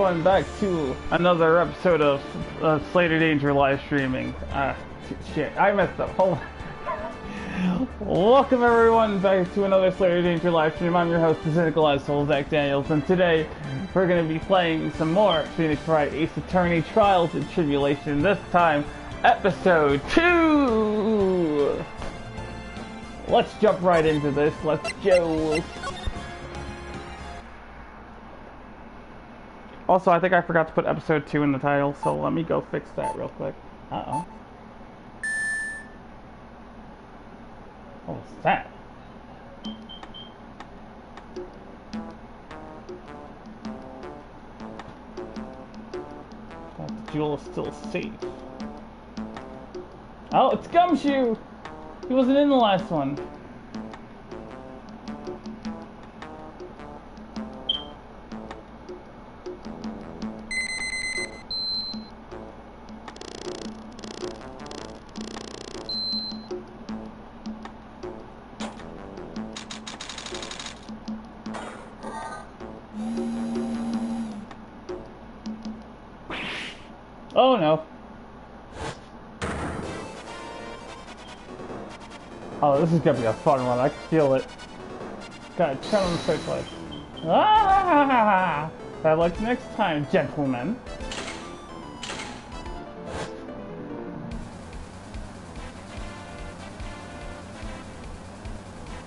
everyone back to another episode of Slater Danger live streaming. Shit, I messed up. Hold on. Welcome everyone back to another Slater Danger live stream. I'm your host, the cynical asshole, Zach Daniels, and today we're going to be playing some more Phoenix Wright Ace Attorney Trials and Tribulations. This time, episode 2. Let's jump right into this. Let's go. Also, I think I forgot to put episode 2 in the title, so let me go fix that real quick. Uh-oh. What was that? The jewel is still safe. Oh, it's Gumshoe! He wasn't in the last one. Oh no. Oh, this is gonna be a fun one. I can feel it. Gotta turn on the searchlight. Ah! Bad luck next time, gentlemen.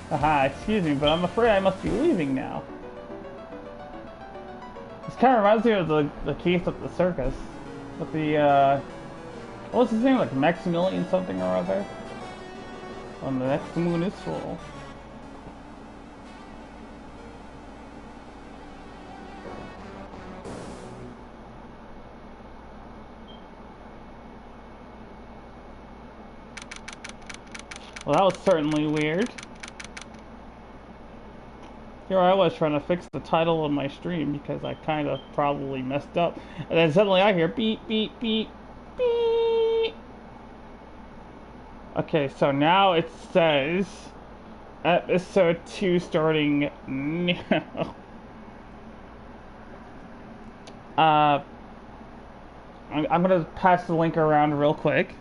Haha, excuse me, but I'm afraid I must be leaving now. This kind of reminds me of the case at the circus. With the, what was his name? Like Maximilian something or other? On the next moon is full. Well, that was certainly weird. Here I was trying to fix the title of my stream because I kind of probably messed up. And then suddenly I hear beep, beep, beep, beep. Okay, so now it says episode 2 starting now. I'm gonna pass the link around real quick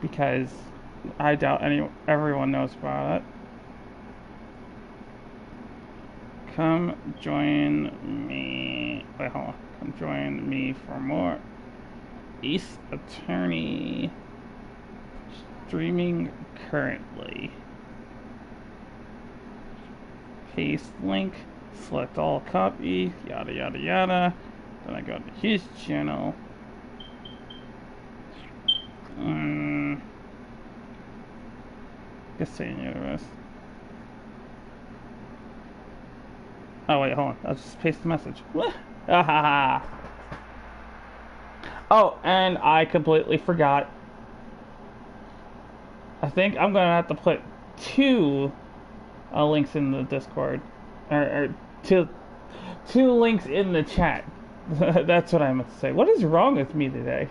because I doubt everyone knows about it. Come join me. Wait, hold on. Come join me for more Ace Attorney streaming currently. Paste link. Select all copy. Yada yada yada. Then I go to his channel. Guess saying universe. Oh wait, hold on. I'll just paste the message. Oh, and I completely forgot. I think I'm gonna have to put 2 links in the Discord, or two links in the chat. That's what I meant to say. What is wrong with me today?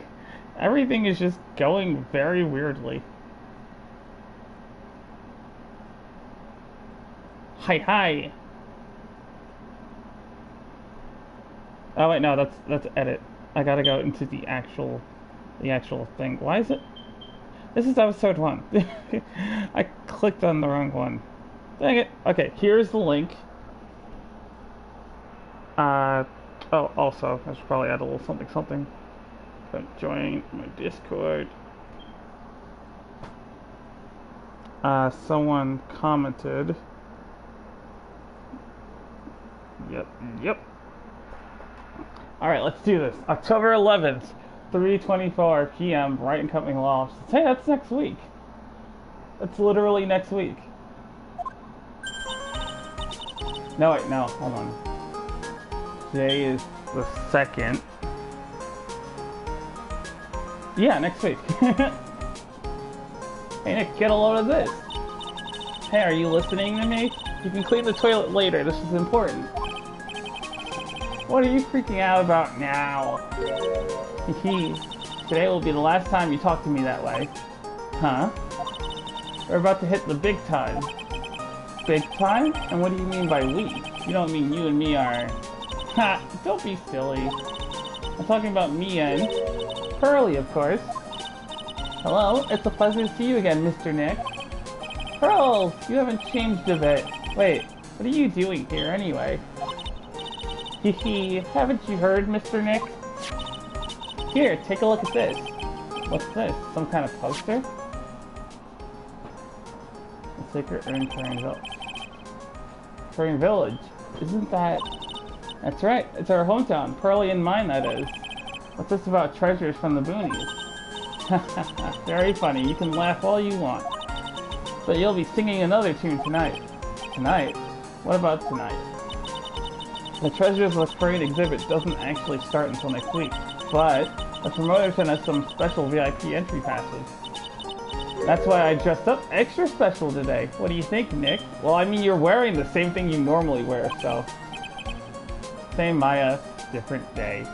Everything is just going very weirdly. Hi. Oh wait, no, that's edit. I gotta go into the actual thing. Why is it? This is episode 1. I clicked on the wrong one. Dang it. Okay, here's the link. Oh, also, I should probably add a little something. Don't join my Discord. Someone commented. Yep. Alright, let's do this. October 11th, 3:24 p.m. Wright and Company Law Offices. Hey, that's next week. That's literally next week. No, wait, no, hold on. Today is the 2nd. Yeah, next week. Hey, Nick, get a load of this. Hey, are you listening to me? You can clean the toilet later. This is important. What are you freaking out about now? Today will be the last time you talk to me that way. Huh? We're about to hit the big time. Big time? And what do you mean by we? You don't mean you and me are... Ha! Don't be silly. I'm talking about Mia and Pearly, of course. Hello, it's a pleasure to see you again, Mr. Nick. Pearls, you haven't changed a bit. Wait, what are you doing here anyway? Hehe, haven't you heard, Mr. Nick? Here, take a look at this. What's this? Some kind of poster? The Sacred Urn Terrain Village. Isn't that... That's right, it's our hometown. Pearly and mine, that is. What's this about treasures from the boonies? Very funny, you can laugh all you want. But you'll be singing another tune tonight. Tonight? What about tonight? The Treasures of the Parade exhibit doesn't actually start until next week, but the promoter sent us some special VIP entry passes. That's why I dressed up extra special today. What do you think, Nick? Well, I mean, you're wearing the same thing you normally wear, so... Same Maya, different day.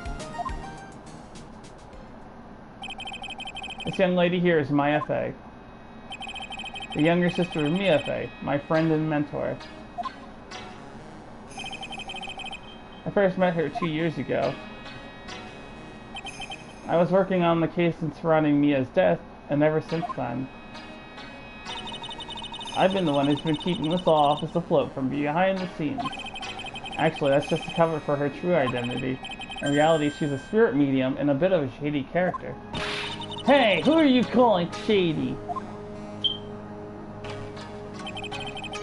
This young lady here is Maya Fey, the younger sister of Mia Fey, my friend and mentor. I first met her 2 years ago. I was working on the case surrounding Mia's death, and ever since then, I've been the one who's been keeping this law office afloat from behind the scenes. Actually, that's just a cover for her true identity. In reality, she's a spirit medium and a bit of a shady character. Hey, who are you calling shady?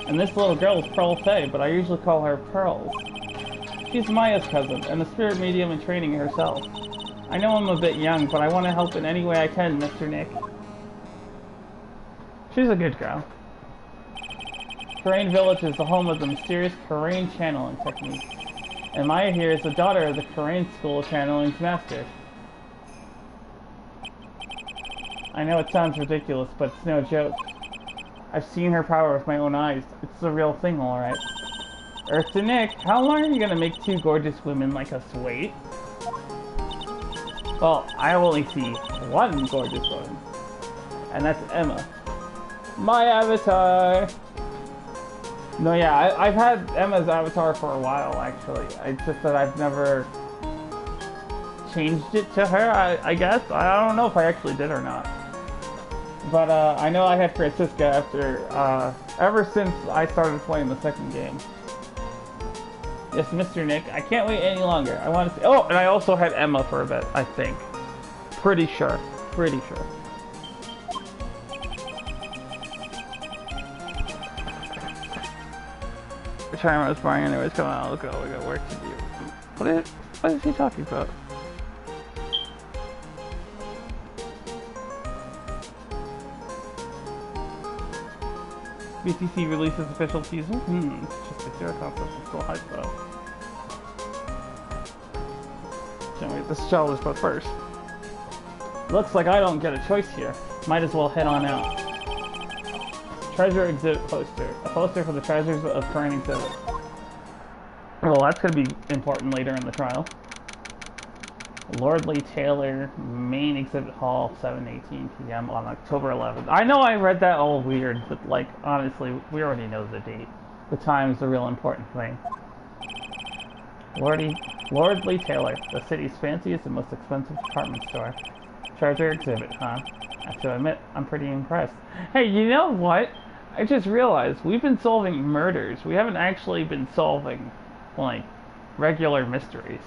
And this little girl is Pearl Fey, but I usually call her Pearls. She's Maya's cousin, and a spirit medium in training herself. I know I'm a bit young, but I want to help in any way I can, Mr. Nick. She's a good girl. Terrain Village is the home of the mysterious Terrain channeling technique, and Maya here is the daughter of the Terrain School Channeling's master. I know it sounds ridiculous, but it's no joke. I've seen her power with my own eyes. It's the real thing, alright. Earth to Nick, how long are you gonna make two gorgeous women like us wait? Well, I only see one gorgeous woman, and that's Emma. My avatar! No, yeah, I've had Emma's avatar for a while, actually. It's just that I've never changed it to her, I guess. I don't know if I actually did or not. But I know I had Francisca after, ever since I started playing the second game. Yes, Mr. Nick, I can't wait any longer. I want to see... Oh, and I also had Emma for a bit, I think. Pretty sure. Pretty sure. The timer was fine anyways. Come on, let's go. We got work to do. What is he talking about? BTC releases official teaser? It's just a zero concept. It's still hype though. Can't wait. This shell is put first. Looks like I don't get a choice here. Might as well head on out. Treasure exhibit poster. A poster for the treasures of current exhibit. Well, that's going to be important later in the trial. Lordly Taylor, main exhibit hall, 7:18 p.m. on October 11th. I know I read that all weird, but like, honestly, we already know the date. The time is the real important thing. Lordly Taylor, the city's fanciest and most expensive department store. Treasure exhibit, huh? I have to admit, I'm pretty impressed. Hey, you know what? I just realized we've been solving murders. We haven't actually been solving, like, regular mysteries.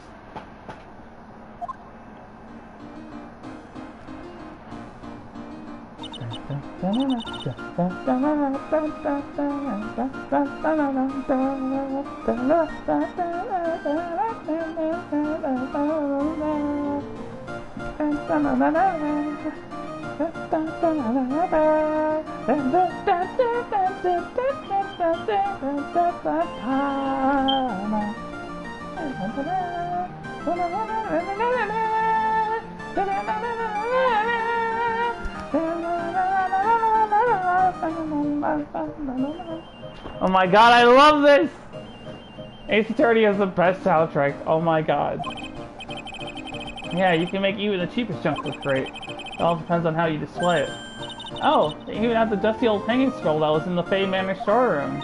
Oh my god, I love this! Ace Attorney has the best soundtrack. Oh my god. Yeah, you can make even the cheapest junk look great. It all depends on how you display it. Oh, they even have the dusty old hanging scroll that was in the Fey Manor storeroom.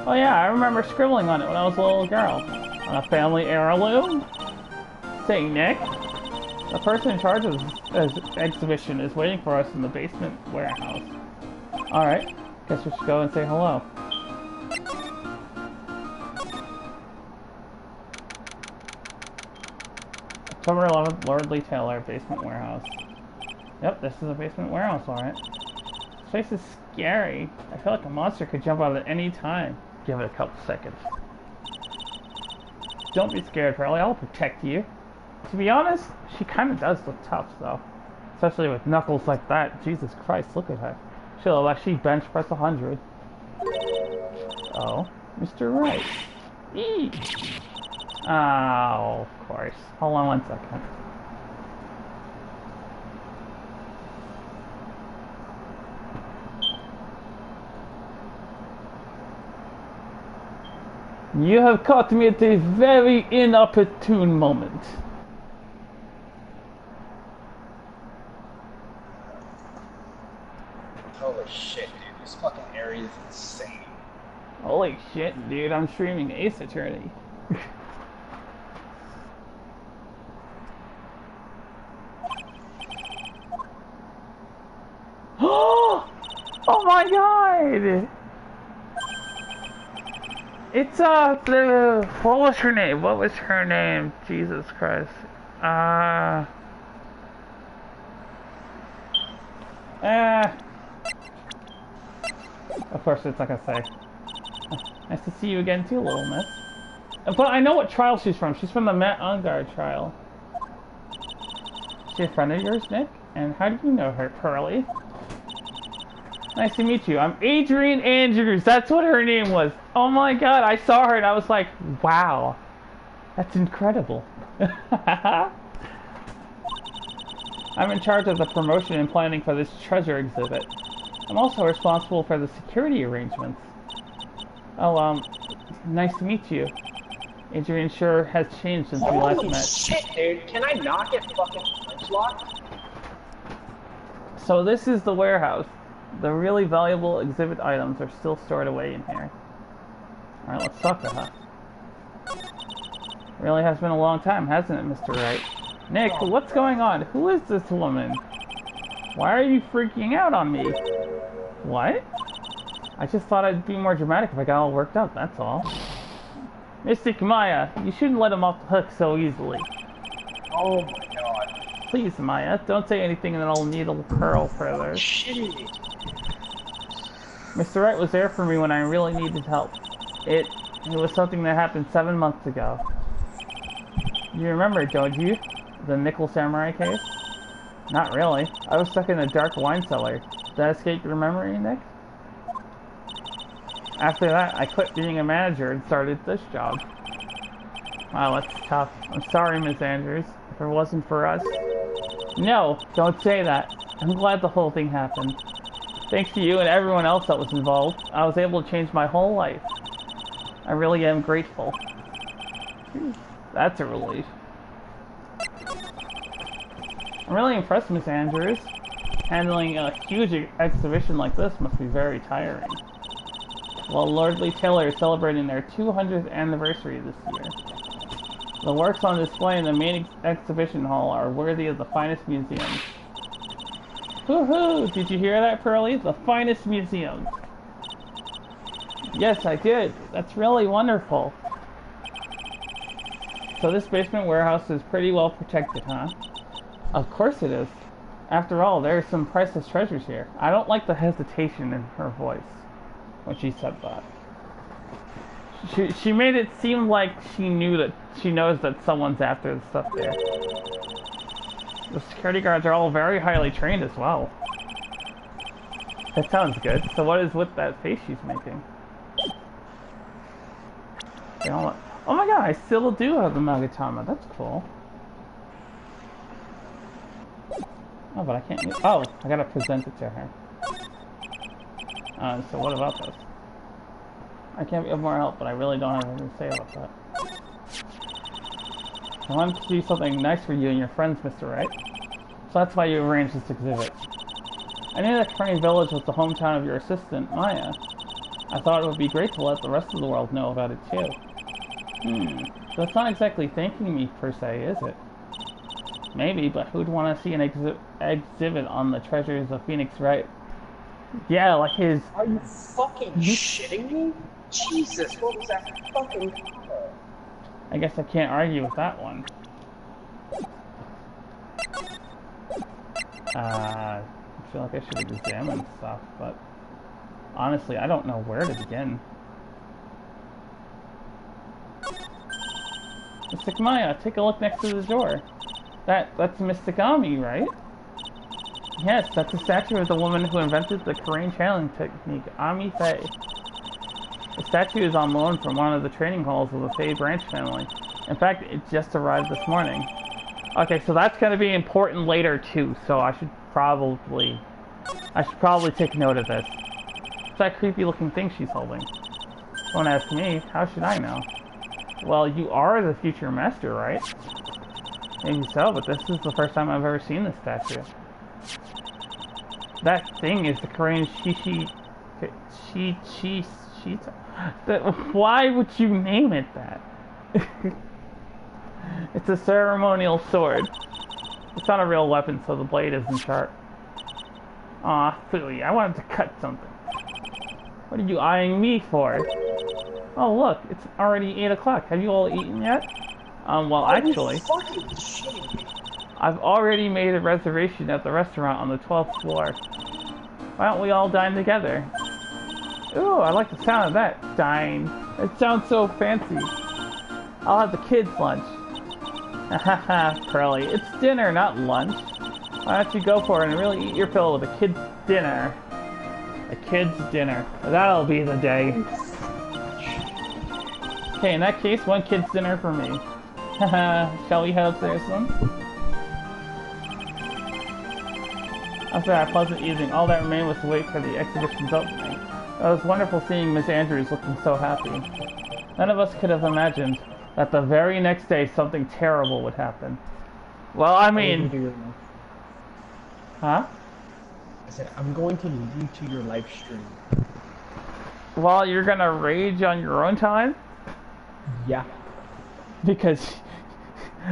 Oh yeah, I remember scribbling on it when I was a little girl. A family heirloom? Say, Nick, the person in charge of this exhibition is waiting for us in the basement warehouse. Alright, guess we should go and say hello. October 11th, Lordly Taylor, basement warehouse. Yep, this is a basement warehouse, alright. This place is scary. I feel like a monster could jump out at any time. Give it a couple seconds. Don't be scared, Pearly. I'll protect you. To be honest, she kind of does look tough, though. Especially with knuckles like that. Jesus Christ, look at her. She'll actually bench press 100. Oh, Mr. Wright. Eee. Oh, of course. Hold on one second. You have caught me at a very inopportune moment. Holy shit, dude. This fucking area is insane. Holy shit, dude. I'm streaming Ace Attorney. Oh my god! It's what was her name? What was her name? Jesus Christ. Of course it's not gonna say. Nice to see you again too, little miss. But I know what trial she's from. She's from the Matt Ungar trial. Is she a friend of yours, Nick? And how do you know her, Pearly? Nice to meet you. I'm Adrian Andrews. That's what her name was. Oh my god, I saw her and I was like, wow. That's incredible. I'm in charge of the promotion and planning for this treasure exhibit. I'm also responsible for the security arrangements. Oh, nice to meet you. Adrian sure has changed since we last met. Holy shit, dude. Can I not get fucking French locked? So this is the warehouse. The really valuable exhibit items are still stored away in here. Alright, let's talk to her. Really has been a long time, hasn't it, Mr. Wright? Nick, what's going on? Who is this woman? Why are you freaking out on me? What? I just thought I'd be more dramatic if I got all worked up, that's all. Mystic Maya, you shouldn't let him off the hook so easily. Oh my god. Please, Maya, don't say anything that I'll needle pearl further. Shit. Mr. Wright was there for me when I really needed help. It was something that happened 7 months ago. You remember it, don't you? The Nickel Samurai case? Not really. I was stuck in a dark wine cellar. Did that escape your memory, Nick? After that, I quit being a manager and started this job. Wow, that's tough. I'm sorry, Miss Andrews. If it wasn't for us... No, don't say that. I'm glad the whole thing happened. Thanks to you and everyone else that was involved, I was able to change my whole life. I really am grateful. That's a relief. I'm really impressed, Miss Andrews. Handling a huge exhibition like this must be very tiring. Well, Lordly Taylor is celebrating their 200th anniversary this year. The works on display in the main exhibition hall are worthy of the finest museums. Woohoo! Did you hear that, Pearly? The finest museums. Yes, I did. That's really wonderful. So this basement warehouse is pretty well protected, huh? Of course it is. After all, there are some priceless treasures here. I don't like the hesitation in her voice when she said that. She made it seem like she knows that someone's after the stuff there. The security guards are all very highly trained as well. That sounds good. So what is with that face she's making? Oh my god, I still do have the Magatama. That's cool. Oh, but I can't... Oh, I gotta present it to her. So what about this? I can't be of more help, but I really don't have anything to say about that. I wanted to do something nice for you and your friends, Mr. Wright. So that's why you arranged this exhibit. I knew that Kearney Village was the hometown of your assistant, Maya. I thought it would be great to let the rest of the world know about it too. That's not exactly thanking me per se, is it? Maybe, but who'd want to see an exhibit on the treasures of Phoenix Wright? Yeah, like his... Are you fucking shitting me? Jesus, what was that fucking color? I guess I can't argue with that one. I feel like I should have examined stuff, but honestly, I don't know where to begin. Mystic Maya, take a look next to the door. That's Mystic Ami, right? Yes, that's a statue of the woman who invented the Korean channeling technique, Ami Faye. The statue is on loan from one of the training halls of the Faye branch family. In fact, it just arrived this morning. Okay, so that's going to be important later too, so I should probably take note of this. What's that creepy looking thing she's holding? Don't ask me, how should I know? Well, you are the future master, right? Maybe so, but this is the first time I've ever seen this statue. That thing is the Korean why would you name it that? It's a ceremonial sword. It's not a real weapon, so the blade isn't sharp. Aw, phooey, I wanted to cut something. What are you eyeing me for? Oh look, it's already 8 o'clock. Have you all eaten yet? Well actually, I've already made a reservation at the restaurant on the 12th floor. Why don't we all dine together? Ooh, I like the sound of that. Dine. It sounds so fancy. I'll have the kids' lunch. Haha, Pearly. It's dinner, not lunch. Why don't you go for it and really eat your fill with a kid's dinner? A kid's dinner. That'll be the day. Okay, in that case, one kid's dinner for me. Haha, shall we head upstairs then? After that pleasant evening, all that remained was to wait for the exhibition's opening. It was wonderful seeing Miss Andrews looking so happy. None of us could have imagined that the very next day something terrible would happen. Well, I mean... Huh? I said, I'm going to lead you to your live stream. Well, you're gonna rage on your own time? Yeah. Because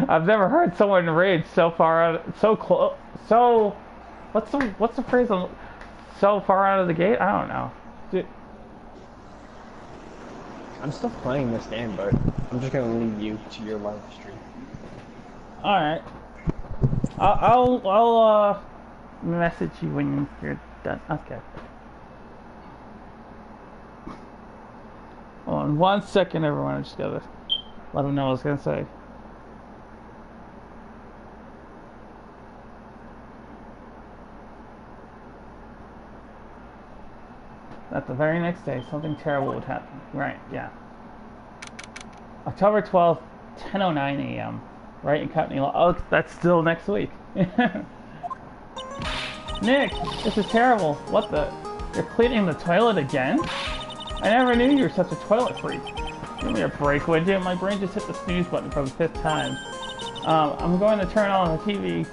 I've never heard someone rage so far out, so close, so... What's the phrase on so far out of the gate? I don't know. Dude. I'm still playing this game, but I'm just gonna lead you to your live stream. All right. I'll message you when you're done. Okay. Hold on 1 second, everyone. I just gotta let them know what I was gonna say. That the very next day, something terrible would happen. Right, yeah. October 12th, 10:09 a.m. Right in Company Law. Oh, that's still next week. Nick, this is terrible. What the? You're cleaning the toilet again? I never knew you were such a toilet freak. Give me a break, would you? My brain just hit the snooze button for the 5th time. I'm going to turn on the TV.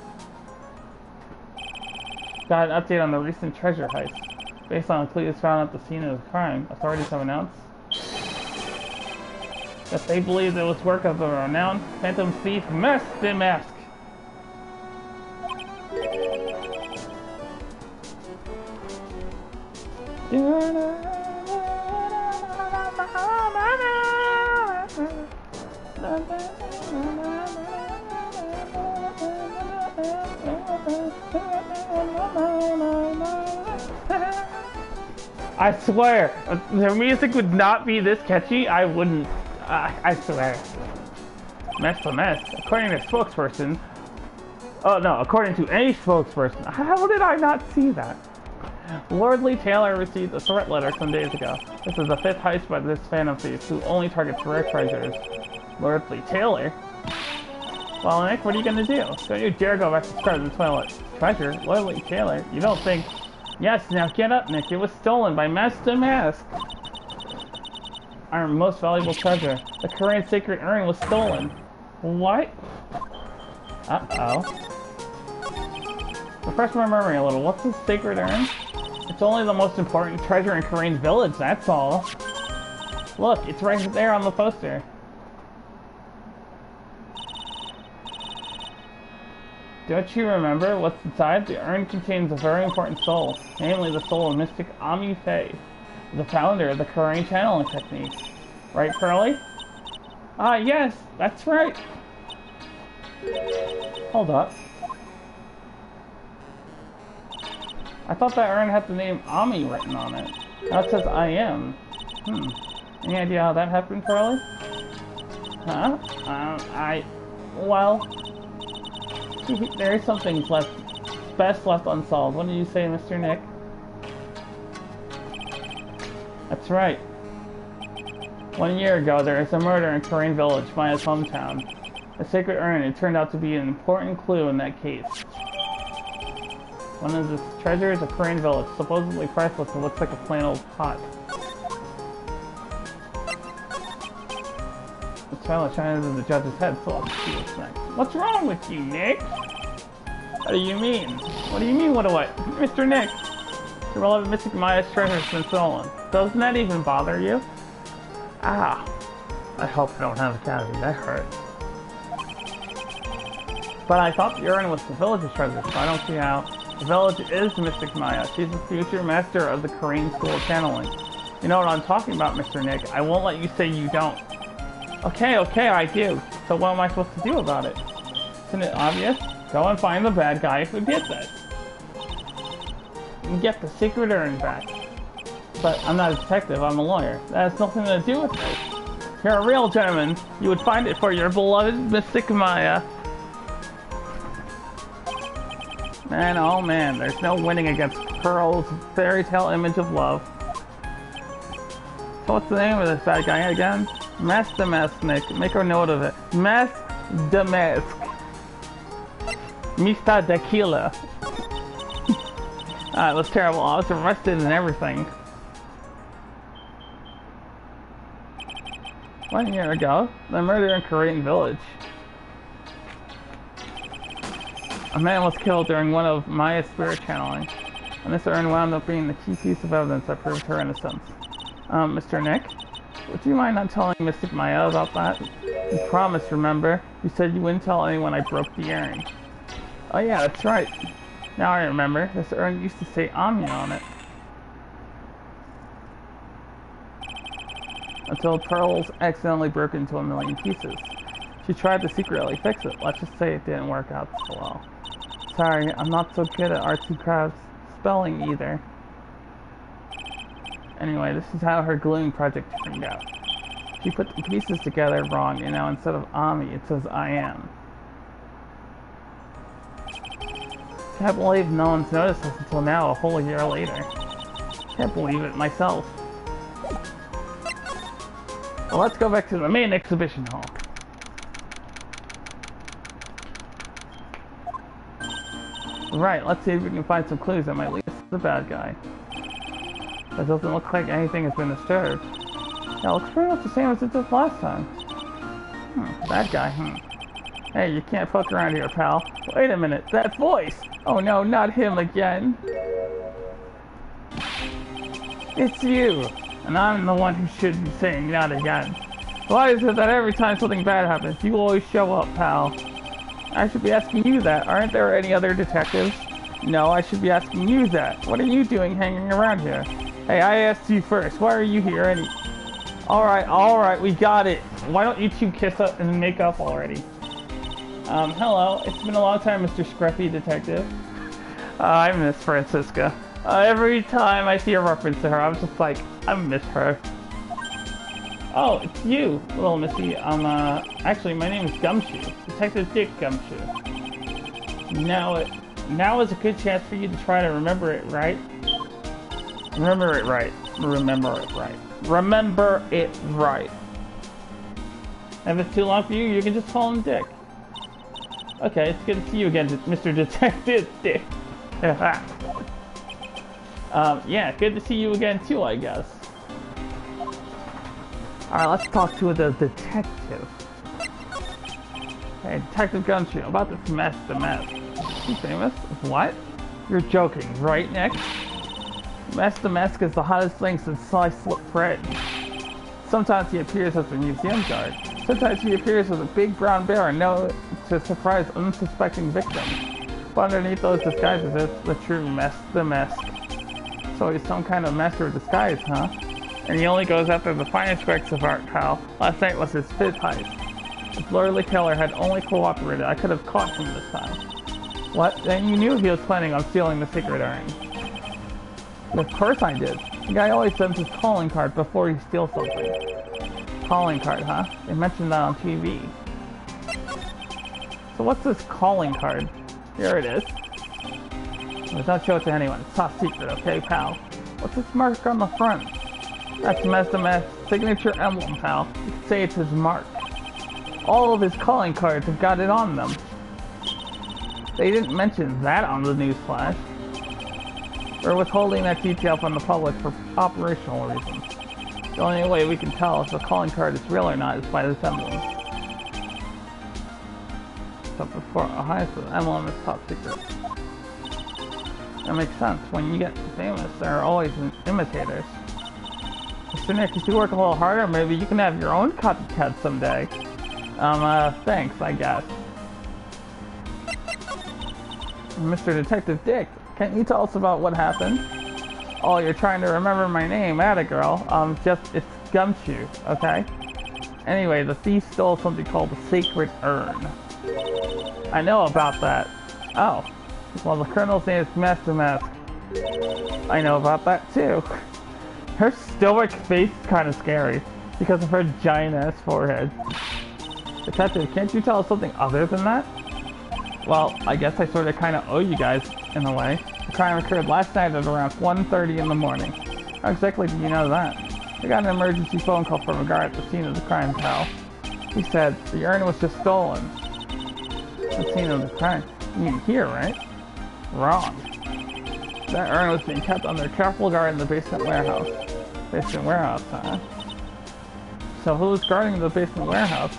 Got an update on the recent treasure heist. Based on clues found at the scene of the crime, authorities have announced that they believe it was work of the renowned phantom thief Mr. Mask. I swear, if their music would not be this catchy, I wouldn't. I swear. Mess to mess. According to spokesperson. Oh no, according to any spokesperson. How did I not see that? Lord Lee Taylor received a threat letter some days ago. This is the 5th heist by this phantom thief who only targets rare treasures. Lord Lee Taylor? Well, Nick, what are you gonna do? Don't you dare go back to the start of the toilet. Treasure? Lord Lee Taylor? You don't think... Yes, now get up, Nick. It was stolen by Master Mask. Our most valuable treasure. The Korean sacred urn was stolen. What? Uh-oh. Refresh my memory a little. What's the sacred urn? It's only the most important treasure in Korean's village, that's all. Look, it's right there on the poster. Don't you remember what's inside? The urn contains a very important soul, namely the soul of mystic Ami Fei, the founder of the Korean channeling technique. Right, Pearly? Ah, yes, that's right. Hold up. I thought that urn had the name Ami written on it. Now it says I am. Any idea how that happened, Pearly? Huh? Well... there is some things best left unsolved. What did you say, Mr. Nick? That's right. 1 year ago, there was a murder in Korean Village, Maya's hometown. A sacred urn, it turned out to be an important clue in that case. One of the treasures of Korean Village, supposedly priceless, and looks like a plain old pot. The child shines in the judge's head, so let's see what's next. What's wrong with you, Nick? What do you mean? What do you mean, what do I? Mr. Nick! The beloved Mystic Maya's treasure has been stolen. Doesn't that even bother you? Ah. I hope I don't have a cavity, that hurts. But I thought the urn was the village's treasure, so I don't see how. The village is Mystic Maya. She's the future master of the Korean school of channeling. You know what I'm talking about, Mr. Nick. I won't let you say you don't. Okay, I do. So what am I supposed to do about it? Isn't it obvious? Go and find the bad guy who did this. And get the secret urn back. But I'm not a detective, I'm a lawyer. That has nothing to do with this. You're a real gentleman. You would find it for your beloved Mystic Maya. Man, oh man, there's no winning against Pearl's fairy tale image of love. So what's the name of this bad guy again? Mask the Mask, Nick. Make a note of it. Mask the Mask. Mr. Tequila. It was terrible. I was arrested and everything. 1 year ago, the murder in Korean Village. A man was killed during one of Maya's spirit channeling, and this urn wound up being the key piece of evidence that proved her innocence. Mr. Nick, would you mind not telling Mystic Maya about that? You promised, remember? You said you wouldn't tell anyone I broke the urn. Oh yeah, that's right. Now I remember. This urn used to say Ami on it. Until Pearls accidentally broke into a million pieces. She tried to secretly fix it. Let's just say it didn't work out so well. Sorry, I'm not so good at arts and crafts spelling either. Anyway, this is how her gluing project turned out. She put the pieces together wrong, and now instead of Ami, it says I am. Can't believe no one's noticed this until now, a whole year later. Can't believe it myself. Well, let's go back to the main exhibition hall. Right, let's see if we can find some clues that might lead us to the bad guy. That doesn't look like anything has been disturbed. Yeah, it looks pretty much the same as it did last time. Bad guy, Hey, you can't fuck around here, pal. Wait a minute, that voice! Oh no, not him again! It's you! And I'm the one who should be saying not again. Why is it that every time something bad happens, you always show up, pal? I should be asking you that. Aren't there any other detectives? No, I should be asking you that. What are you doing hanging around here? Hey, I asked you first. Why are you here Alright, we got it. Why don't you two kiss up and make up already? Hello. It's been a long time, Mr. Scruffy Detective. I miss Francisca. Every time I see a reference to her, I'm just like, I miss her. Oh, it's you, little missy. Actually, my name is Gumshoe. Detective Dick Gumshoe. Now is a good chance for you to try to remember it right. Remember it right. If it's too long for you, you can just call him Dick. Okay, it's good to see you again, Mr. Detective Dick. Yeah, good to see you again too, I guess. Alright, let's talk to the detective. Hey, Detective Gumshoe, about this mess, the mess. You famous? What? You're joking, right, Nick? Mess the Mask is the hottest thing since sliced bread. Sometimes he appears as a museum guard. Sometimes he appears with a big brown bear and knows to surprise unsuspecting victims. But underneath those disguises is the true mess, the mask. So he's some kind of master of disguise, huh? And he only goes after the finest works of art, pal. Last night was his fifth heist. If Lord Taylor had only cooperated, I could have caught him this time. What? Then you knew he was planning on stealing the secret urn. Of course I did. The guy always sends his calling card before he steals something. Calling card, huh? They mentioned that on TV. So what's this calling card? Here it is. Don't show it to anyone. It's top secret, okay, pal? What's this mark on the front? That's Mess signature emblem, pal. You could say it's his mark. All of his calling cards have got it on them. They didn't mention that on the news flash. We're withholding that detail from the public for operational reasons. The only way we can tell if the calling card is real or not is by this emblem. So before a heist, the emblem is top secret. That makes sense. When you get famous, there are always imitators. Mr. Nick, if you work a little harder, maybe you can have your own copycat someday. Thanks, I guess. Mr. Detective Dick, can't you tell us about what happened? Oh, you're trying to remember my name, atta girl. It's Gumshoe, okay? Anyway, the thief stole something called the Sacred Urn. I know about that. Oh. Well, the colonel's name is Master Mask. I know about that too. Her stoic face is kind of scary because of her giant-ass forehead. Detective, can't you tell us something other than that? Well, I guess I sort of kind of owe you guys, in a way. The crime occurred last night at around 1:30 in the morning. How exactly do you know that? I got an emergency phone call from a guard at the scene of the crime, pal. He said the urn was just stolen. The scene of the crime? You mean here, right? Wrong. That urn was being kept under careful guard in the basement warehouse. Basement warehouse, huh? So who was guarding the basement warehouse?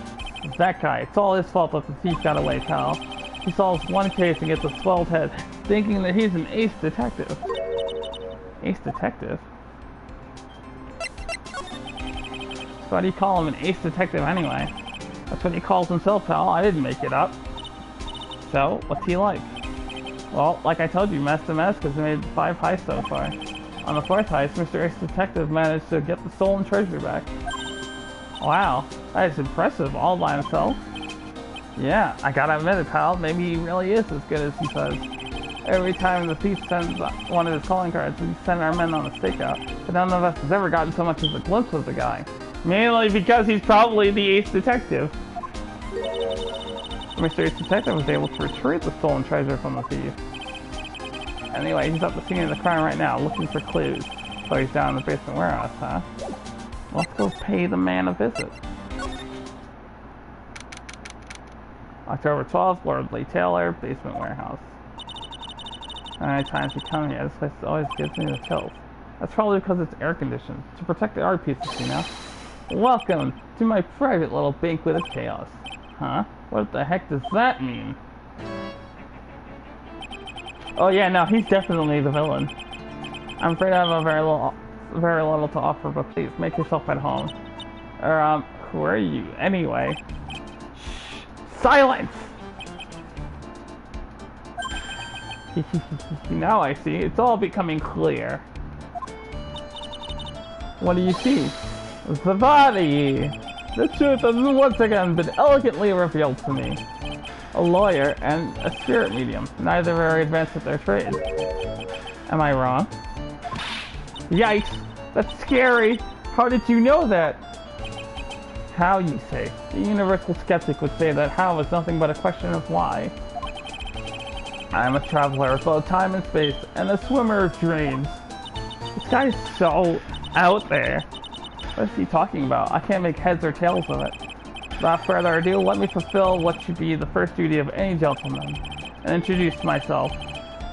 That guy. It's all his fault that the thief got away, pal. He solves one case and gets a swelled head, thinking that he's an ace detective. Ace detective? So why do you call him an ace detective anyway? That's what he calls himself, pal. I didn't make it up. So, what's he like? Well, like I told you, Master Mask has made 5 heists so far. On the 4th heist, Mr. Ace Detective managed to get the stolen treasure back. Wow, that is impressive all by himself. Yeah, I gotta admit it, pal. Maybe he really is as good as he says. Every time the thief sends one of his calling cards, we send our men on a stakeout. But none of us has ever gotten so much as a glimpse of the guy. Mainly because he's probably the ace detective. Mr. Ace Detective was able to retrieve the stolen treasure from the thief. Anyway, he's at the scene of the crime right now, looking for clues. So he's down in the basement warehouse, huh? Let's go pay the man a visit. October 12th, Lord Lee Taylor, basement warehouse. How many times you come here, this place always gives me the chills. That's probably because it's air conditioned, to protect the art pieces, you know? Welcome to my private little banquet of chaos. Huh? What the heck does that mean? Oh yeah, no, he's definitely the villain. I'm afraid I have a very little to offer, but please, make yourself at home. Or, who are you, anyway? Shh! Silence! Now I see, it's all becoming clear. What do you see? The body! The truth has once again been elegantly revealed to me. A lawyer and a spirit medium, neither very advanced at their trade. Am I wrong? Yikes! That's scary! How did you know that? How, you say? The universal skeptic would say that how is nothing but a question of why. I am a traveler of both time and space, and a swimmer of dreams. This guy is so out there. What is he talking about? I can't make heads or tails of it. Without further ado, let me fulfill what should be the first duty of any gentleman, and introduce myself.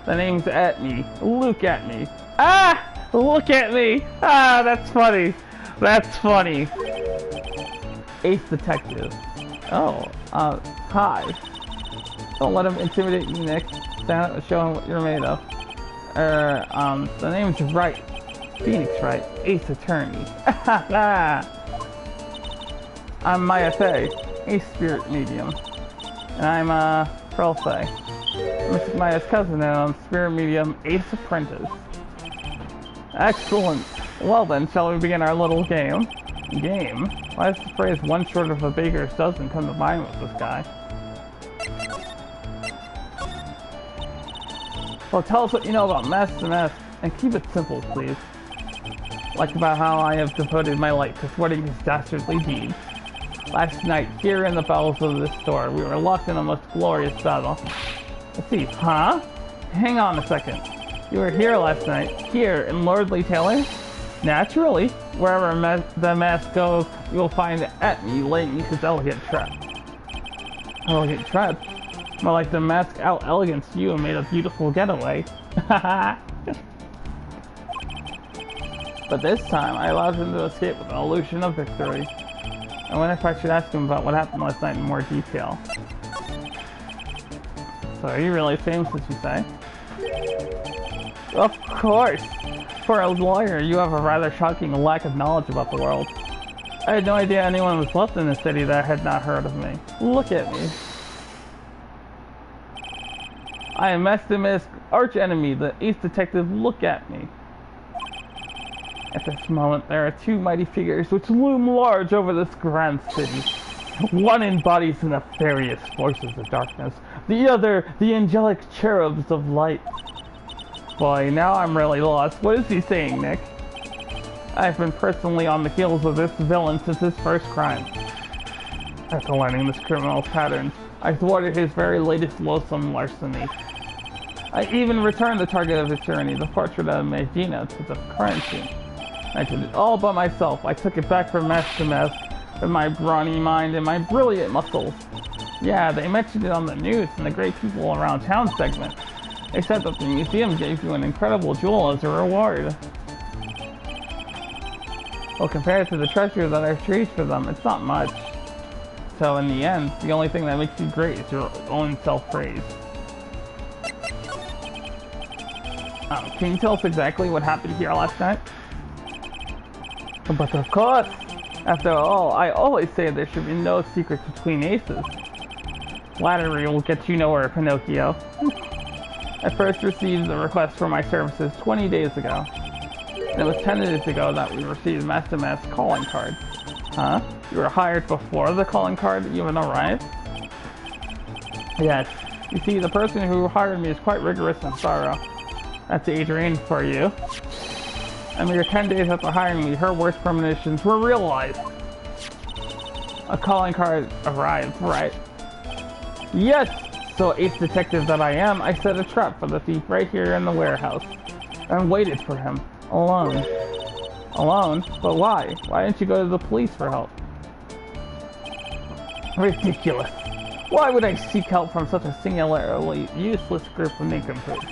The name's Atney. Look at me. Ah! Look at me! Ah, that's funny. That's funny. Ace Detective. Oh, hi. Don't let him intimidate you, Nick. Stand up and show him what you're made of. The name's Wright. Phoenix Wright. Ace Attorney. I'm Maya Fey, a spirit medium. And I'm, Pearlfey. Mrs. Maya's cousin, and I'm spirit medium Ace Apprentice. Excellent. Well then, shall we begin our little game? Game? Why does the phrase one short of a baker's dozen come to mind with this guy? Well, tell us what you know about Mask to Mask, and keep it simple, please. Like about how I have devoted my life to thwarting his dastardly deeds. Last night, here in the bowels of this store, we were locked in a most glorious battle. Let's see, huh? Hang on a second. You were here last night, here in Lordly Taylor? Naturally. Wherever the mask goes, you will find at me laying his elegant trap. Elegant trap? More like the mask out elegance you and made a beautiful getaway. But this time, I allowed him to escape with an illusion of victory. I wonder if I should ask him about what happened last night in more detail. So are you really famous, as you say? Of course! For a lawyer, you have a rather shocking lack of knowledge about the world. I had no idea anyone was left in the city that had not heard of me. Look at me. I am Maximus' arch enemy, the ace detective. Look at me. At this moment, there are two mighty figures which loom large over this grand city. One embodies the nefarious forces of darkness, the other, the angelic cherubs of light. Boy, now I'm really lost. What is he saying, Nick? I've been personally on the heels of this villain since his first crime. After learning this criminal's patterns, I thwarted his very latest loathsome larceny. I even returned the target of his tyranny, the portrait of Medina, to the crime scene. I did it all by myself. I took it back from mask to mask with my brawny mind and my brilliant muscles. Yeah, they mentioned it on the news in the Great People Around Town segment. They said that the museum gave you an incredible jewel as a reward. Well, compared to the treasure that I retrieved for them, it's not much. So in the end, the only thing that makes you great is your own self-praise. Can you tell us exactly what happened here last night? But of course! After all, I always say there should be no secrets between aces. Flattery will get you nowhere, Pinocchio. I first received the request for my services 20 days ago. And it was 10 days ago that we received Mask to Mask calling card. Huh? You were hired before the calling card even arrived? Yes. You see, the person who hired me is quite rigorous and thorough. That's Adrienne for you. A mere 10 days after hiring me, her worst premonitions were realized. A calling card arrived, right? Yes! So, ace detective that I am, I set a trap for the thief right here in the warehouse. And waited for him. Alone. Alone? But why? Why didn't you go to the police for help? Ridiculous. Why would I seek help from such a singularly useless group of nincompoops?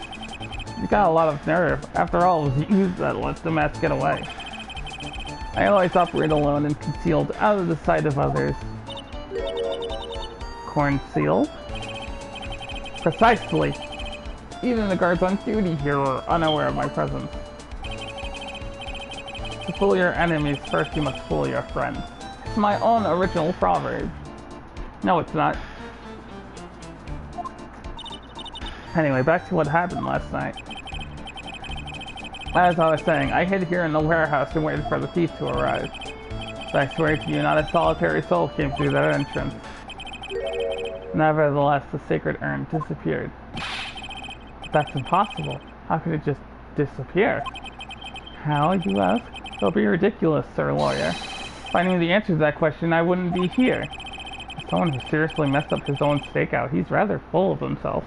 You got a lot of nerve. After all, it was you that let the mask get away. I always operate alone and concealed, out of the sight of others. Concealed? Precisely. Even the guards on duty here were unaware of my presence. To fool your enemies, first you must fool your friends. It's my own original proverb. No, it's not. Anyway, back to what happened last night. As I was saying, I hid here in the warehouse and waited for the thief to arrive. But I swear to you, not a solitary soul came through that entrance. Nevertheless, the sacred urn disappeared. But that's impossible. How could it just disappear? How, you ask? Don't be ridiculous, sir lawyer. Finding the answer to that question, I wouldn't be here. As someone who seriously messed up his own stakeout, he's rather full of himself.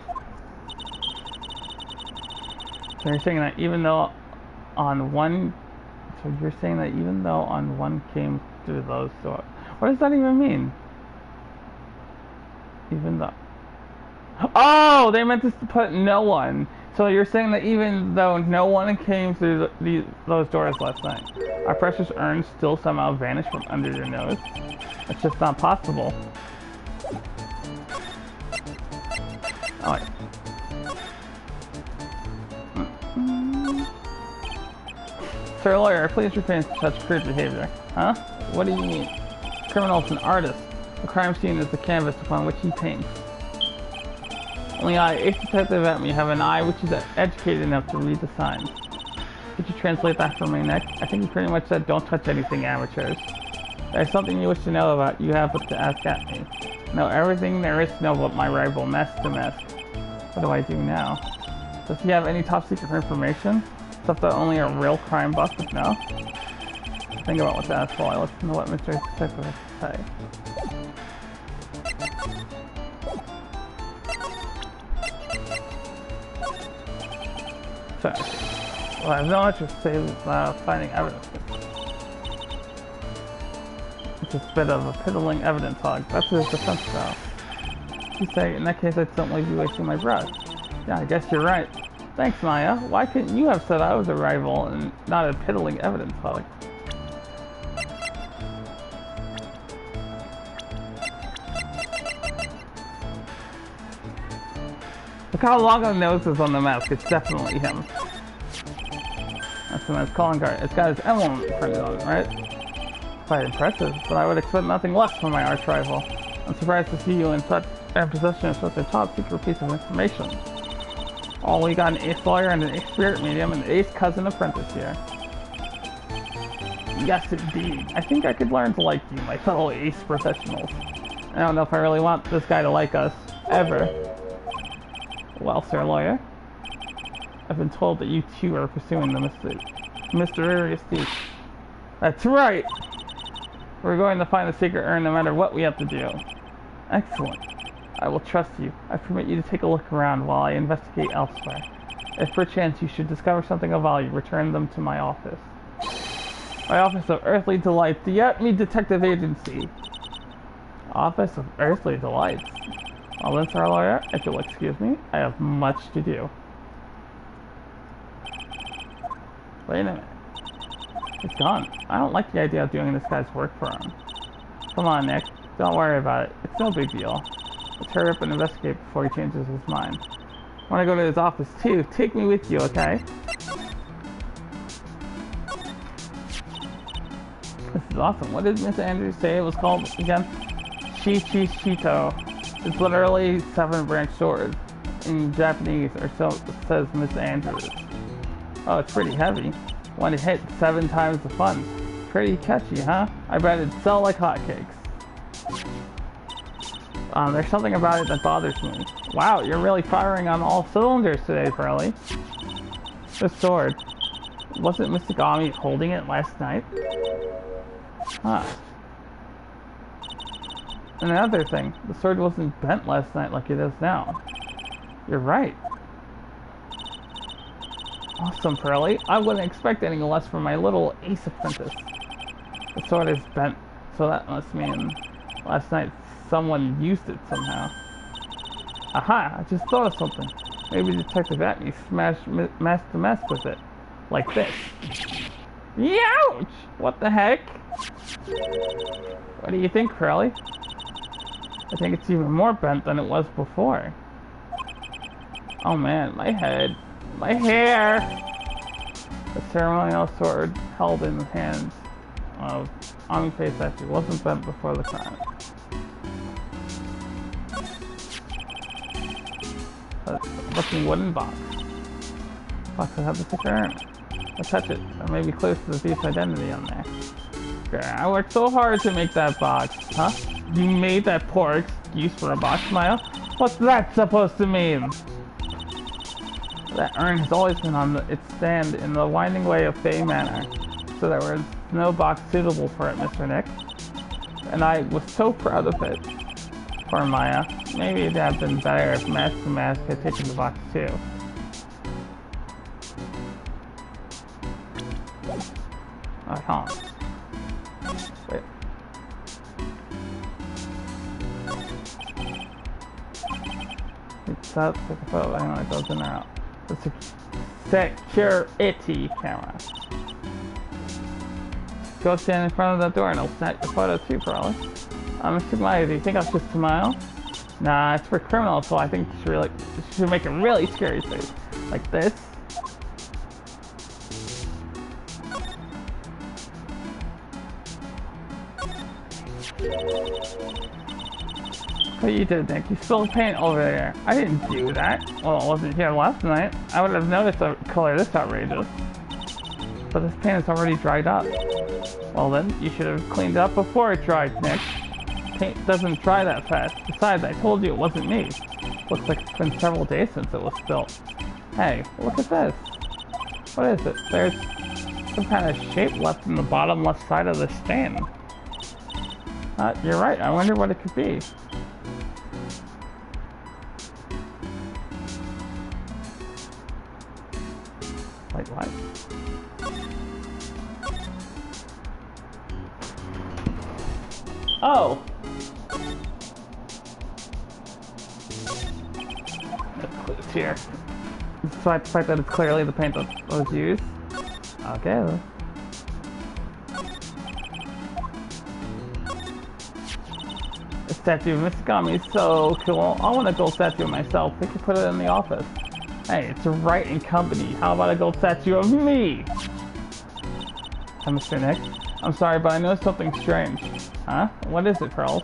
So you're saying that even though on one... So you're saying that even though on one came through those doors... What does that even mean? Even though... Oh! They meant to put no one. So you're saying that even though no one came through those doors last night, our precious urn still somehow vanished from under your nose? It's just not possible. Oh, wait. Sir lawyer, please refrain from such crude behavior. Huh? What do you mean? criminal is an artist. The crime scene is the canvas upon which he paints. Only I, Ace Detective at me, have an eye which is educated enough to read the signs. Could you translate that for me, Nick? I think you pretty much said don't touch anything, amateurs. If there's something you wish to know about, you have to ask at me. Know everything there is to know about my rival, Mask to Mask. What do I do now? Does he have any top secret information? Stuff that only a real crime boss would know? Think about what to ask while I listen to what Mr. Detective has to say. So, well, I have no interest to say finding evidence. It's a bit of a piddling evidence hog. That's his defense style. You say, in that case, I'd certainly be wasting my breath. Yeah, I guess you're right. Thanks, Maya. Why couldn't you have said I was a rival and not a piddling evidence hog? Look how long the nose is on the mask. It's definitely him. That's the man's calling card. It's got his emblem printed on it, right? Quite impressive, but I would expect nothing less from my arch rival. I'm surprised to see you in possession of such a top secret piece of information. Oh, we got an ace lawyer and an ace spirit medium and an ace cousin apprentice here. Yes, indeed. I think I could learn to like you, my fellow ace professionals. I don't know if I really want this guy to like us. Ever. Well, sir lawyer, I've been told that you two are pursuing the mysterious thief. That's right! We're going to find the secret urn no matter what we have to do. Excellent. I will trust you. I permit you to take a look around while I investigate elsewhere. If perchance you should discover something of value, return them to my office. My Office of Earthly Delights, the Yatme Detective Agency. Office of Earthly Delights. Well then, sir lawyer, if you'll excuse me, I have much to do. Wait a minute. It's gone. I don't like the idea of doing this guy's work for him. Come on, Nick. Don't worry about it. It's no big deal. Let's hurry up and investigate before he changes his mind. I want to go to his office too. Take me with you, okay? This is awesome. What did Miss Andrews say it was called again? Shito. It's literally 7-branch sword. In Japanese, or so says Miss Andrews. Oh, it's pretty heavy. One hit 7 times the funds. Pretty catchy, huh? I bet it'd sell like hotcakes. There's something about it that bothers me. Wow, you're really firing on all cylinders today, Pearly. This sword. Wasn't Mistigami holding it last night? Huh. And another thing, the sword wasn't bent last night like it is now. You're right. Awesome, Pearly. I wouldn't expect any less from my little ace apprentice. The sword is bent, so that must mean last night someone used it somehow. Aha! I just thought of something. Maybe Detective Atney smashed Mask to Mask with it. Like this. Youch! What the heck? What do you think, Pearly? I think it's even more bent than it was before. Oh man, my head. My hair! The ceremonial sword held in the hands of Ami Face actually wasn't bent before the crime. A looking wooden box. Box that had the sticker in it. I touch it. There may be clues to the thief's identity on there. I worked so hard to make that box. Huh? You made that poor excuse for a box, Maya? What's that supposed to mean? That urn has always been on its stand in the winding way of Fey Manor, so there was no box suitable for it, Mr. Nick. And I was so proud of it. Poor Maya. Maybe it'd have been better if Mask to Mask had taken the box too. I can't. Wait. It's up, take a photo, hang on, it goes in or out. The security camera. Go stand in front of that door and I'll snap your photo too, probably. Mr. Maya, do you think I should smile? Nah, it's for criminals, so I think you should make a really scary face. Like this. What you did, Nick? You spilled paint over there. I didn't do that. Well, it wasn't here last night. I would have noticed a color this outrageous. But this paint is already dried up. Well then, you should have cleaned it up before it dried, Nick. Paint doesn't dry that fast. Besides, I told you it wasn't me. Looks like it's been several days since it was spilled. Hey, look at this. What is it? There's some kind of shape left in the bottom left side of the stain. You're right. I wonder what it could be. Wait, what? Oh! It's here. Despite the fact that it's clearly the paint that was used. Okay. The statue of Miscami is so cool. I want a gold statue of myself. We could put it in the office. Hey, it's a Wright and Company. How about a gold statue of me? Hi, Mr. Nick. I'm sorry, but I know something strange. Huh? What is it, Pearls?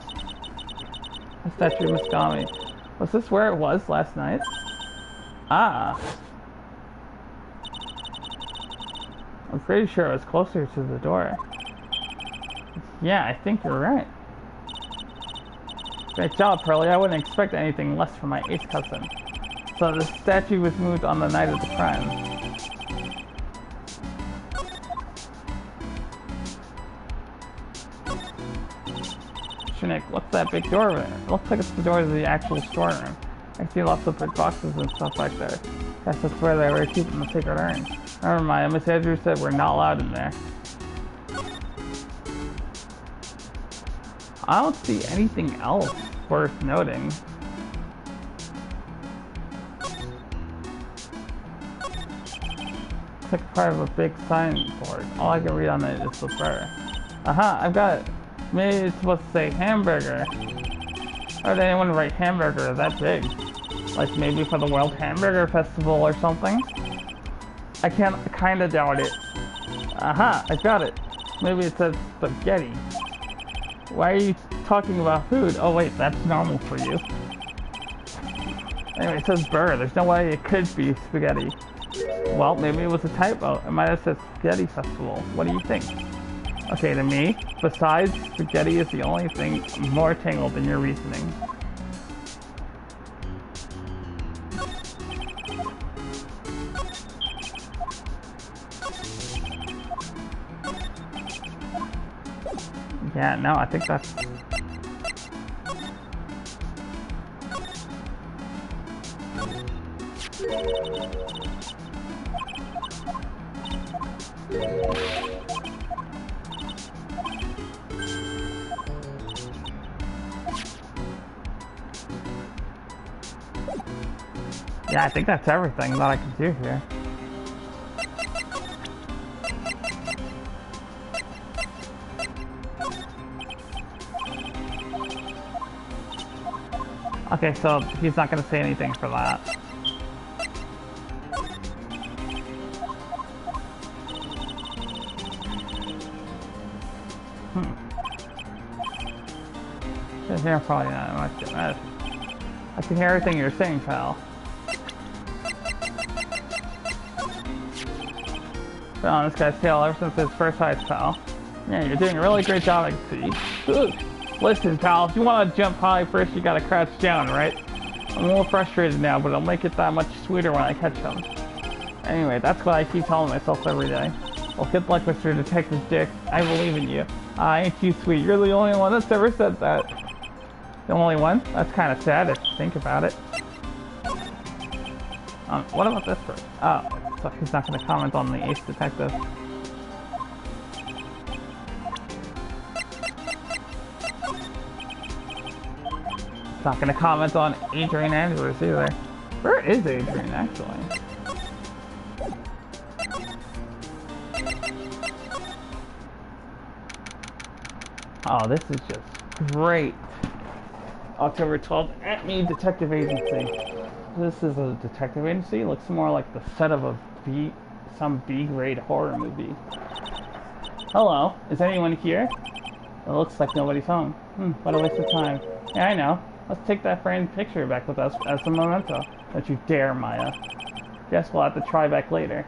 The statue of Miscami. Was this where it was last night? Ah. I'm pretty sure it was closer to the door. Yeah, I think you're right. Great job, Pearlie. I wouldn't expect anything less from my ace cousin. So the statue was moved on the night of the crime. Nick, what's that big door over there? It looks like it's the door to the actual storeroom. I see lots of big boxes and stuff back there. Guess that's where they were keeping the secret urn. Never mind, Miss Andrews said we're not allowed in there. I don't see anything else worth noting. It's like part of a big signboard. All I can read on it is the prayer. Aha, I've got it. Maybe it's supposed to say hamburger. Why would anyone write hamburger that big? Like maybe for the World Hamburger Festival or something? I kinda doubt it. Aha, I got it. Maybe it says spaghetti. Why are you talking about food? Oh wait, that's normal for you. Anyway, it says burr. There's no way it could be spaghetti. Well, maybe it was a typo. It might have said spaghetti festival. What do you think? Okay, to me, besides, spaghetti is the only thing more tangled in your reasoning. Yeah, no, I think that's... Yeah, I think that's everything that I can do here. Okay, so he's not going to say anything for that. Yeah, probably not much. I can hear everything you're saying, pal. Been on this guy's tail ever since his first ice, pal. Yeah, you're doing a really great job, I can see. Ugh. Listen, pal, if you want to jump high first, you gotta crouch down, right? I'm a little frustrated now, but it'll make it that much sweeter when I catch him. Anyway, that's what I keep telling myself every day. Well, good luck, Mr. Detective Dick. I believe in you. Ain't you sweet? You're the only one that's ever said that. The only one? That's kind of sad if you think about it. What about this person? Oh, so he's not going to comment on the ace detective. He's not going to comment on Adrian Andrews either. Where is Adrian, actually? Oh, this is just great. October 12th, at me, Detective Agency. This is a detective agency. It looks more like the set of a some B-grade horror movie. Hello, is anyone here? It looks like nobody's home. What a waste of time. Yeah, I know. Let's take that framed picture back with us as a memento. Don't you dare, Maya. Guess we'll have to try back later.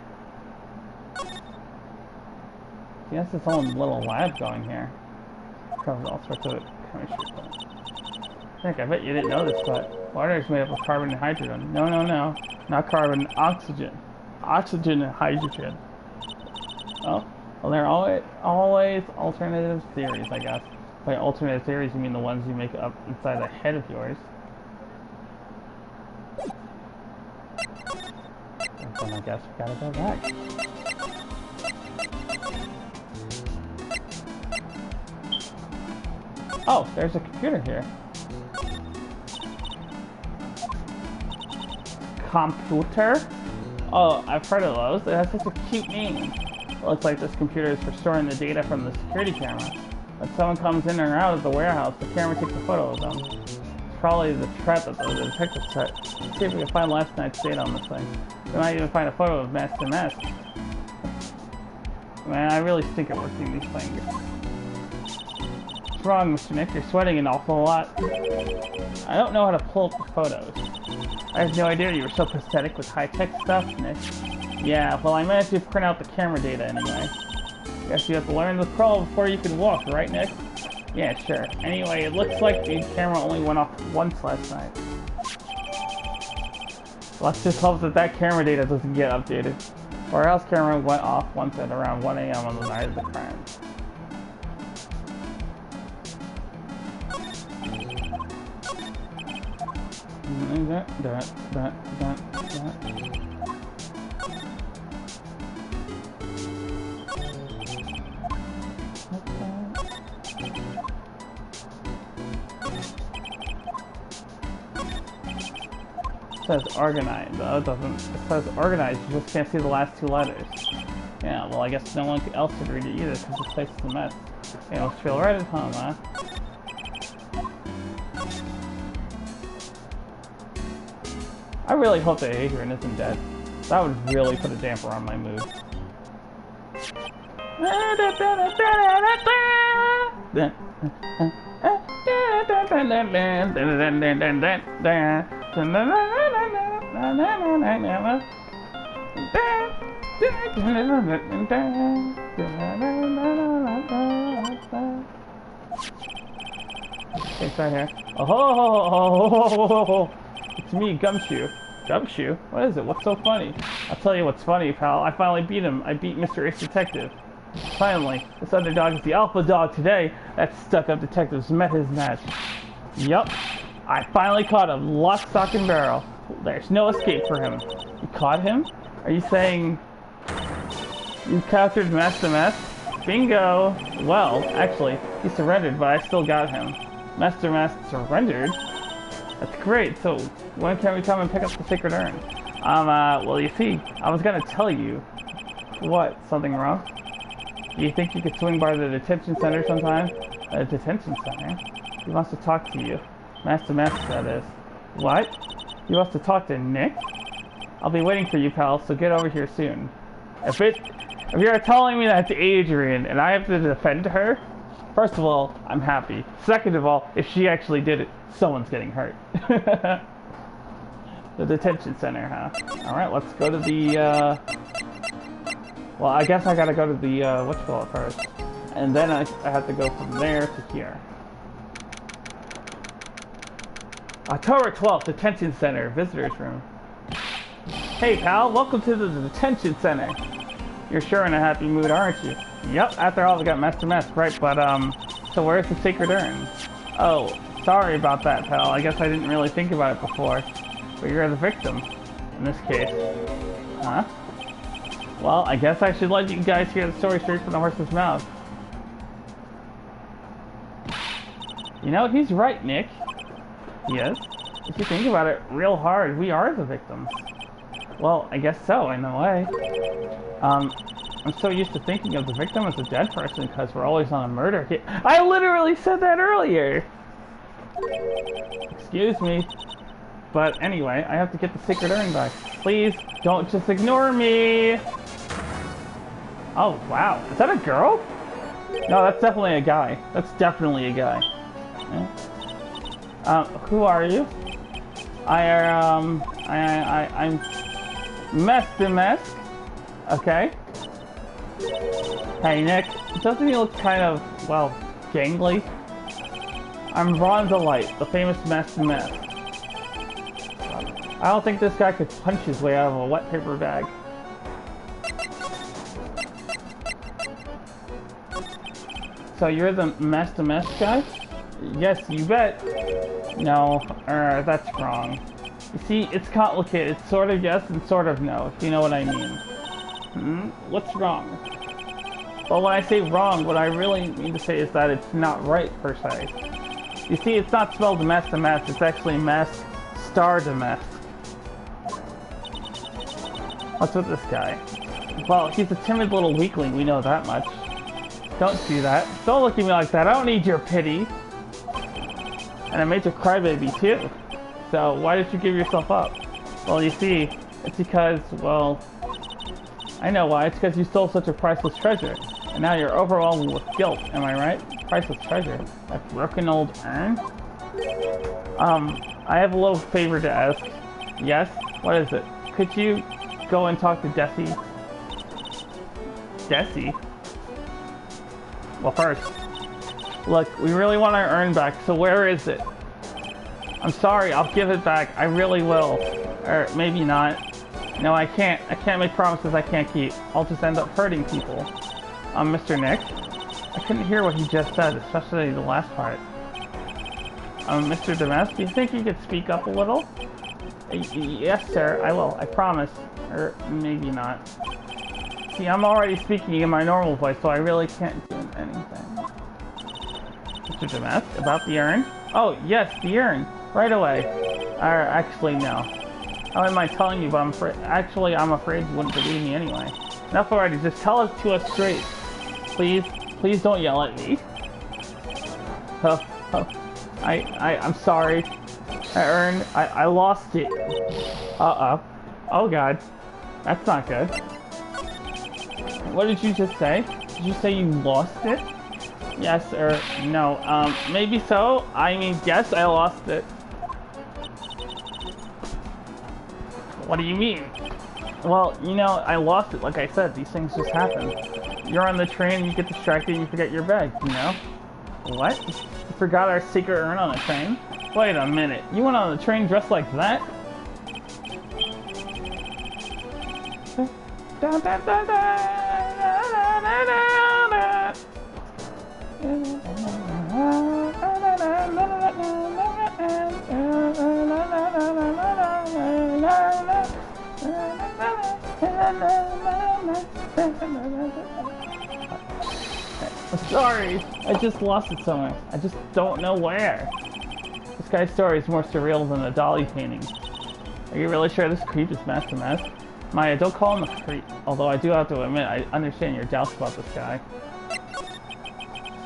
He has his own little lab going here. Covers all sorts of chemistry. Heck, I bet you didn't know this, but water is made up of carbon and hydrogen. No, no, no. Not carbon, oxygen. Oxygen and hydrogen. Oh, well, there are always alternative theories, I guess. By alternative theories, you mean the ones you make up inside the head of yours. Then I guess we gotta go back. Oh, there's a computer here. Computer? Oh, I've heard of those. It has such a cute name. It looks like this computer is for storing the data from the security camera. When someone comes in or out of the warehouse, the camera takes a photo of them. It's probably the trap that the detective set. Let's see if we can find last night's data on this thing. We might even find a photo of Master Mask. Man, I really stink at working these things. What's wrong, Mr. Nick? You're sweating an awful lot. I don't know how to pull up the photos. I had no idea you were so pathetic with high-tech stuff, Nick. Yeah, well, I managed to print out the camera data anyway. Guess you have to learn the pro before you can walk, right, Nick? Yeah, sure. Anyway, it looks like the camera only went off once last night. Let's just hope that that camera data doesn't get updated. Or else camera went off once at around 1 AM on the night of the crime. It says organized, though it doesn't. It says organized, you just can't see the last 2 letters. Yeah, well, I guess no one else could read it either because this place is a mess. You must feel right at home, huh? I really hope that Adrian isn't dead. That would really put a damper on my mood. Okay, it's right here. Oh, it's me, Gumshoe. Gumshoe? What is it? What's so funny? I'll tell you what's funny, pal. I finally beat him. I beat Mr. Ace Detective. Finally, this underdog is the alpha dog today. That stuck-up detective's met his match. Yup. I finally caught him. Lock, stock, and barrel. There's no escape for him. You caught him? Are you saying you captured Master Mask? Bingo! Well, actually, he surrendered, but I still got him. Master Mask surrendered? That's great. So, when can we come and pick up the sacred urn? Well, you see, I was gonna tell you. What? Something wrong? Do you think you could swing by the detention center sometime? A detention center? He wants to talk to you. Master Mask, that is. What? He wants to talk to Nick? I'll be waiting for you, pal, so get over here soon. If you're telling me that's Adrian and I have to defend her, first of all, I'm happy. Second of all, if she actually did it, someone's getting hurt. The detention center, huh? Alright, let's go to the, well, I guess I gotta go to the, whatchamacallit first. And then I have to go from there to here. October 12th, Detention Center, Visitors Room. Hey, pal, welcome to the Detention Center. You're sure in a happy mood, aren't you? Yep, after all, we got Master Mask, right? But, so where's the sacred urn? Oh, sorry about that, pal. I guess I didn't really think about it before. But you're the victim, in this case. Huh? Well, I guess I should let you guys hear the story straight from the horse's mouth. You know, he's right, Nick. He is? If you think about it real hard, we are the victims. Well, I guess so, in a way. I'm so used to thinking of the victim as a dead person because we're always on a murder case. I literally said that earlier! Excuse me. But anyway, I have to get the sacred urn back. Please, don't just ignore me! Oh, wow. Is that a girl? No, that's definitely a guy. That's definitely a guy. Yeah. Who are you? I'm Mr. Mask. Okay. Hey, Nick. Doesn't he look kind of, well, gangly? I'm Bronzolite, the famous Mr. Mask. I don't think this guy could punch his way out of a wet paper bag. So you're the Master Mask guy? Yes, you bet. No, that's wrong. You see, it's complicated. It's sort of yes and sort of no, if you know what I mean. What's wrong? Well, when I say wrong, what I really mean to say is that it's not right, per se. You see, it's not spelled Master Mask, it's actually Mask Star Damask. What's with this guy? Well, he's a timid little weakling, we know that much. Don't do that. Don't look at me like that, I don't need your pity. And I made you crybaby too. So why did you give yourself up? Well, you see, it's because, well, I know why. It's because you stole such a priceless treasure. And now you're overwhelmed with guilt, am I right? Priceless treasure. That broken old urn? I have a little favor to ask. Yes? What is it? Could you go and talk to Desi? Desi? Well, first, look, we really want our urn back, so where is it? I'm sorry, I'll give it back. I really will. Or maybe not. No, I can't. I can't make promises I can't keep. I'll just end up hurting people. Mr. Nick? I couldn't hear what he just said, especially the last part. Mr. Damask, do you think you could speak up a little? Yes, sir, I will. I promise. Or maybe not. See, I'm already speaking in my normal voice, so I really can't do anything. Mr. Damask, about the urn? Oh, yes, the urn. Right away. Actually, no. How am I telling you, but I'm afraid you wouldn't believe me anyway. Enough already, just tell it to us straight. Please, please don't yell at me. I'm sorry. I lost it. Uh-oh. Oh god. That's not good. What did you just say? Did you say you lost it? Yes or no? Maybe so. I mean, yes, I lost it. What do you mean? Well, you know, I lost it, like I said. These things just happen. You're on the train, you get distracted, and you forget your bag, you know? What? You forgot our secret urn on the train? Wait a minute. You went on the train dressed like that? I'm sorry, I just lost it somewhere. I just don't know where. This guy's story is more surreal than a dolly painting. Are you really sure this creep is Master Mask? Maya, don't call him a creep. Although I do have to admit, I understand your doubts about this guy.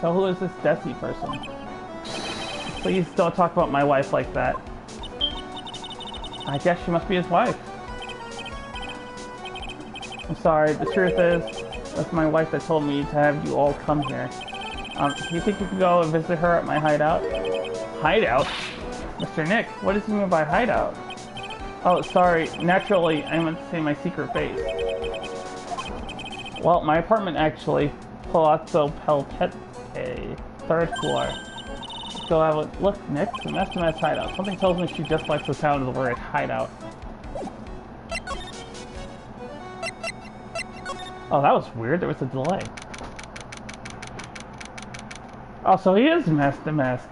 So who is this Desi person? Please don't talk about my wife like that. I guess she must be his wife. I'm sorry, the truth is, that's my wife that told me to have you all come here. Do you think you can go and visit her at my hideout? Hideout? Mr. Nick, what does he mean by hideout? Oh, sorry, naturally, I meant to say my secret base. Well, my apartment actually, Palazzo Pelpete, 3rd floor. Let's go have a look, Nick, the Master Mask hideout. Something tells me she just likes the sound of the word hideout. Oh, that was weird. There was a delay. Oh, so he is Master Mask.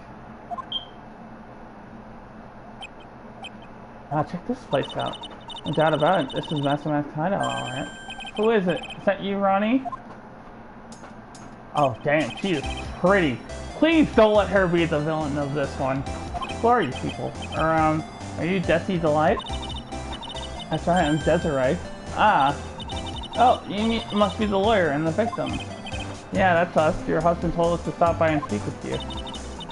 Check this place out. No doubt about it. This is Master Mask's hideout, alright. Who is it? Is that you, Ronnie? Oh, damn. She is pretty. Please don't let her be the villain of this one. Who are you people? Are you Desi Delight? That's right, I'm Desiree. Ah. Oh, you must be the lawyer and the victim. Yeah, that's us. Your husband told us to stop by and speak with you.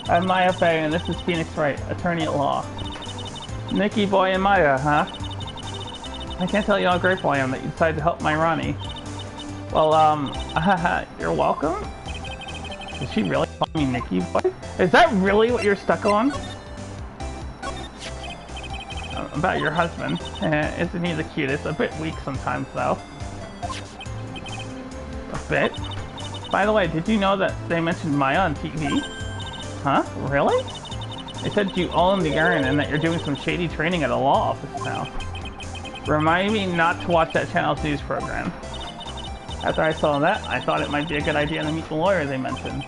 I'm Maya Fey, and this is Phoenix Wright, attorney at law. Nikki, boy, and Maya, huh? I can't tell you how grateful I am that you decided to help my Ronnie. Well, you're welcome? Did she really call me Nikki Boy? Is that really what you're stuck on? About your husband. Isn't he the cutest? A bit weak sometimes, though. A bit? By the way, did you know that they mentioned Maya on TV? Huh? Really? They said you own the urn and that you're doing some shady training at a law office now. Remind me not to watch that channel's news program. After I saw that, I thought it might be a good idea to meet the lawyer they mentioned.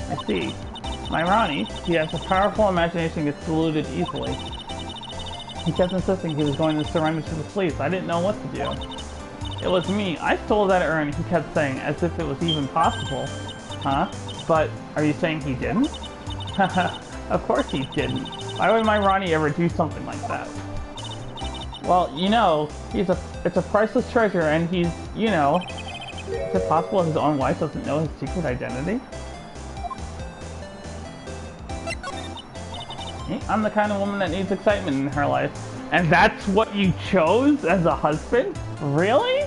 I see. My Ronnie, he has a powerful imagination, gets deluded easily. He kept insisting he was going to surrender to the police. I didn't know what to do. It was me. I stole that urn, he kept saying, as if it was even possible. Huh? But, are you saying he didn't? Haha, of course he didn't. Why would my Ronnie ever do something like that? Well, you know, it's a priceless treasure and he's, you know... Is it possible his own wife doesn't know his secret identity? I'm the kind of woman that needs excitement in her life. And that's what you chose as a husband? Really?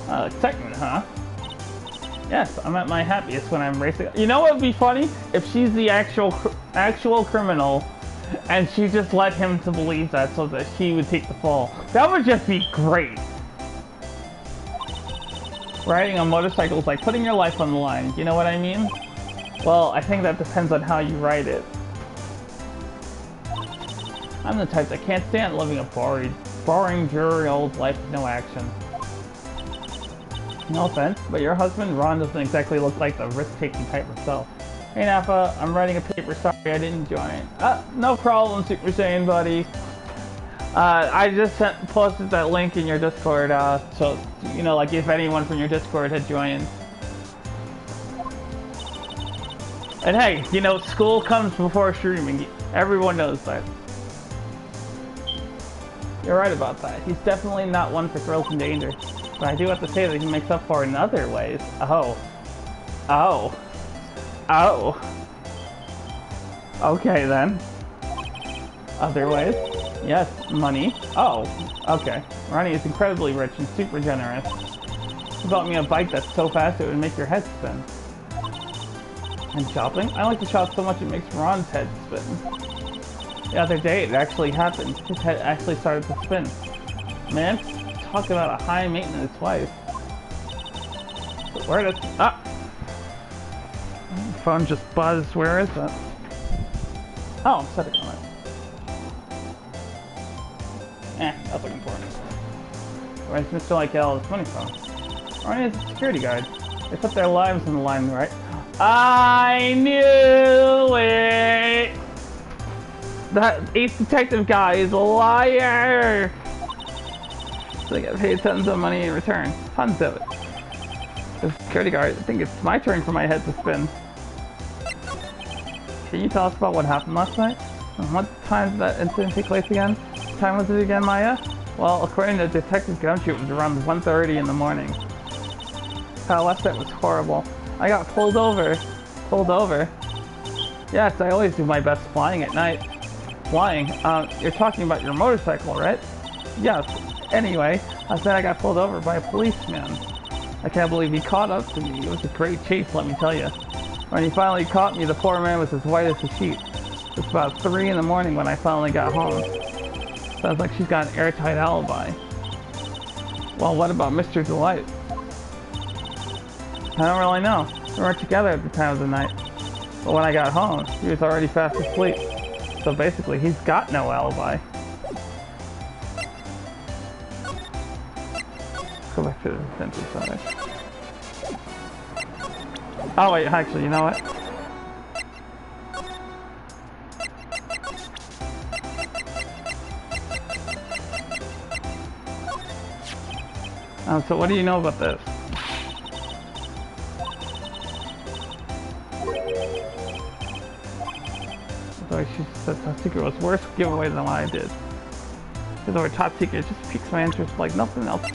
Excitement, huh? Yes, I'm at my happiest when I'm racing. You know what would be funny? If she's the actual criminal and she just led him to believe that so that he would take the fall. That would just be great. Riding a motorcycle is like putting your life on the line. You know what I mean? Well, I think that depends on how you ride it. I'm the type that can't stand living a boring, dreary old life with no action. No offense, but your husband, Ron, doesn't exactly look like the risk-taking type himself. Hey Nappa, I'm writing a paper, sorry I didn't join. No problem, Super Saiyan buddy. I just posted that link in your Discord, so, you know, like if anyone from your Discord had joined. And hey, you know, school comes before streaming. Everyone knows that. You're right about that. He's definitely not one for thrills and danger. But I do have to say that he makes up for it in other ways. Oh. Oh. Oh. Okay then. Other ways? Yes, money. Oh. Okay. Ronnie is incredibly rich and super generous. He bought me a bike that's so fast it would make your head spin. And shopping? I like to shop so much it makes Ron's head spin. The other day it actually happened. His head actually started to spin. Man, talk about a high maintenance wife. So where does... Ah! Phone just buzzed. Where is that? Oh, I'm setting on it. Nothing important. Where's Mr. Lykel's money from? Ronnie is a security guard. They put their lives on the line, right? I knew it! That ace detective guy is a liar! So they get paid tons of money in return. Tons of it. The security guard, I think it's my turn for my head to spin. Can you tell us about what happened last night? And what time did that incident take place again? What time was it again, Maya? Well, according to Detective Gumshoe, it was around 1:30 in the morning. Last night was horrible. I got pulled over. Pulled over? Yes, I always do my best flying at night. Flying? You're talking about your motorcycle, right? Yes. Anyway, I said I got pulled over by a policeman. I can't believe he caught up to me. It was a great chase, let me tell you. When he finally caught me, the poor man was as white as a sheet. It was about 3 in the morning when I finally got home. Sounds like she's got an airtight alibi. Well, what about Mr. Delight? I don't really know. We weren't together at the time of the night. But when I got home, he was already fast asleep. So basically, he's got no alibi. Go back to the detention center. Oh wait, actually, you know what? So what do you know about this? So she said Top Secret was worse giveaway than what I did. Because the word Top Secret just piques my interest like nothing else.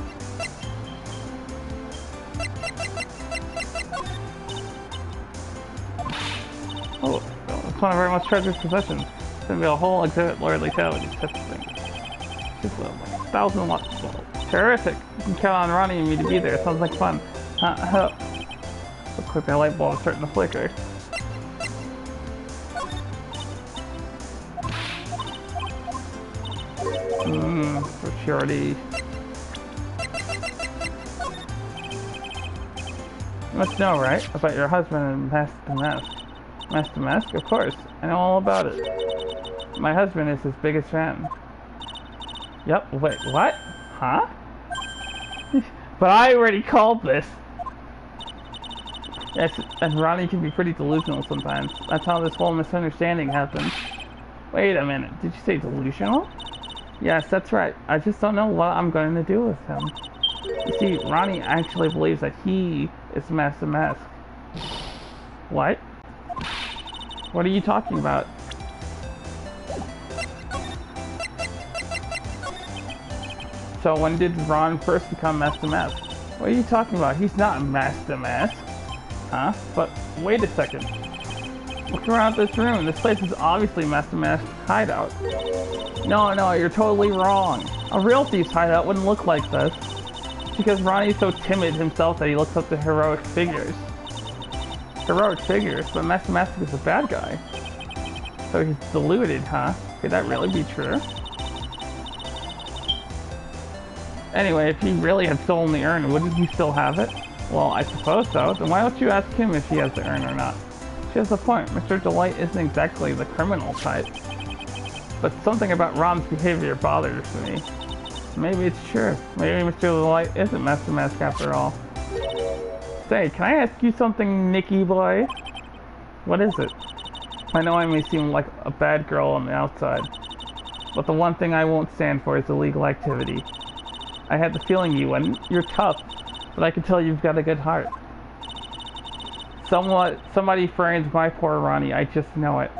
Oh, it's one of our most treasured possessions. It's gonna be a whole exhibit lordly tale with these types of things. Just like 1,000 watts. Terrific! You can count on Ronnie and me to be there. Sounds like fun. Looks like the light bulb is starting to flicker. Security. You must know, right? About your husband and Master Mask. Master Mask? Of course. I know all about it. My husband is his biggest fan. Yep, wait, what? Huh? But I already called this. Yes, and Ronnie can be pretty delusional sometimes. That's how this whole misunderstanding happened. Wait a minute, did you say delusional? Yes, that's right. I just don't know what I'm going to do with him. You see, Ronnie actually believes that he is Master Mask. What? What are you talking about? So when did Ron first become Master Mask? What are you talking about? He's not Master Mask. Huh? But wait a second. Look around this room. This place is obviously Master Mask's hideout. No, you're totally wrong. A real thief's hideout wouldn't look like this. It's because Ronnie's so timid himself that he looks up to heroic figures. Heroic figures? But Master Mask is a bad guy. So he's deluded, huh? Could that really be true? Anyway, if he really had stolen the urn, wouldn't he still have it? Well, I suppose so. Then why don't you ask him if he has the urn or not? She has a point. Mr. Delight isn't exactly the criminal type. But something about Ron's behavior bothers me. Maybe it's true. Maybe Mr. Delight isn't Master Mask after all. Say, can I ask you something, Nicky boy? What is it? I know I may seem like a bad girl on the outside, but the one thing I won't stand for is illegal activity. I had the feeling you wouldn't. You're tough, but I can tell you've got a good heart. Somebody framed my poor Ronnie, I just know it.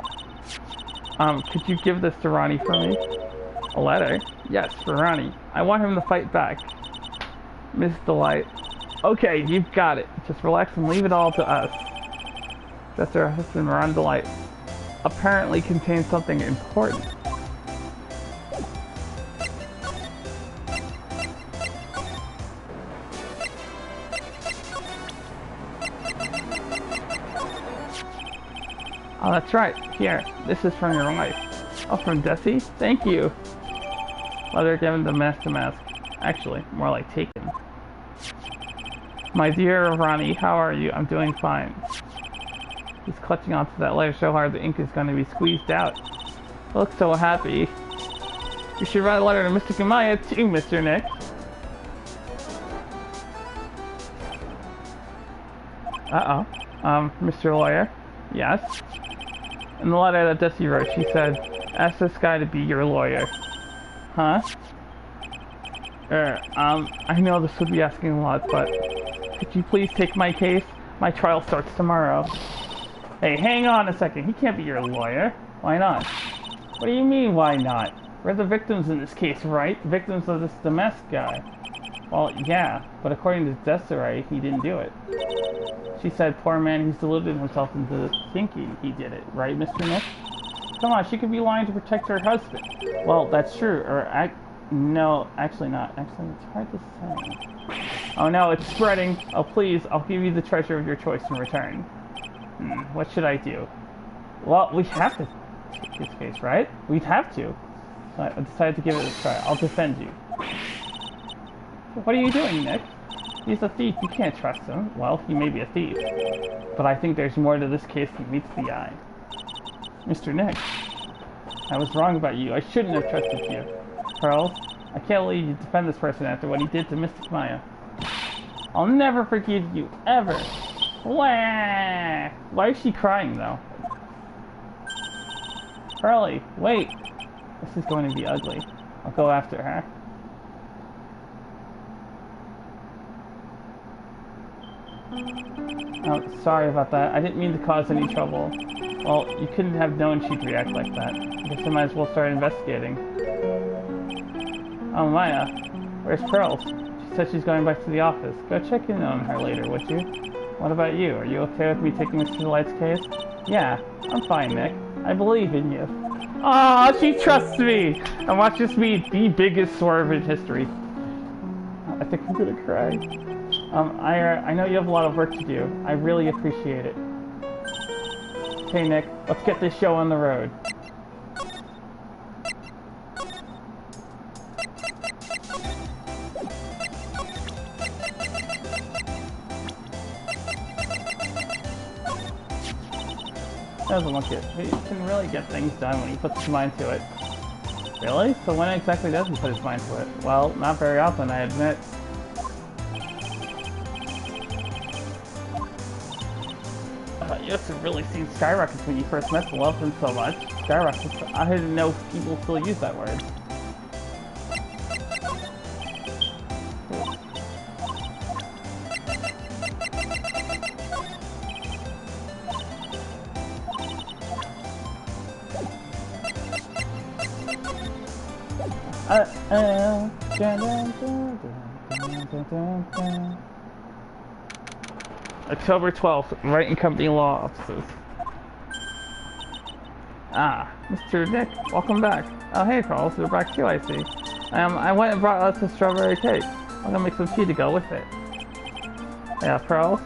Could you give this to Ronnie for me? A letter? Yes, for Ronnie. I want him to fight back. Miss Delight. Okay, you've got it. Just relax and leave it all to us. That's her husband, Ron Delight. Apparently contains something important. Oh, that's right. Here, this is from your wife. Oh, from Desi? Thank you. Letter given to Master Mask. Actually, more like taken. My dear Ronnie, how are you? I'm doing fine. He's clutching onto that letter so hard the ink is going to be squeezed out. I look so happy. You should write a letter to Mr. Kamaya too, Mr. Nick. Uh-oh. Mr. Lawyer? Yes? In the letter that Desi wrote, she said, ask this guy to be your lawyer. Huh? I know this would be asking a lot, but could you please take my case? My trial starts tomorrow. Hey, hang on a second. He can't be your lawyer. Why not? What do you mean, why not? We're the victims in this case, right? The victims of this domestic guy. Well, yeah, but according to Desiree, he didn't do it. She said, poor man, he's deluded himself into thinking he did it, right, Mr. Nick? Come on, she could be lying to protect her husband. Well, that's true, or no, actually not. Actually, it's hard to say. Oh no, it's spreading. Oh please, I'll give you the treasure of your choice in return. What should I do? Well, we have to take this case, right? We'd have to. So I decided to give it a try. I'll defend you. What are you doing, Nick? He's a thief. You can't trust him. Well, he may be a thief. But I think there's more to this case than meets the eye. Mr. Nick, I was wrong about you. I shouldn't have trusted you. Pearls, I can't believe you defend this person after what he did to Mystic Maya. I'll never forgive you, ever. Wah! Why is she crying, though? Pearly, wait. This is going to be ugly. I'll go after her. Oh, sorry about that. I didn't mean to cause any trouble. Well, you couldn't have known she'd react like that. I guess I might as well start investigating. Oh, Maya. Where's Pearls? She said she's going back to the office. Go check in on her later, would you? What about you? Are you okay with me taking Mr. Delight's case? Yeah, I'm fine, Nick. I believe in you. Ah, she trusts me! And watch this be the biggest swerve in history. I think I'm gonna cry. I know you have a lot of work to do. I really appreciate it. Okay, Nick, let's get this show on the road. Doesn't look it. He can really get things done when he puts his mind to it. Really? So when exactly does he put his mind to it? Well, not very often, I admit. You must have really seen skyrockets when you first met and loved them so much. Skyrockets, I didn't know people still use that word. October 12th, Wright and Company Law Offices. Ah, Mr. Nick, welcome back. Oh, hey, Carl, you're back too, I see. I went and brought us a strawberry cake. I'm gonna make some tea to go with it. Yeah, Pearl?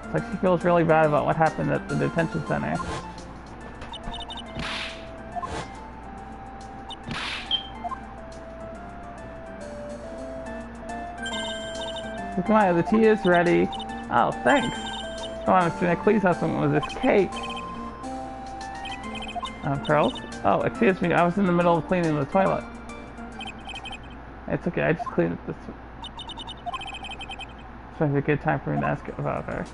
It's like she feels really bad about what happened at the detention center. Come on, the tea is ready. Oh, thanks. Come on, Mr. Nick, please have some with this cake. Pearls? Oh, excuse me, I was in the middle of cleaning the toilet. It's okay, I just cleaned it this week. It's a good time for me to ask about her.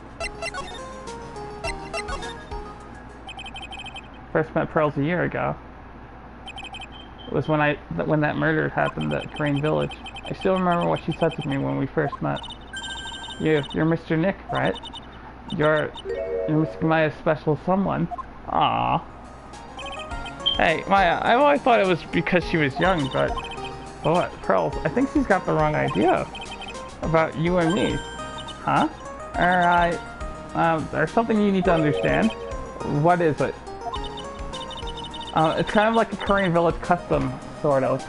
First met Pearls a year ago. It was when that murder happened at Crane Village. I still remember what she said to me when we first met. You're Mr. Nick, right? You're Mr. Maya's special someone. Aww. Hey, Maya, I always thought it was because she was young, but what? Pearls, I think she's got the wrong idea about you and me. Huh? Alright. There's something you need to understand. What is it? It's kind of like a Korean village custom, sort of.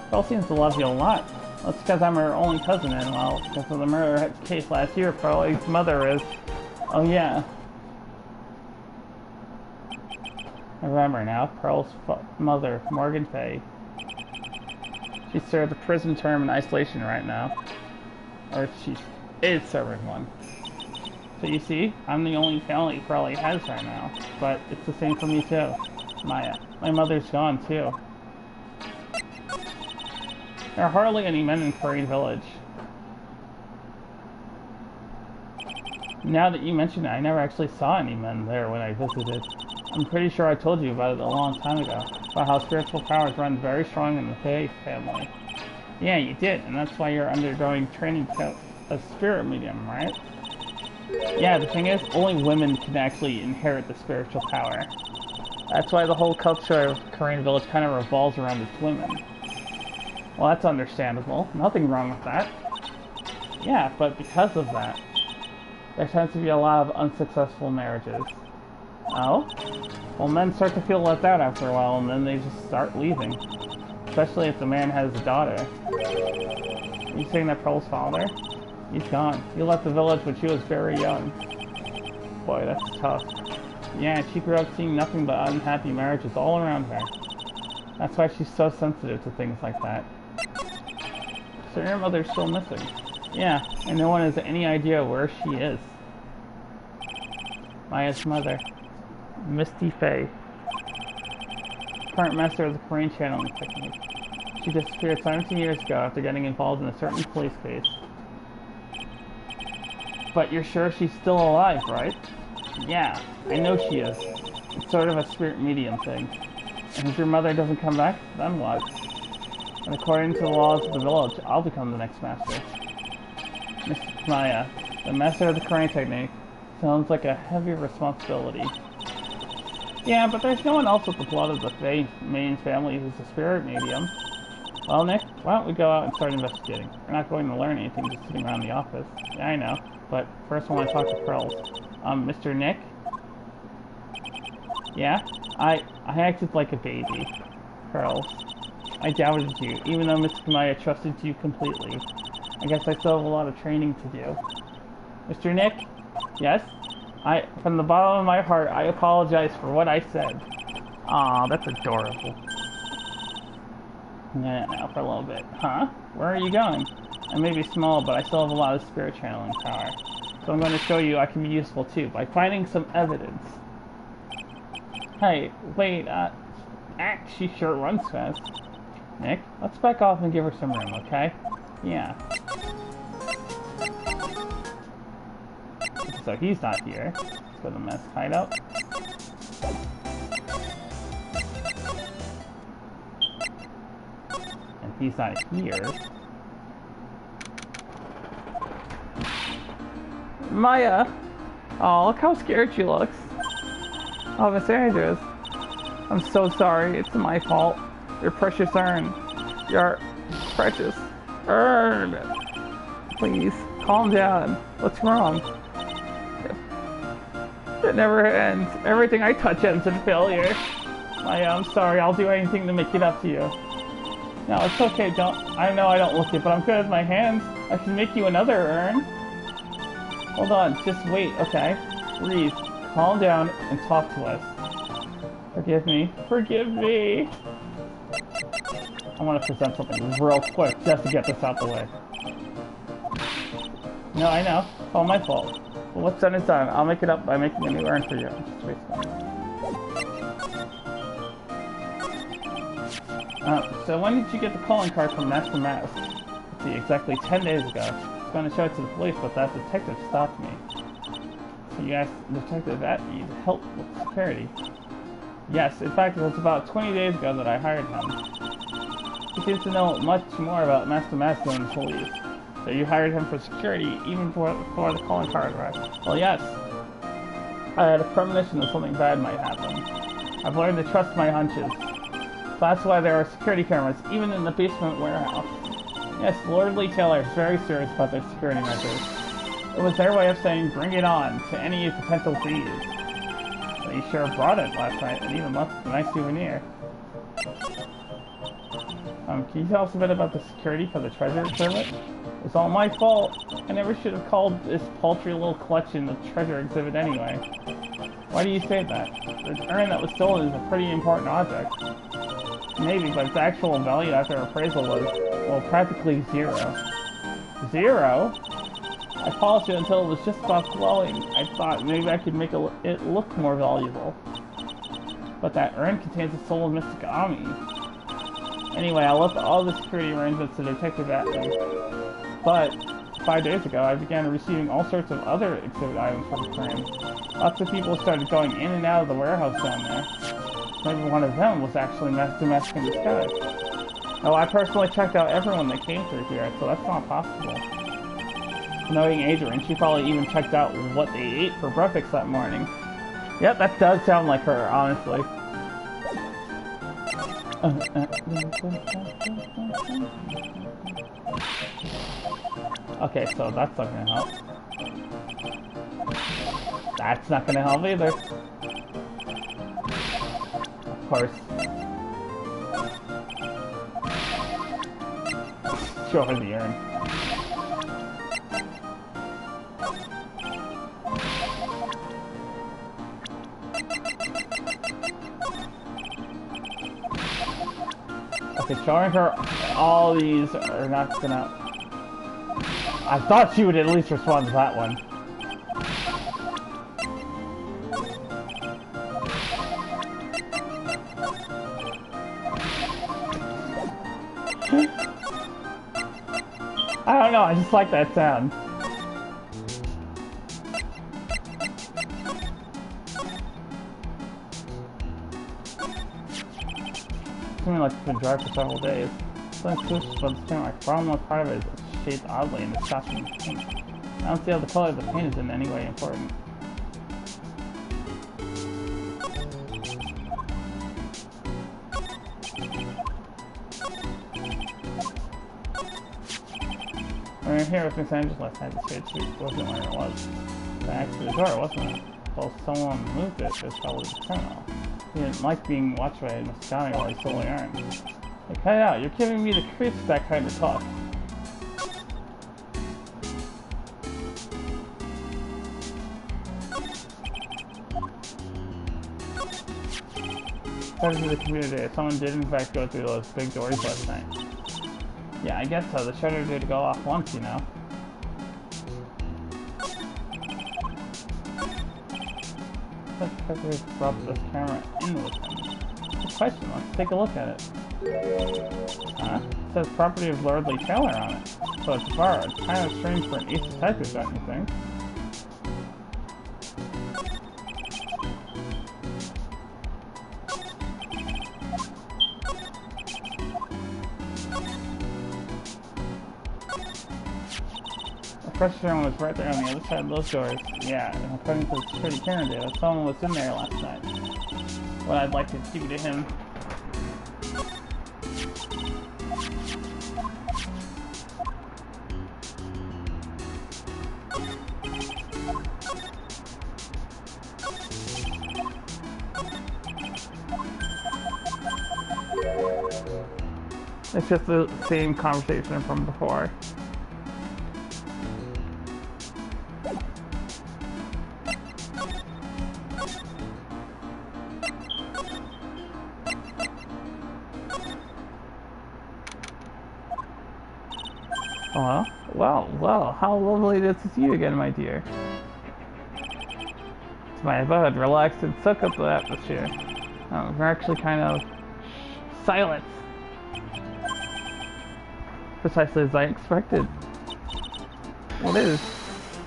Pearl seems to love you a lot. That's because I'm her only cousin, and well, because of the murder case last year, Pearl's mother is... Oh yeah. I remember now, Pearl's mother, Morgan Fay. She served a prison term in isolation right now. Or she is serving one. So you see, I'm the only family Pearl has right now. But it's the same for me too. My mother's gone too. There are hardly any men in Korean Village. Now that you mention it, I never actually saw any men there when I visited. I'm pretty sure I told you about it a long time ago, about how spiritual powers run very strong in the Faye family. Yeah, you did, and that's why you're undergoing training to a spirit medium, right? Yeah, the thing is, only women can actually inherit the spiritual power. That's why the whole culture of Korean Village kind of revolves around its women. Well, that's understandable. Nothing wrong with that. Yeah, but because of that, there tends to be a lot of unsuccessful marriages. Oh? Well, men start to feel left out after a while, and then they just start leaving. Especially if the man has a daughter. Are you saying that Pearl's father? He's gone. He left the village when she was very young. Boy, that's tough. Yeah, she grew up seeing nothing but unhappy marriages all around her. That's why she's so sensitive to things like that. So your mother's still missing. Yeah, and no one has any idea where she is. Maya's mother, Misty Faye, current master of the Korean channeling technique. She disappeared 17 years ago after getting involved in a certain police case. But you're sure she's still alive, right? Yeah, I know she is. It's sort of a spirit medium thing. And if your mother doesn't come back, then what? And according to the laws of the village, I'll become the next master. Mr. Maya, the master of the Korean technique, sounds like a heavy responsibility. Yeah, but there's no one else with the blood of the Faye main family who's a spirit medium. Well, Nick, why don't we go out and start investigating? We're not going to learn anything just sitting around the office. Yeah, I know. But first I want to talk to Pearls. Mr. Nick? Yeah? I acted like a baby. Pearls. I doubted you, even though Mr. Maya trusted you completely. I guess I still have a lot of training to do. Mr. Nick? Yes? From the bottom of my heart, I apologize for what I said. Aw, that's adorable. Yeah, now for a little bit. Huh? Where are you going? I may be small, but I still have a lot of spirit channeling power. So I'm going to show you I can be useful too, by finding some evidence. Hey, wait, she sure runs fast. Nick, let's back off and give her some room, okay? Yeah. So he's not here. Let's go to the mess hideout. And he's not here. Maya! Oh, look how scared she looks. Oh, Miss Andrews. I'm so sorry. It's my fault. Your precious urn. Your precious urn. Please, calm down. What's wrong? It never ends. Everything I touch ends in failure. I'm sorry. I'll do anything to make it up to you. No, it's okay. I know I don't look it, but I'm good with my hands. I can make you another urn. Hold on. Just wait, okay? Breathe. Calm down and talk to us. Forgive me. Forgive me. I want to present something real quick just to get this out the way. No, I know. It's all my fault. But what's done is done. I'll make it up by making a new urn for you. Just wait a second. So when did you get the calling card from Master Mask? Let's see, exactly 10 days ago. I was going to show it to the police, but that detective stopped me. So you asked Detective Atney to help with security. Yes, in fact, it was about 20 days ago that I hired him. He seems to know much more about Master Mask than the police. So you hired him for security, even before the calling card arrived. Well, yes. I had a premonition that something bad might happen. I've learned to trust my hunches. So that's why there are security cameras, even in the basement warehouse. Yes, Lordly Taylor is very serious about their security measures. It was their way of saying, bring it on, to any potential thieves. They sure brought it last night, and even left a nice souvenir. Can you tell us a bit about the security for the treasure exhibit? It's all my fault. I never should have called this paltry little collection a treasure exhibit anyway. Why do you say that? The urn that was stolen is a pretty important object. Maybe, but its actual value after appraisal was, well, practically zero. Zero? I polished it until it was just about glowing. I thought maybe I could make it look more valuable. But that urn contains the soul of Mystic Ami. Anyway, I left all the security arrangements to Detective Atney. But 5 days ago, I began receiving all sorts of other exhibit items from the crime. Lots of people started going in and out of the warehouse down there. Maybe one of them was actually Master Mask in disguise. Oh, I personally checked out everyone that came through here, so that's not possible. Knowing Adrian, she probably even checked out what they ate for breakfast that morning. Yep, that does sound like her, honestly. Okay, so that's not gonna help. That's not gonna help either. Of course. Show her the urn. Okay, showing her all these are not gonna... I thought she would at least respond to that one. I don't know, I just like that sound. Seeming like it's been dry for several days. Something's suspicious about this paint. My problem with part of it is it's shaped oddly and it's shocking pink. I don't see how the color of the paint is in any way important. We were here with Miss Andrews last night. The shade suit wasn't where it was. Back to the door, wasn't it? Well, someone moved it. It's probably the criminal. He didn't like being watched by Miss Johnny while he stole the urn. Hey, cut it out. You're giving me the creeps with that kind of talk. According to the community, someone did in fact go through those big doors last night. Yeah, I guess so. The shutter did go off once, you know. Let's brought this camera in with him. Good question. Let's take a look at it. It says property of Lordly Taylor on it. So it's borrowed. Kind of strange for an ace detective, don't you think? The first room was right there on the other side of those doors. Yeah, and according to the security camera data, someone was in there last night. What I'd like to do to him. It's just the same conversation from before. Well, how lovely it is to see you again, my dear. It's my abode, relax and soak up the atmosphere. We're actually kind of silent. Precisely as I expected. It is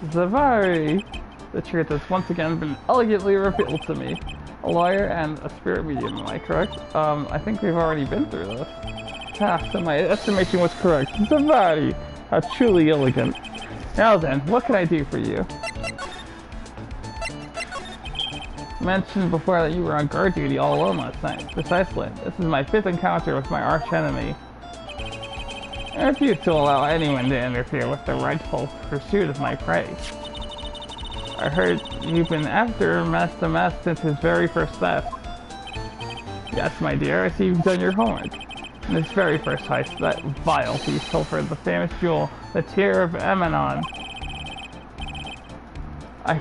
Zavari. The truth has once again been elegantly revealed to me. A lawyer and a spirit medium, am I correct? I think we've already been through this. So my estimation was correct. Zavari! How truly elegant. Now then, what can I do for you? Mentioned before that you were on guard duty all alone last night. Precisely. This is my 5th encounter with my archenemy. I refuse to allow anyone to interfere with the rightful pursuit of my prey. I heard you've been after Master Mask since his very first theft. Yes, my dear, I see you've done your homework. In his very first heist, that vile thief pilfered the famous jewel, the Tear of Emanon. I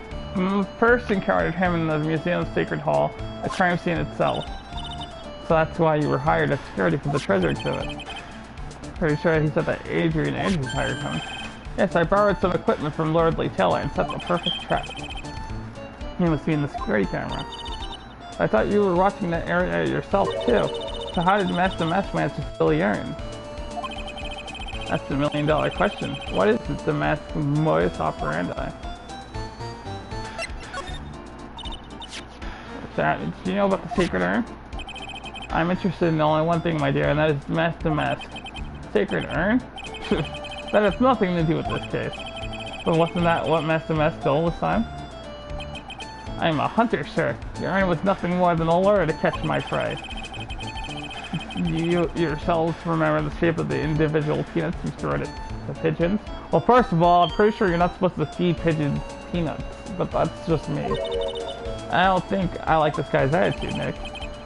first encountered him in the Museum's Sacred Hall, a crime scene itself. So that's why you were hired as security for the treasure exhibit. Pretty sure he said that Adrian Andrews hired him. Yes, I borrowed some equipment from Lordly Taylor and set the perfect trap. He must be in the security camera. I thought you were watching that area yourself too. So how did Master Mask manage to steal the urn? That's the $1,000,000 question. What is the Mask modus operandi? Do you know about the sacred urn? I'm interested in only one thing, my dear, and that is Master Mask. Sacred urn? That has nothing to do with this case. But wasn't that what Master Mask stole this time? I am a hunter, sir. The urn was nothing more than a lure to catch my prey. You yourselves remember the shape of the individual peanuts you stored it to pigeons? Well, first of all, I'm pretty sure you're not supposed to feed pigeons peanuts, but that's just me. I don't think I like this guy's attitude, Nick.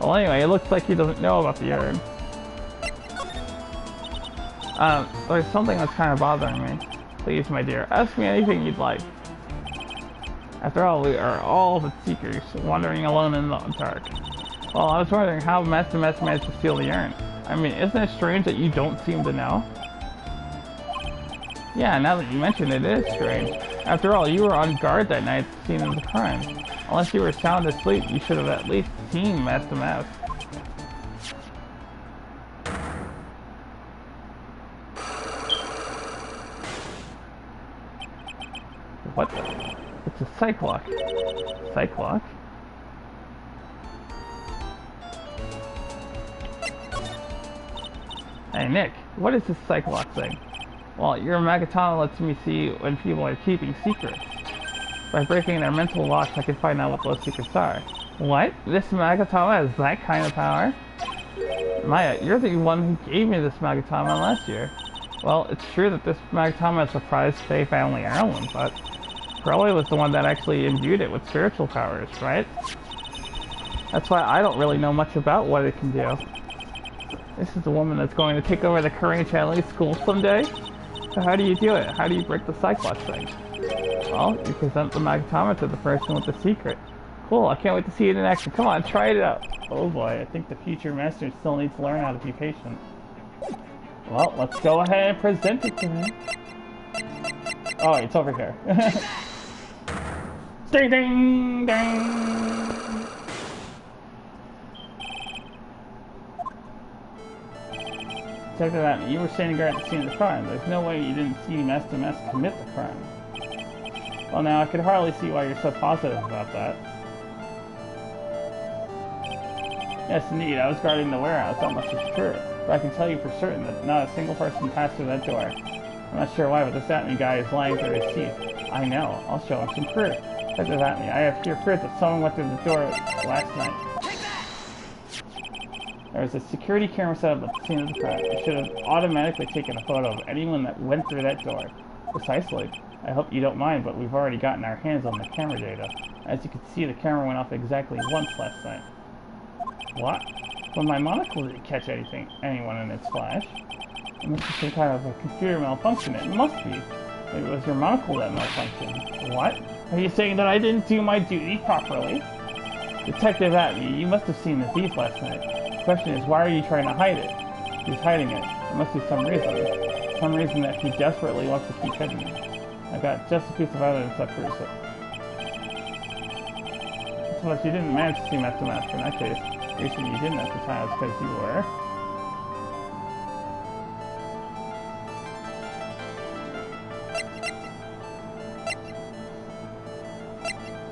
Well, anyway, it looks like he doesn't know about the urn. There's something that's kind of bothering me. Please, my dear, ask me anything you'd like. After all, we are all but seekers, wandering alone in the dark. Well, I was wondering how Master Mask managed to steal the urn. I mean, isn't it strange that you don't seem to know? Yeah, now that you mention it, it is strange. After all, you were on guard that night at the scene of the crime. Unless you were sound asleep, you should have at least seen Master Mask. What the? It's a Cyclock. Cyclock? Hey Nick, what is this Cyclock thing? Well, your Magatama lets me see when people are keeping secrets. By breaking their mental locks, I can find out what those secrets are. What? This Magatama has that kind of power? Maya, you're the one who gave me this Magatama last year. Well, it's true that this Magatama is a prized Fae family heirloom, but Crowley was the one that actually imbued it with spiritual powers, right? That's why I don't really know much about what it can do. This is the woman that's going to take over the Korean Chinese school someday. So how do you do it? How do you break the Cyclops thing? Well, you present the magnetometer to the person with the secret. Cool, I can't wait to see it in action. Come on, try it out. Oh boy, I think the future master still needs to learn how to be patient. Well, let's go ahead and present it to him. Oh, it's over here. Ding ding ding! Check that out. You were standing guard at the scene of the crime. There's no way you didn't see Master Mask commit the crime. Well, now, I could hardly see why you're so positive about that. Yes, indeed, I was guarding the warehouse. That much is true. But I can tell you for certain that not a single person passed through that door. I'm not sure why, but this Atme guy is lying through his teeth. I know. I'll show him some proof. Check this Atme. I have here proof that someone went through the door last night. There was a security camera set up at the scene of the crime. It should have automatically taken a photo of anyone that went through that door. Precisely. I hope you don't mind, but we've already gotten our hands on the camera data. As you can see, the camera went off exactly once last night. What? Well, my monocle didn't catch anyone in its flash. It must be some kind of a computer malfunction. It must be. It was your monocle that malfunctioned. What? Are you saying that I didn't do my duty properly? Detective Atme, you must have seen the thief last night. The question is, why are you trying to hide it? He's hiding it. There must be some reason. Some reason that he desperately wants to keep hidden. I got just a piece of evidence that proves it. But you didn't manage to see Master Mask in that case. The reason you didn't at the time is because you were...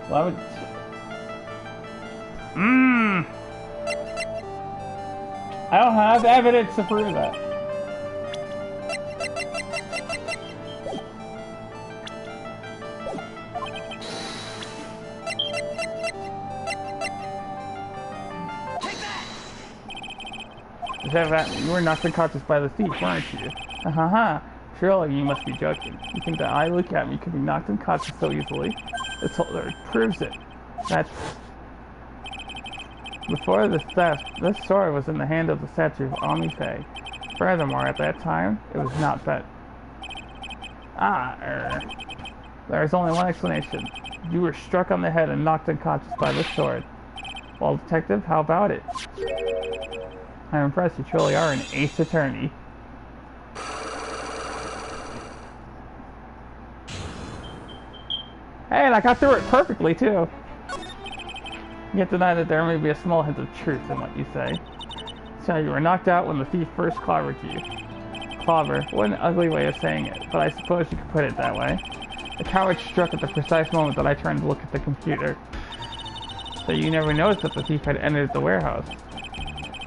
Well, I would... I don't have evidence to prove that. You were knocked unconscious by the thief, weren't you? Ha! Surely you must be joking. You think that I look at me could be knocked unconscious so easily? This holder proves it. That's... Before the theft, this sword was in the hand of the statue of Omni-Fae. Furthermore, at that time, it was not bet. There is only one explanation. You were struck on the head and knocked unconscious by this sword. Well, Detective, how about it? I'm impressed. You truly are an ace attorney. Hey, and I got through it perfectly, too. You can't deny that there may be a small hint of truth in what you say. So you were knocked out when the thief first clobbered you. Clobber, what an ugly way of saying it, but I suppose you could put it that way. The coward struck at the precise moment that I turned to look at the computer. So you never noticed that the thief had entered the warehouse.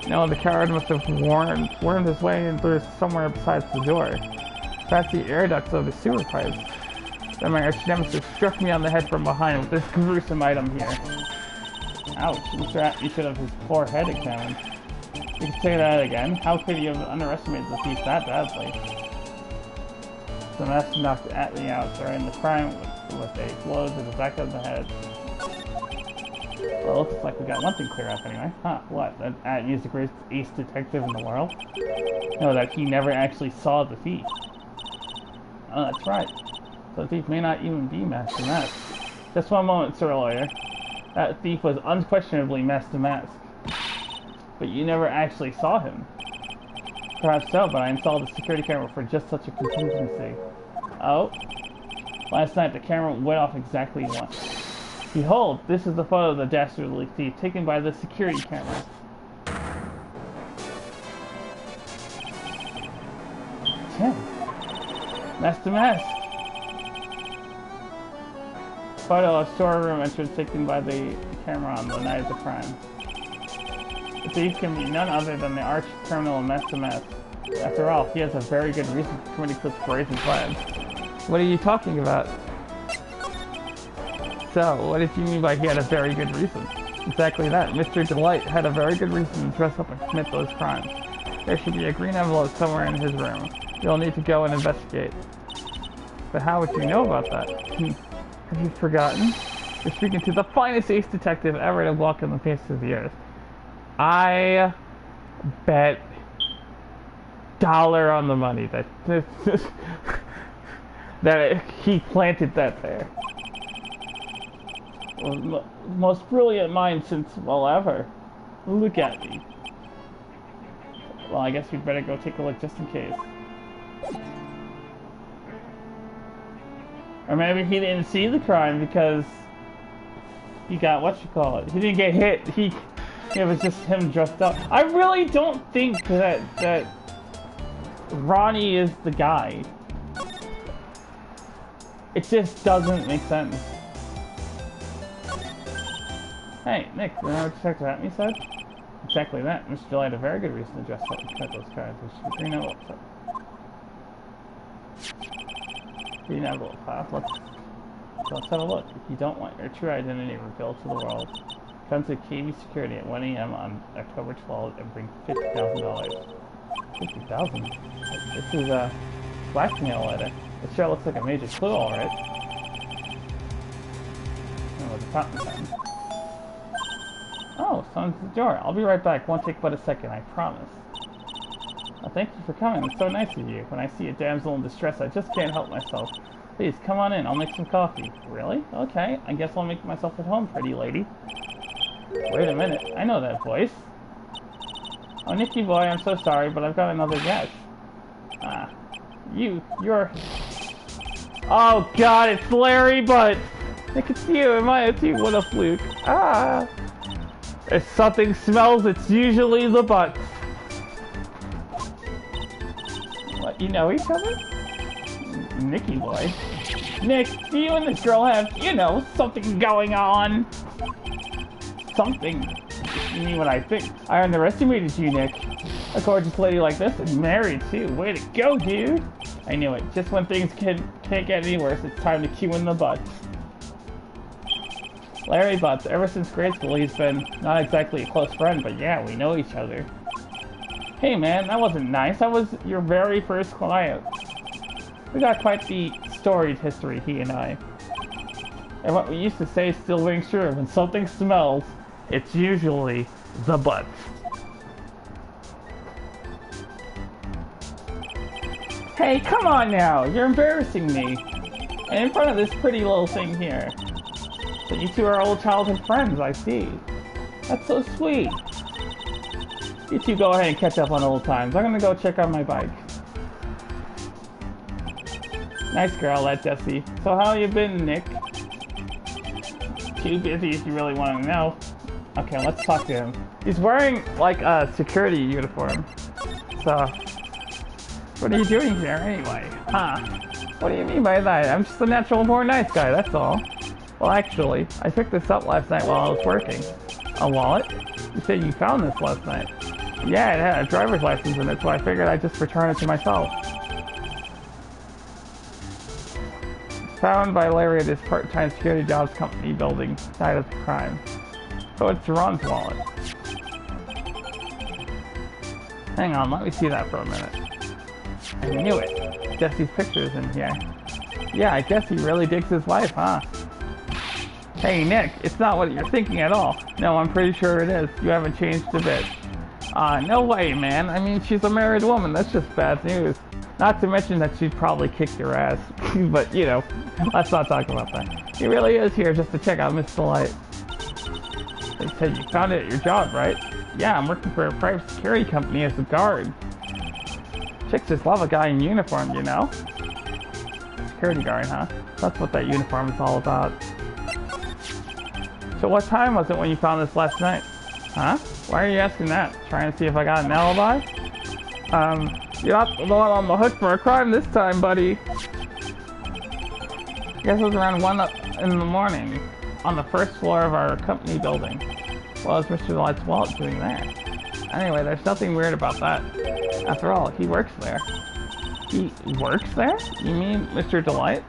No, the coward must have wormed his way in through somewhere besides the door. Past the air ducts of the sewer pipes. Then my arch nemesis struck me on the head from behind with this gruesome item here. Ouch, Mr. Atme should have his poor head examined. You can say that again. How could you have underestimated the thief that badly? The master knocked Atme out during the crime with a blow to the back of the head. Well, looks like we got one thing clear up anyway. Huh, what? That Atme is the greatest ace detective in the world? No, that he never actually saw the thief. Oh, that's right. So the thief may not even be Master Mask. Just one moment, Sir Lawyer. That thief was unquestionably Master Mask. But you never actually saw him. Perhaps so, but I installed a security camera for just such a contingency. Oh? Last night the camera went off exactly once. Behold, this is the photo of the dastardly thief taken by the security camera. Tim. Master Mask. Photo of storeroom entrance taken by the camera on the night of the crime. The thief can be none other than the arch criminal Master Mask. After all, he has a very good reason for committing such brazen crimes. What are you talking about? So, what did you mean by he had a very good reason? Exactly that. Mr. Delight had a very good reason to dress up and commit those crimes. There should be a green envelope somewhere in his room. You'll need to go and investigate. But how would you know about that? Have you forgotten? You're speaking to the finest ace detective ever to walk on the face of the earth. I bet dollar on the money that that he planted that there. Well, most brilliant mind since, well, ever. Look at me. Well, I guess we'd better go take a look just in case. Or maybe he didn't see the crime because he got, he didn't get hit. It was just him dressed up. I really don't think that Ronnie is the guy. It just doesn't make sense. Hey, Nick, remember what Detective Atme said? Exactly that. Mr. July had a very good reason to dress up and commit those crimes. Green envelope. Green envelope, huh? Let's have a look. If you don't want your true identity revealed to the world, come to KB Security at 1 a.m. on October 12th and bring $50,000. $50,000? This is a blackmail letter. It sure looks like a major clue, alright. Oh, the fountain pen. Oh, someone's at the door. I'll be right back. Won't take but a second, I promise. Well, thank you for coming. It's so nice of you. When I see a damsel in distress, I just can't help myself. Please, come on in. I'll make some coffee. Really? Okay. I guess I'll make myself at home, pretty lady. Wait a minute. I know that voice. Oh, Nicky boy, I'm so sorry, but I've got another guess. Ah. You're... Oh, God, it's Larry, but... It's you. It's you. What a fluke. Ah. If something smells, it's usually the butt. What, you know each other? Nicky boy. Nick, do you and this girl have, something going on? Something? You mean what I think? I underestimated you, Nick. A gorgeous lady like this and married too. Way to go, dude. I knew it. Just when things can't get any worse, it's time to cue in the butts. Larry Butts. Ever since grade school, he's been not exactly a close friend, but yeah, we know each other. Hey man, that wasn't nice. I was your very first client. We got quite the storied history, he and I. And what we used to say still rings true. When something smells, it's usually the butt. Hey, come on now! You're embarrassing me! And in front of this pretty little thing here. So you two are old childhood friends, I see. That's so sweet. You two go ahead and catch up on old times. I'm gonna go check on my bike. Nice girl, that Jessie. So how you been, Nick? Too busy if you really want to know. Okay, let's talk to him. He's wearing, like, a security uniform. So, what are you doing here, anyway? Huh? What do you mean by that? I'm just a natural born nice guy, that's all. Well, actually, I picked this up last night while I was working. A wallet? You said you found this last night. Yeah, it had a driver's license in it, so I figured I'd just return it to myself. Found by Larry at his part-time security jobs company building site of the crime. So it's Ron's wallet. Hang on, let me see that for a minute. I knew it. Jesse's picture's in here. Yeah, I guess he really digs his wife, huh? Hey, Nick, it's not what you're thinking at all. No, I'm pretty sure it is. You haven't changed a bit. No way, man. I mean, she's a married woman. That's just bad news. Not to mention that she'd probably kick your ass. But, let's not talk about that. He really is here just to check out Miss Delight. They said you found it at your job, right? Yeah, I'm working for a private security company as a guard. Chicks just love a guy in uniform, you know? Security guard, huh? That's what that uniform is all about. So what time was it when you found this last night? Huh? Why are you asking that? Trying to see if I got an alibi? You're not the one on the hook for a crime this time, buddy. Guess it was around 1 in the morning on the first floor of our company building. What was Mr. Delight's wallet doing there? Anyway, there's nothing weird about that. After all, he works there. He works there? You mean Mr. Delight?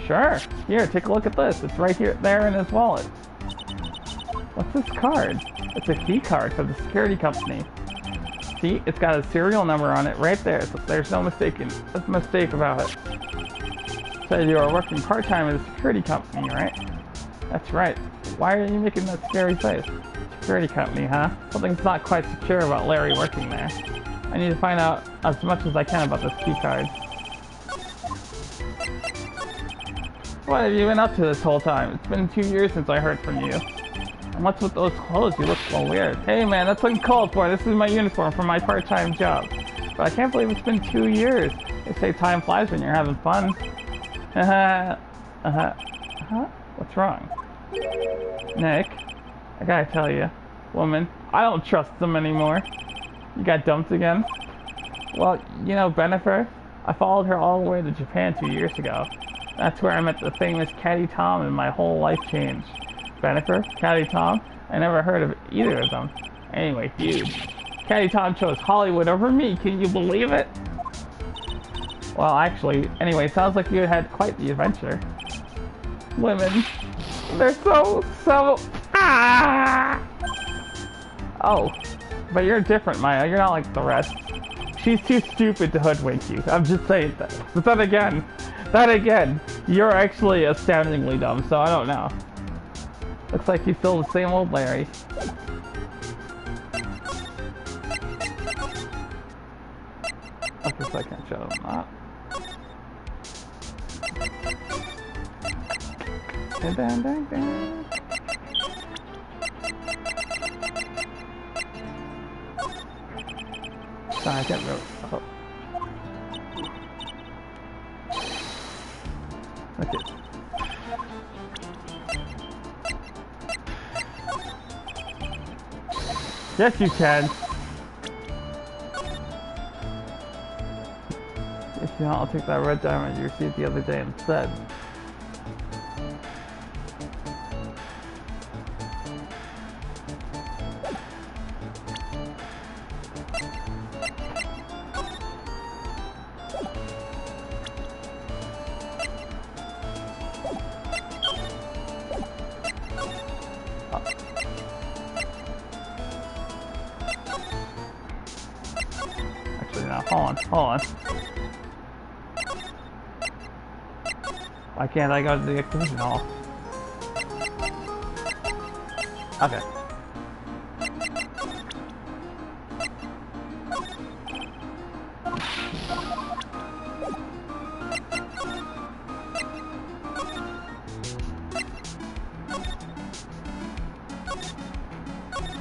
Sure. Here, take a look at this. It's right here, there in his wallet. What's this card? It's a key card for the security company. See, it's got a serial number on it right there, so there's no mistake about it. So you are working part-time at a security company, right? That's right. Why are you making that scary face? Security company, huh? Something's not quite secure about Larry working there. I need to find out as much as I can about this key card. What have you been up to this whole time? It's been 2 years since I heard from you. And what's with those clothes? You look so weird. Hey man, that's uncalled for. This is my uniform for my part-time job. But I can't believe it's been 2 years. They say time flies when you're having fun. What's wrong? Nick, I gotta tell you, woman, I don't trust them anymore. You got dumped again? Well, you know Bennifer? I followed her all the way to Japan 2 years ago. That's where I met the famous Caddy Tom and my whole life changed. Bennifer, Caddy Tom, I never heard of either of them. Anyway, huge. Caddy Tom chose Hollywood over me, can you believe it? Well, actually, anyway, sounds like you had quite the adventure. Women, they're so... Ah! Oh, but you're different, Maya. You're not like the rest. She's too stupid to hoodwink you. I'm just saying that. But then again, you're actually astoundingly dumb, so I don't know. Looks like he's still the same old Larry. I guess I can't show him that. Dun, dun, dun, dun. Sorry, I can't really... Oh. Okay. Yes, you can. If you don't, I'll take that red diamond you received the other day instead. Hold on. Why can't I go to the exhibition hall? Okay.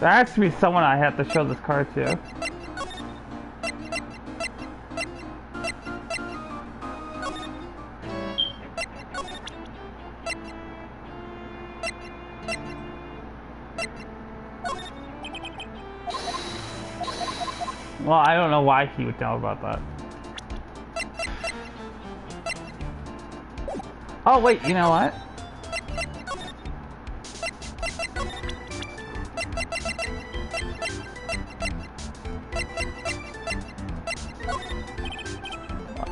There has to be someone I have to show this card to. Well, I don't know why he would know about that. Oh, wait, you know what?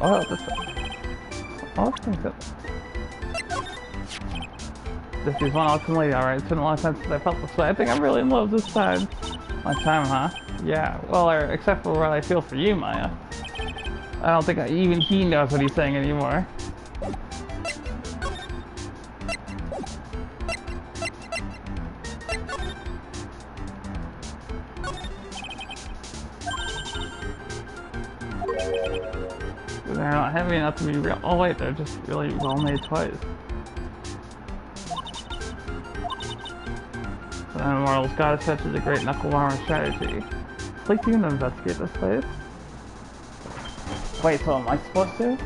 Oh, this is one ultimately alright. It's been a long time since I felt this way. I think I'm really in love this time. My time, huh? Yeah, well, except for what I feel for you, Maya. I don't think even he knows what he's saying anymore. They're not heavy enough to be real. Oh wait, they're just really well-made toys. The Immortal's goddess such as a great knuckle armor strategy. Like you can investigate this place. Wait, so am I supposed to?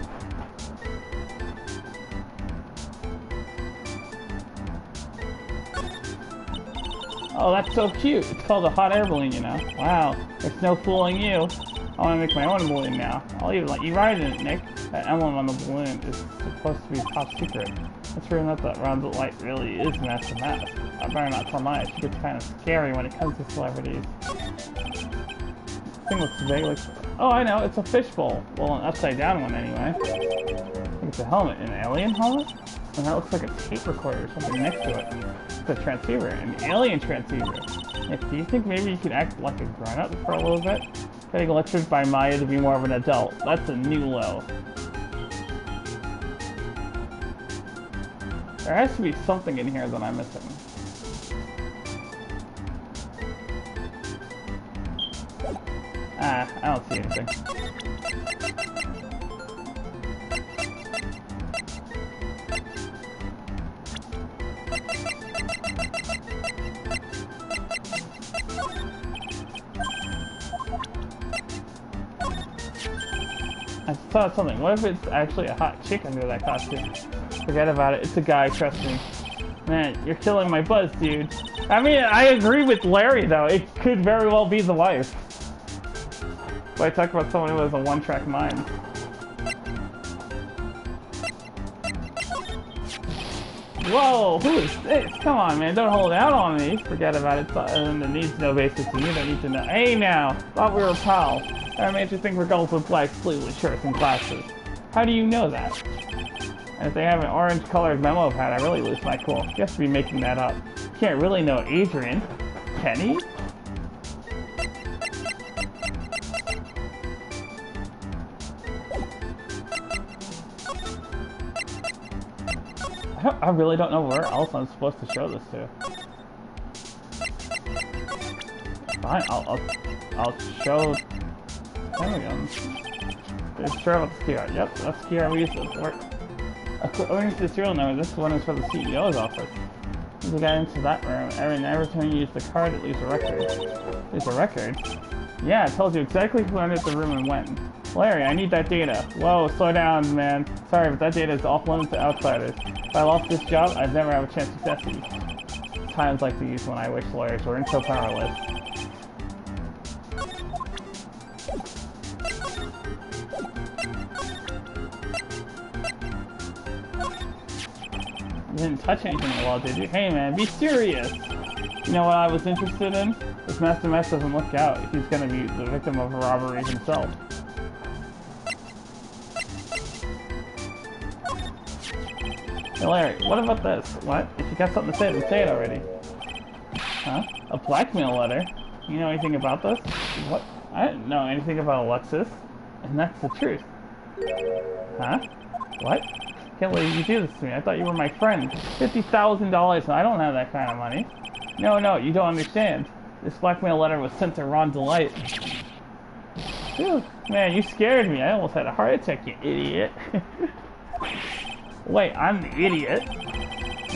Oh, that's so cute. It's called a hot air balloon, you know. Wow, there's no fooling you. I want to make my own balloon now. I'll even let you ride in it, Nick. That emblem on the balloon is supposed to be top secret. Let's remember that Round of Light really is an SMS. I better not tell Maya. She gets kind of scary when it comes to celebrities. This thing looks vaguely... Oh, I know. It's a fishbowl. Well, an upside-down one, anyway. I think it's a helmet. An alien helmet? And that looks like a tape recorder or something next to it. It's a transceiver. An alien transceiver. Nick, do you think maybe you could act like a grown-up for a little bit? Getting lectured by Maya to be more of an adult. That's a new low. There has to be something in here that I'm missing. I don't see anything. I saw something. What if it's actually a hot chick under that costume? Forget about it. It's a guy, trust me. Man, you're killing my buzz, dude. I mean, I agree with Larry, though. It could very well be the wife. But I talk about someone who has a one-track mind. Whoa, who is this? Come on, man, don't hold out on me. Forget about it. It needs no basis, and you don't need to know. Hey, now, thought we were pals. That made you think we're girls with black sleeveless shirts and glasses. How do you know that? And if they have an orange-colored memo pad, I really lose my cool. You have to be making that up. You can't really know Adrian. Can he? I really don't know where else I'm supposed to show this to. Fine, I'll show. There we go. Just show about the ski. Yep, that's ski we use this work. According to the serial number, this one is for the CEO's office. We got into that room. Every time you use the card, it leaves a record. Leaves a record? Yeah, it tells you exactly who entered the room and when. Larry, I need that data. Whoa, slow down, man. Sorry, but that data is off limits to outsiders. If I lost this job, I'd never have a chance to test these. Times like these when I wish lawyers weren't so powerless. You didn't touch anything in the wall, did you? Hey man, be serious! You know what I was interested in? If Master Mess doesn't look out, he's gonna be the victim of a robbery himself. Hey Larry, what about this? What? If you got something to say, then say it already. Huh? A blackmail letter? You know anything about this? What? I didn't know anything about Alexis. And that's the truth. Huh? What? Can't believe you do this to me. I thought you were my friend. $50,000 and I don't have that kind of money. No, you don't understand. This blackmail letter was sent to Ron Delight. Phew, man, you scared me. I almost had a heart attack, you idiot. Wait, I'm the idiot?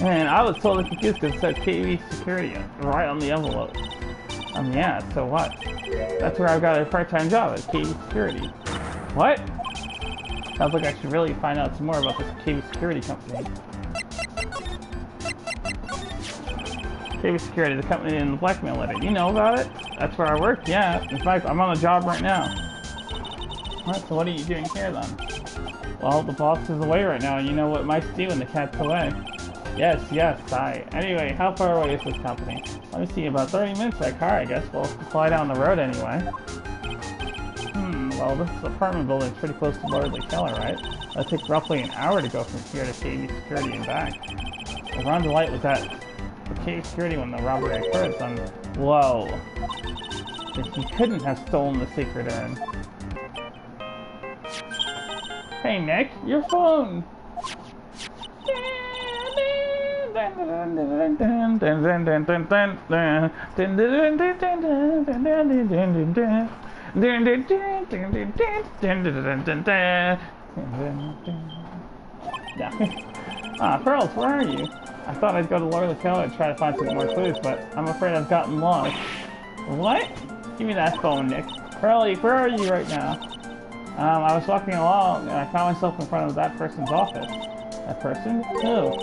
Man, I was totally confused because it said KV security right on the envelope. Yeah, so what? That's where I got a part-time job at KV security. What? Sounds like I should really find out some more about this KV security company. KV security, the company in the blackmail letter. You know about it? That's where I work? Yeah. In fact, I'm on a job right now. What? So what are you doing here then? Well, the boss is away right now, and you know what mice do when the cat's away. Yes, Anyway, how far away is this company? Let me see, about 30 minutes by car, I guess. We'll fly down the road anyway. Well, this apartment building is pretty close to Lordly Keller, right? It'll take roughly an hour to go from here to KV security and back. Well, Ron Delight was at the KV security when the robbery occurred, so whoa. He couldn't have stolen the secret urn. Hey Nick, your phone! Yeah. Pearls, where are you? I thought I'd go to Lord of the Keller and try to find some more clues, but I'm afraid I've gotten lost. What? Give me that phone, Nick. Pearlie, where are you right now? I was walking along and I found myself in front of that person's office. That person? Who?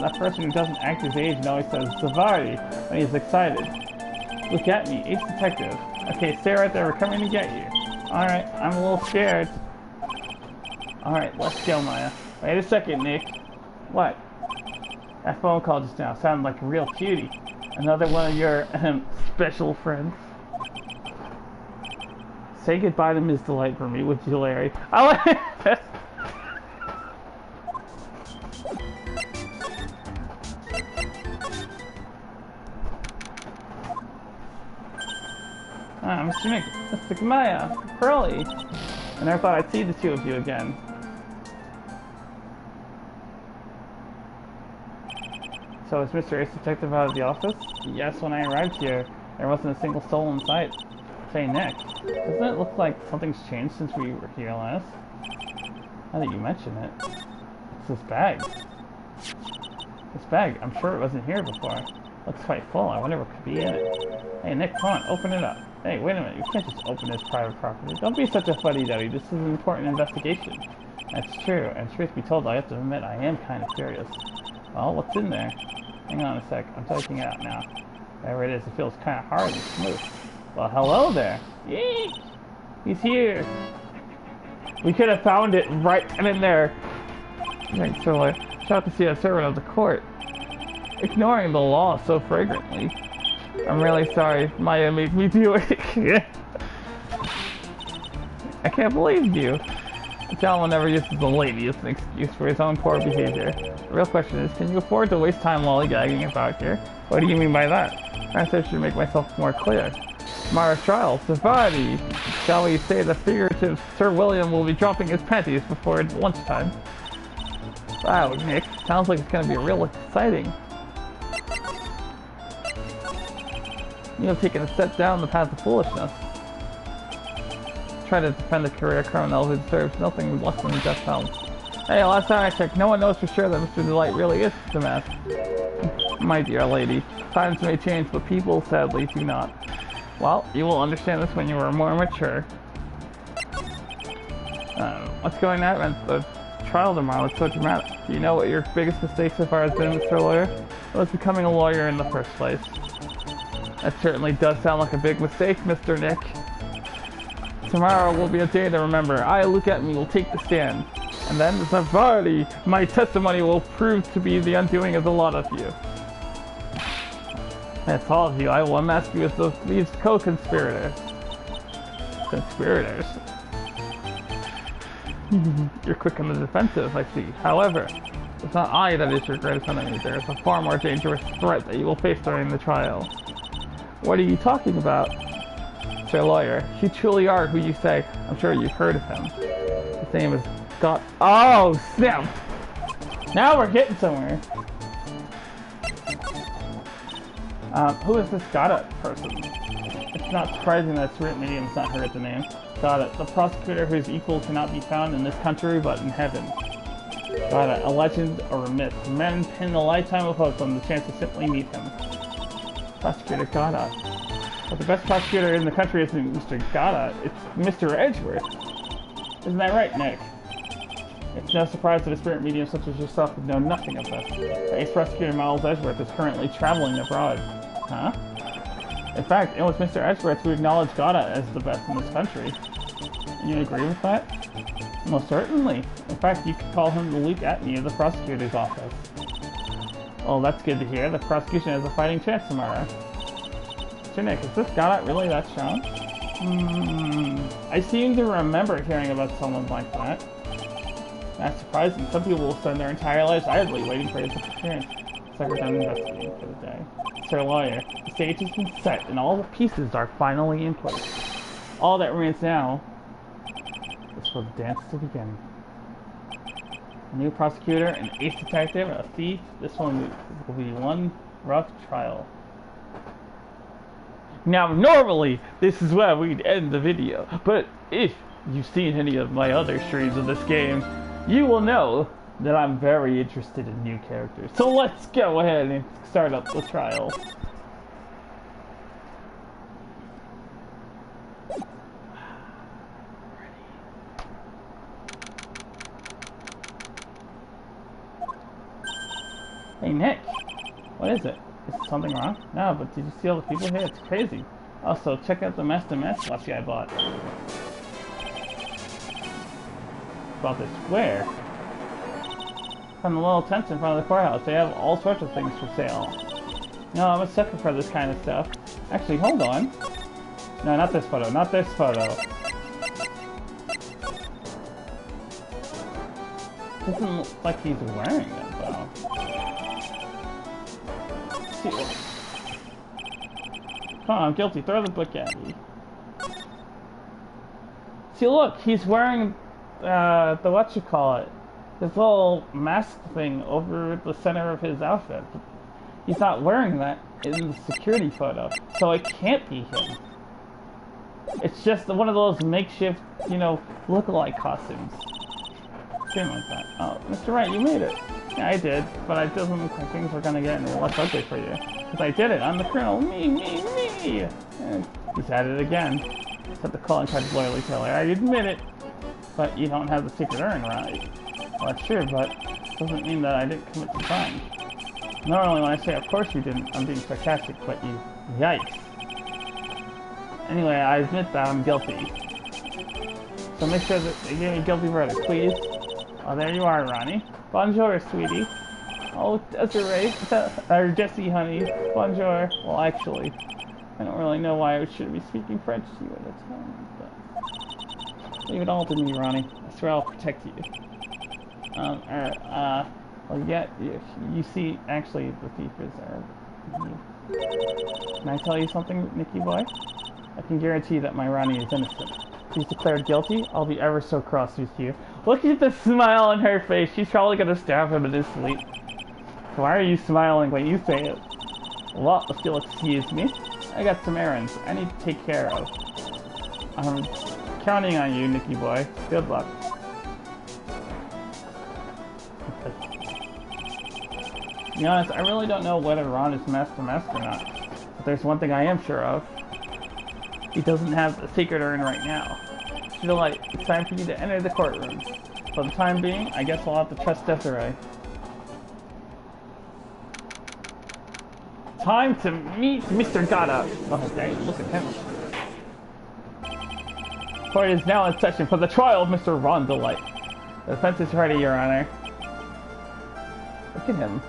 That person who doesn't act his age and always says Zavari when he's excited. Look at me, Ace Detective. Okay, stay right there, we're coming to get you. Alright, I'm a little scared. Alright, let's go, Maya. Wait a second, Nick. What? That phone call just now sounded like a real cutie. Another one of your special friends. Say goodbye to Ms. Delight for me, would you, Larry? I'm Mr. Maya, Pearlie. I never thought I'd see the two of you again. So is Mr. Ace Detective out of the office? Yes, when I arrived here, there wasn't a single soul in sight. Say, Nick, doesn't it look like something's changed since we were here last? Now that you mention it. It's this bag. This bag, I'm sure it wasn't here before. Looks quite full. I wonder what could be in it. Hey, Nick, come on, open it up. Hey, wait a minute. You can't just open this private property. Don't be such a fuddy-duddy. This is an important investigation. That's true, and truth be told, I have to admit, I am kind of curious. Well, what's in there? Hang on a sec. I'm taking it out now. There it is. It feels kind of hard and smooth. Well, hello there. Yee! He's here. We could have found it right and in there. Thanks, Sir. Shout to see a servant of the court. Ignoring the law so fragrantly. I'm really sorry. Maya made me do it. I can't believe you. The gentleman never uses the lady as an excuse for his own poor behavior. The real question is, can you afford to waste time lollygagging about here? What do you mean by that? Perhaps I should make myself more clear. Tomorrow's trial, Savati. Shall we say the figurative Sir William will be dropping his panties before lunchtime? Wow, Nick. Sounds like it's going to be real exciting. You have taken a step down the path of foolishness. Try to defend a career criminal who deserves nothing less than a death penalty. Hey, last time I checked, no one knows for sure that Mr. Delight really is the mask. My dear lady, times may change, but people sadly do not. Well, you will understand this when you are more mature. What's going on at the trial tomorrow? It's so dramatic. Do you know what your biggest mistake so far has been, Mr. Lawyer? It was becoming a lawyer in the first place. That certainly does sound like a big mistake, Mr. Nick. Tomorrow will be a day to remember. I, look at me, will take the stand. And then, Zavardi, my testimony will prove to be the undoing of a lot of you. That's all of you. I will unmask you as these co-conspirators. Conspirators? You're quick on the defensive, I see. However, it's not I that is your greatest enemy. There is a far more dangerous threat that you will face during the trial. What are you talking about? Sir Lawyer, you truly are who you say. I'm sure you've heard of him. His name is God. Oh, snap! Now we're getting somewhere. Who is this Goddard person? It's not surprising that Spirit Medium's not heard the name. Goddard, the prosecutor whose equal cannot be found in this country but in heaven. Goddard, a legend or a myth. Men pin a lifetime of hope on the chance to simply meet him. Prosecutor Goddard. But the best prosecutor in the country isn't Mr. Goddard, it's Mr. Edgeworth. Isn't that right, Nick? It's no surprise that a spirit medium such as yourself would know nothing of this. Ace Prosecutor Miles Edgeworth is currently traveling abroad. Huh? In fact, it was Mr. Edgeworth who acknowledged Goddard as the best in this country. You agree with that? Most certainly. In fact, you could call him the Luke Atney of the prosecutor's office. Well, that's good to hear. The prosecution has a fighting chance tomorrow. Sir Nick, is this Goddard really that strong? I seem to remember hearing about someone like that. That's surprising. Some people will spend their entire lives idly waiting for his appearance. So we're done investigating for the day. Sir Lawyer, the stage has been set and all the pieces are finally in place. All that remains now is for the dance to begin. A new prosecutor, an ace detective, a thief. This one will be one rough trial. Now, normally, this is where we'd end the video, but if you've seen any of my other streams of this game, you will know that I'm very interested in new characters. So let's go ahead and start up the trial. Hey Nick, what is it? Is something wrong? No, but did you see all the people here? It's crazy. Also, check out the Master watch I bought. Bought this where? From the little tents in front of the courthouse. They have all sorts of things for sale. No, I'm a sucker for this kind of stuff. Actually, hold on. No, not this photo. Not this photo. Doesn't look like he's wearing them, though. Come on, I'm guilty. Throw the book at me. See, look, he's wearing the whatchamacallit, this little mask thing over the center of his outfit. He's not wearing that in the security photo, so it can't be him. It's just one of those makeshift, you know, look-alike costumes. Something like that. Oh, Mr. Wright, you made it. Yeah, I did, but it doesn't look like things were gonna get any less ugly for you. Because I did it, I'm the colonel, me! And he's at it again. Set the call and tried to loyally tell her, I admit it. But you don't have the secret urn, right? Well, that's true, but it doesn't mean that I didn't commit the crime. Normally when I say of course you didn't, I'm being sarcastic, but you... Yikes. Anyway, I admit that I'm guilty. So make sure that you give me guilty verdict, please. Oh, there you are, Ronnie. Bonjour, sweetie. Oh, Desiree. Or Jessie, honey. Bonjour. Well, actually, I don't really know why I should be speaking French to you at the time, but... Leave it all to me, Ronnie. I swear I'll protect you. Well, yeah, you see, actually, the thief is, Can I tell you something, Nicky boy? I can guarantee that my Ronnie is innocent. If he's declared guilty, I'll be ever so cross with you. Look at the smile on her face. She's probably gonna stab him in his sleep. So why are you smiling when you say it? Well, if you'll excuse me, I got some errands I need to take care of. I'm counting on you, Nicky boy. Good luck. To be honest, I really don't know whether Ron is masked or not. But there's one thing I am sure of. He doesn't have the secret urn right now. Light, it's time for you to enter the courtroom. For the time being, I guess we'll have to trust Desiree. Time to meet Mr. Gata. Oh, dang, look at him. Court is now in session for the trial of Mr. Ron Delight. The defense is ready, Your Honor. Look at him.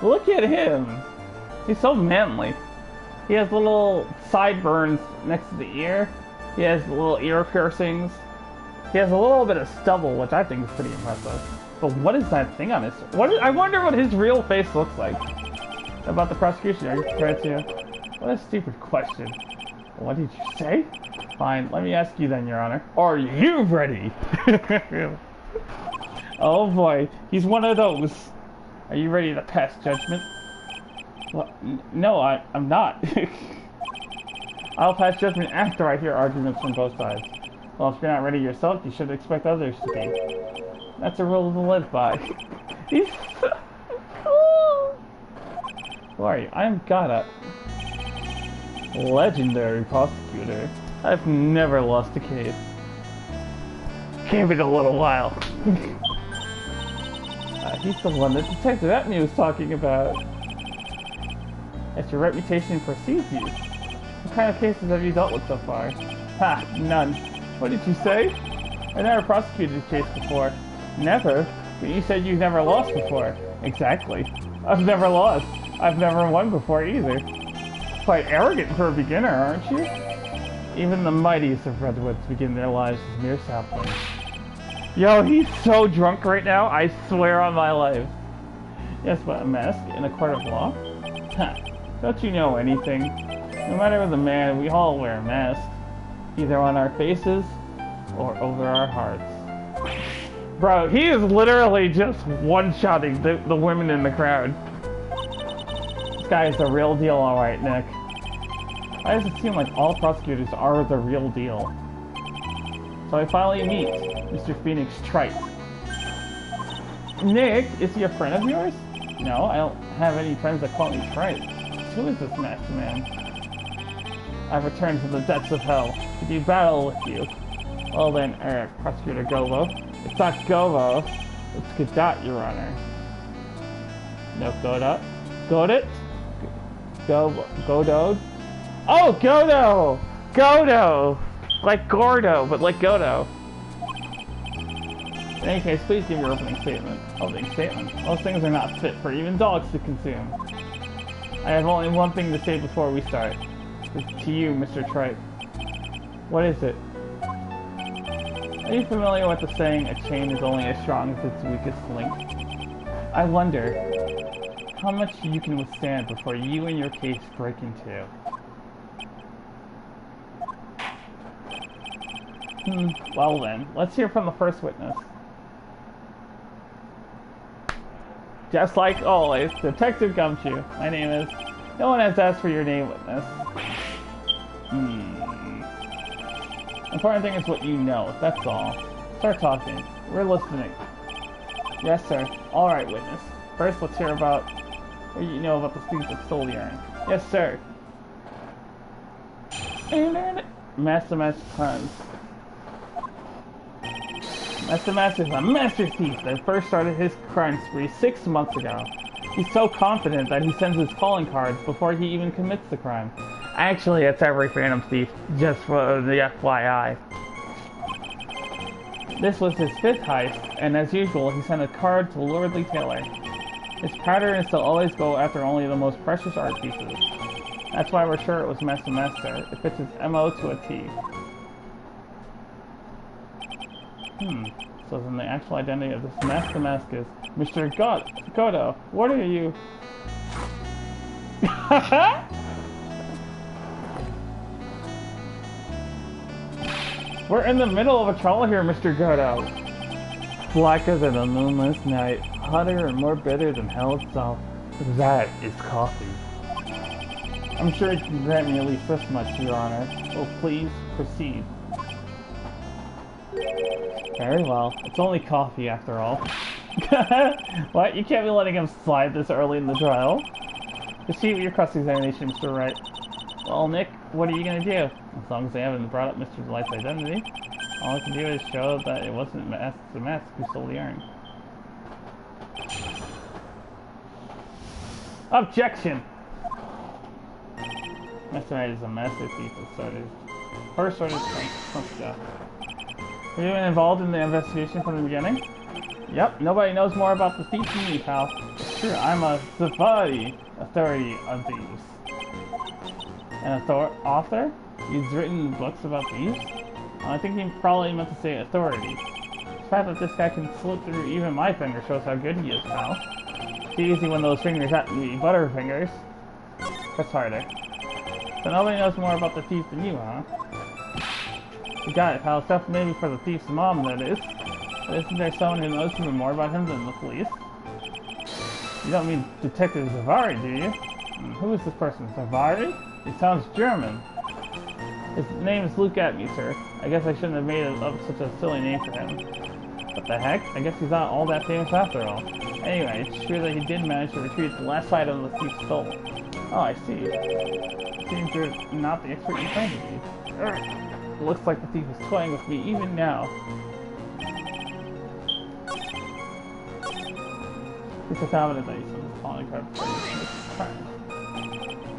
Look at him! He's so manly. He has little sideburns next to the ear. He has little ear piercings. He has a little bit of stubble, which I think is pretty impressive. But what is that thing on his... I wonder what his real face looks like. About the prosecution, are you prepared to... What a stupid question. What did you say? Fine, let me ask you then, Your Honor. Are you ready? Oh boy, he's one of those. Are you ready to pass judgment? Well, no, I'm not. I'll pass judgment after I hear arguments from both sides. Well, if you're not ready yourself, you should expect others to be. That's a rule to live by. He's... Who are you? I'm Gata. Legendary prosecutor. I've never lost a case. Give it a little while. He's the one that Detective Etney was talking about. As your reputation precedes you. What kind of cases have you dealt with so far? Ha, none. What did you say? I never prosecuted a case before. Never? But you said you've never lost before. Exactly. I've never lost. I've never won before either. Quite arrogant for a beginner, aren't you? Even the mightiest of redwoods begin their lives as mere saplings. Yo, he's so drunk right now, I swear on my life. Yes, but a mask in a court of law? Ha, don't you know anything? No matter the man, we all wear masks. Either on our faces, or over our hearts. Bro, he is literally just one-shotting the women in the crowd. This guy is the real deal, alright, Nick. Why does it seem like all prosecutors are the real deal? So I finally meet Mr. Phoenix Trite. Nick, is he a friend of yours? No, I don't have any friends that call me Trite. Who is this masked man? I've returned from the depths of hell to do battle with you. Well then, Prosecutor Govo. It's not Govo, it's Godot, Your Honor. No, Godot? Godot? Godot? Oh, Godo! Godo! Like Gordo, but like Godo. In any case, please give your opening statement. Opening statement? Most things are not fit for even dogs to consume. I have only one thing to say before we start. It's to you, Mr. Trite. What is it? Are you familiar with the saying, a chain is only as strong as its weakest link? I wonder how much you can withstand before you and your case break in two. Well then, let's hear from the first witness. Just like always, Detective Gumshoe. My name is... No one has asked for your name, witness. Important thing is what you know, that's all. Start talking. We're listening. Yes, sir. Alright, witness. First, let's hear about what you know about the thieves that stole the urn. Yes, sir. Master Crimes. Master is a master thief that first started his crime spree 6 months ago. He's so confident that he sends his calling cards before he even commits the crime. Actually, it's every Phantom Thief, just for the FYI. This was his 5th heist, and as usual, he sent a card to Lordly Taylor. His pattern is to always go after only the most precious art pieces. That's why we're sure it was Master. It fits his MO to a T. So then the actual identity of this Master is Mr. Godo. What are you? We're in the middle of a trial here, Mr. Godo. Blacker than a moonless night, hotter and more bitter than hell itself. That is coffee. I'm sure you can grant me at least this much, Your Honor. Oh, please proceed. Very well. It's only coffee, after all. What? You can't be letting him slide this early in the trial? Proceed with your cross-examination, Mr. Wright. Well, Nick, what are you gonna do? As long as they haven't brought up Mr. Delight's identity, all I can do is show that it wasn't the mask who stole the urn. Objection! Master Wright is a master thief that first started 6 months ago. Have you been involved in the investigation from the beginning? Yep, nobody knows more about the thief than me, pal. It's true, I'm a authority on thieves. An author? He's written books about thieves? I think he probably meant to say authority. The fact that this guy can slip through even my finger shows how good he is, pal. It's easy when those fingers happen to be butterfingers. Press harder. So nobody knows more about the thief than you, huh? You got it, pal. Except maybe for the thief's mom, that is. But isn't there someone who knows even more about him than the police? You don't mean Detective Zavari, do you? Who is this person? Zavari? He sounds German. His name is Luke Atme, sir. I guess I shouldn't have made up such a silly name for him. What the heck? I guess he's not all that famous after all. Anyway, it's true that he did manage to retrieve the last item the thief stole. Oh, I see. Seems you're not the expert you claim to be. It looks like the thief is toying with me even now. He's so confident that he sent his calling card before he commits his crime.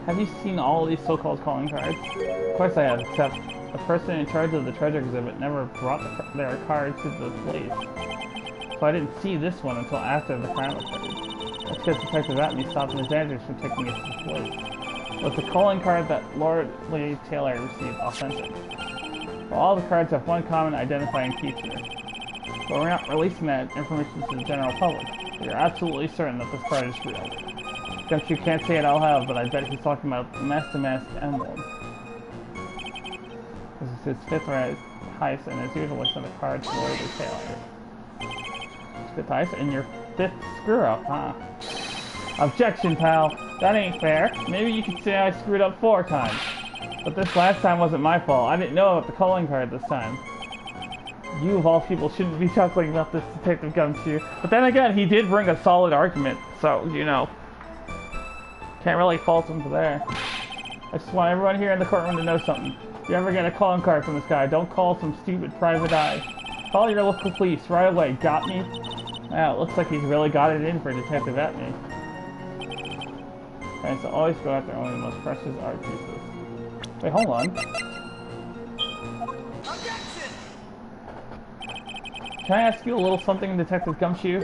Have you seen all these so-called calling cards? Of course I have, except the person in charge of the treasure exhibit never brought their card to the place. So I didn't see this one until after the crime occurred. That's because Detective Atme stopped his agents from taking it to the place. Was the calling card that Lordly Taylor received authentic? Well, all the cards have one common identifying feature. But we're not releasing that information to the general public. We are absolutely certain that this card is real. Guess you can't say it out loud, but I bet he's talking about the Mask emblem. This is his 5th heist, and as usual, I sent a card to Lordly Taylor. 5th heist, and your 5th screw-up, huh? Objection, pal. That ain't fair. Maybe you could say I screwed up 4 times. But this last time wasn't my fault. I didn't know about the calling card this time. You, of all people, shouldn't be chuckling about this Detective Gumshoe. But then again, he did bring a solid argument, so, you know. Can't really fault him for there. I just want everyone here in the courtroom to know something. If you ever get a calling card from this guy, don't call some stupid private eye. Call your local police right away. Got me? Yeah, it looks like he's really got it in for Detective Atme. Tries to always go after only the most precious art pieces. Wait, hold on. Objection! Can I ask you a little something, Detective Gumshoe?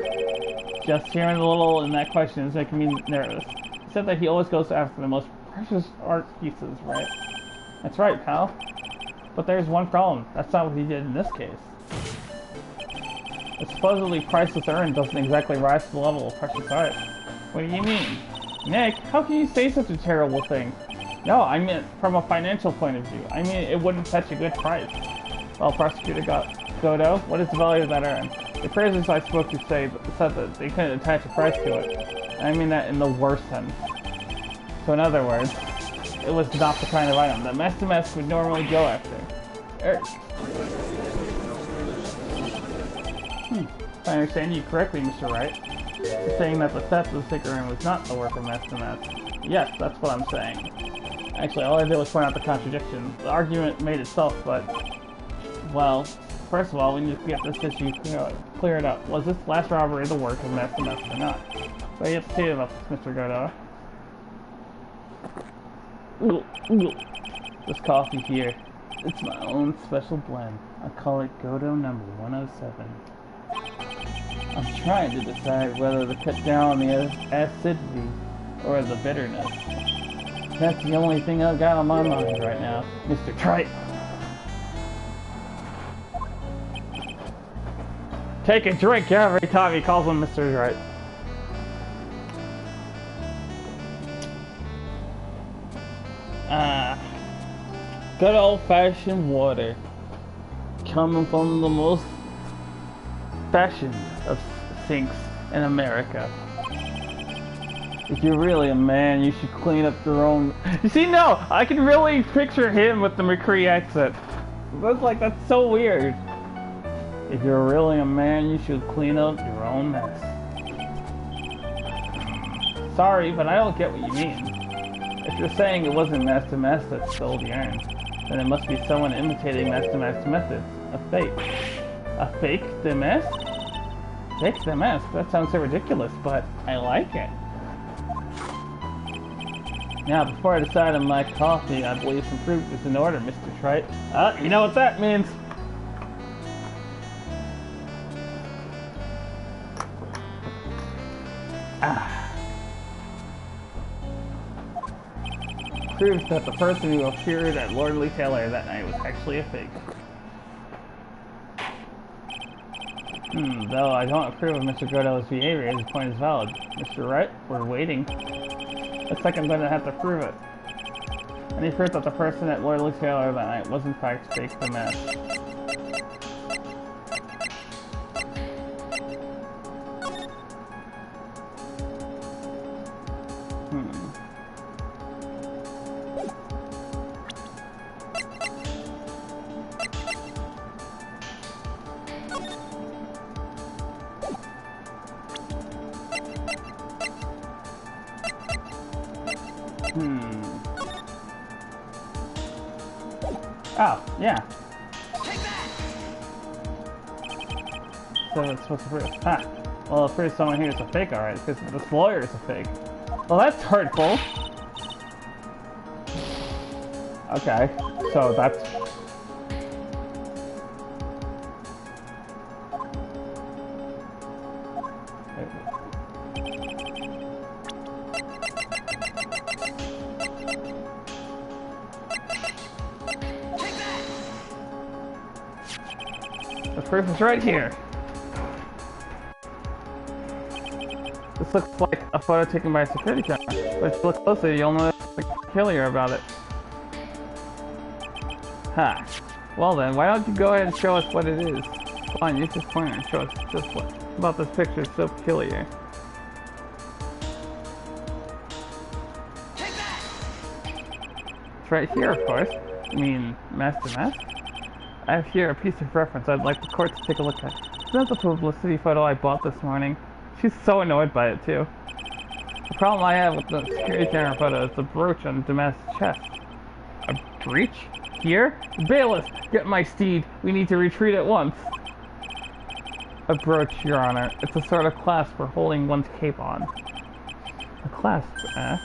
Just hearing a little in that question is making me nervous. He said that he always goes after the most precious art pieces, right? That's right, pal. But there's one problem. That's not what he did in this case. The supposedly priceless urn doesn't exactly rise to the level of precious art. What do you mean? Nick, how can you say such a terrible thing? No, I meant from a financial point of view. I mean, it wouldn't fetch a good price. Well, Prosecutor Godo, what is the value of that urn? The appraisers I spoke to said that they couldn't attach a price to it. I mean that in the worst sense. So in other words, it was not the kind of item that Master would normally go after. Eric. If I understand you correctly, Mr. Wright, you're saying that the theft of the secret room was not the work of Master Mess. Yes, that's what I'm saying. Actually, all I did was point out the contradiction. The argument made itself, but... well, first of all, we need to get this issue cleared up. Was this last robbery the work of Master Mess or not? So you have to say about this, Mr. Godot. This coffee here, it's my own special blend. I call it Godot number 107. I'm trying to decide whether to cut down the acidity or the bitterness. That's the only thing I've got on my mind right now, Mr. Wright. Take a drink every time he calls him Mr. Wright. Good old-fashioned water. Coming from the most fashioned of sinks in America. If you're really a man, you should clean up your own... You see, no! I can really picture him with the McCree accent. That's so weird. If you're really a man, you should clean up your own mess. Sorry, but I don't get what you mean. If you're saying it wasn't Master Mess that stole the urn, then it must be someone imitating Master Mess methods. A fake. A fake the mess? Fake the mess? That sounds so ridiculous, but I like it. Now, before I decide on my coffee, I believe some fruit is in order, Mr. Wright. You know what that means. Proves that the person who appeared at Lordly Taylor that night was actually a fake. Though I don't approve of Mr. Godot's behavior, his point is valid. Mr. Wright, we're waiting. Looks like I'm going to have to prove it. Any proof that the person at Lordly Taylor that night was in fact fake the mess. Oh, yeah. So it's supposed to prove. Ah. Well, it proves someone here is a fake, alright, because this lawyer is a fake. Well, that's hurtful. Okay, so that's... The proof is right here. This looks like a photo taken by a security camera, but if you look closely, you'll notice the peculiar about it. Ha. Well then, why don't you go ahead and show us what it is? Come on, use this pointer and show us just what about this picture is so peculiar. It's right here, of course. I mean, Master Mess? I have here a piece of reference I'd like the court to take a look at. Isn't that the publicity photo I bought this morning? She's so annoyed by it, too. The problem I have with the security camera photo is the brooch on Damas's chest. A breach? Here? Bailiff! Get my steed! We need to retreat at once! A brooch, Your Honor. It's a sort of clasp for holding one's cape on. A clasp, eh?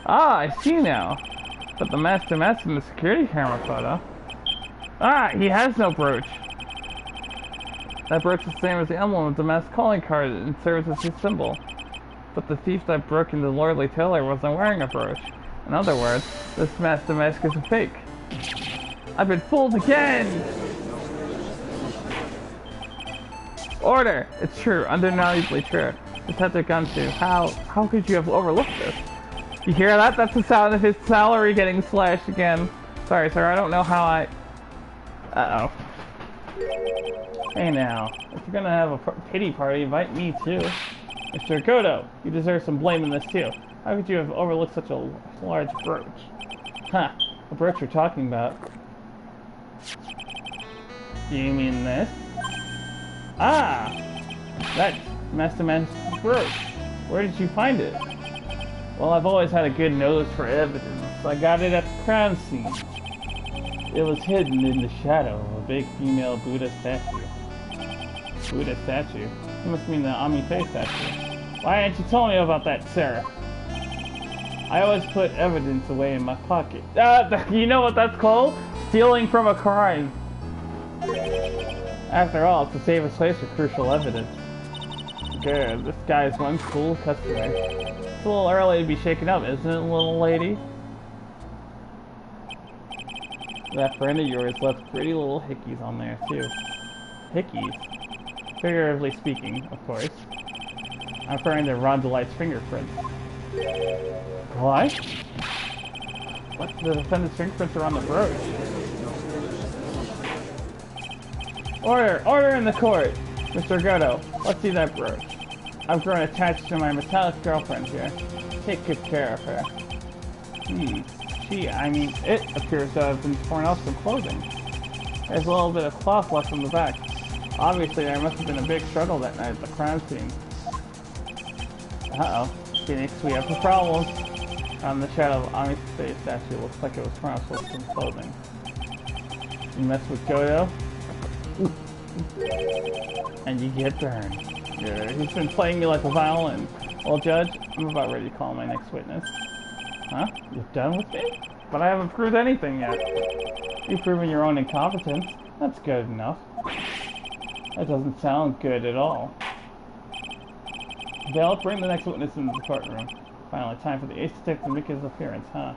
Ah, I see now! But the Master Mess in the security camera photo... Ah, he has no brooch. That brooch is the same as the emblem of the mass calling card and serves as his symbol. But the thief that broke into Lordly Taylor wasn't wearing a brooch. In other words, this Master Mask is a fake. I've been fooled again! Order! It's true, undeniably true. Detective Gunsu, how could you have overlooked this? You hear that? That's the sound of his salary getting slashed again. Sorry, sir, I don't know how I... Uh-oh. Hey now, if you're gonna have a pity party, invite me too. Mr. Godot, you deserve some blame in this too. How could you have overlooked such a large brooch? Huh, the brooch you're talking about. Do you mean this? Ah! That Master Man's brooch. Where did you find it? Well, I've always had a good nose for evidence. I got it at the crime scene. It was hidden in the shadow of a big female Buddha statue. Buddha statue? You must mean the AMV statue. Why didn't you tell me about that, Sarah? I always put evidence away in my pocket. You know what that's called? Stealing from a crime. After all, it's a safest place for crucial evidence. Good, this guy's one cool customer. It's a little early to be shaken up, isn't it, little lady? That friend of yours left pretty little hickeys on there, too. Hickeys? Figuratively speaking, of course. I'm referring to Ron Delight's fingerprints. What? What? The defendant's fingerprints are on the brooch. Order! Order in the court! Mr. Goto, let's see that brooch. I've grown attached to my metallic girlfriend here. Take good care of her. It appears to have been torn off some clothing. There's a little bit of cloth left on the back. Obviously, there must have been a big struggle that night at the crime scene. Uh-oh. Phoenix, we have some problems. On the shadow of Ami's face statue, looks like it was torn off with some clothing. You mess with Goto? And you get burned. Yeah, he's been playing me like a violin. Well, Judge, I'm about ready to call my next witness. Huh? You're done with me? But I haven't proved anything yet. You've proven your own incompetence. That's good enough. That doesn't sound good at all. They'll bring the next witness into the courtroom. Finally, time for the ace detective to make his appearance, huh?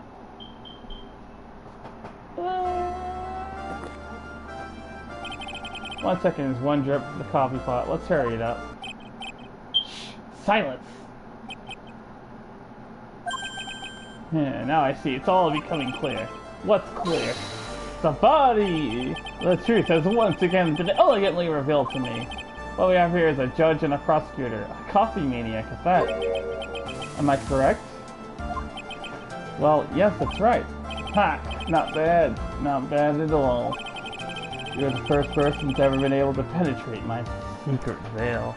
1 second is one drip of the coffee pot. Let's hurry it up. Shh! Silence! Yeah, now I see. It's all becoming clear. What's clear? The body! The truth has once again been elegantly revealed to me. What we have here is a judge and a prosecutor. A coffee maniac at that. Am I correct? Well, yes, that's right. Ha! Not bad. Not bad at all. You're the first person who's ever been able to penetrate my secret veil.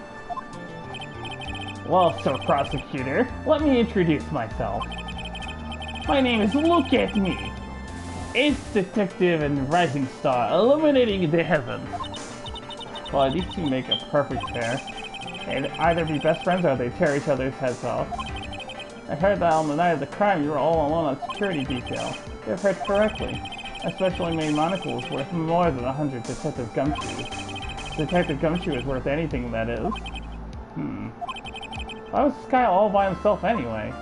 Well, Sir Prosecutor, let me introduce myself. My name is Look at Me, Ace Detective and Rising Star, illuminating the heavens. Well, these two make a perfect pair. They'd either be best friends or they tear each other's heads off. I heard that on the night of the crime you were all alone on security detail. You've heard correctly. A specially made monocle is worth more than 100 Detective Gumshoes. Detective Gumshoe is worth anything, that is. Why was this guy all by himself anyway?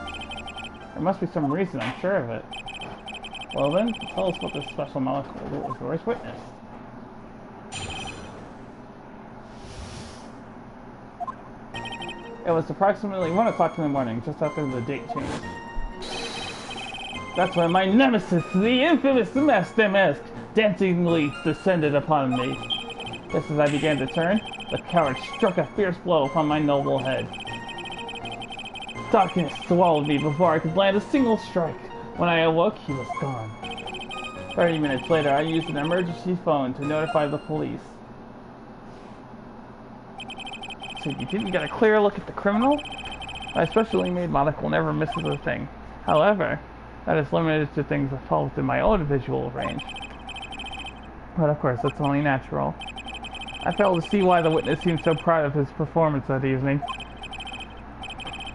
There must be some reason, I'm sure of it. Well then, tell us what this special monocle was yours witnessed. It was approximately 1 o'clock in the morning, just after the date changed. That's when my nemesis, the infamous Master Mask, dancingly descended upon me. Just as I began to turn, the coward struck a fierce blow upon my noble head. Darkness swallowed me before I could land a single strike. When I awoke, he was gone. 30 minutes later, I used an emergency phone to notify the police. So you didn't get a clear look at the criminal? My specially made monocle never misses a thing. However, that is limited to things that fall within my own visual range. But of course, that's only natural. I fail to see why the witness seemed so proud of his performance that evening.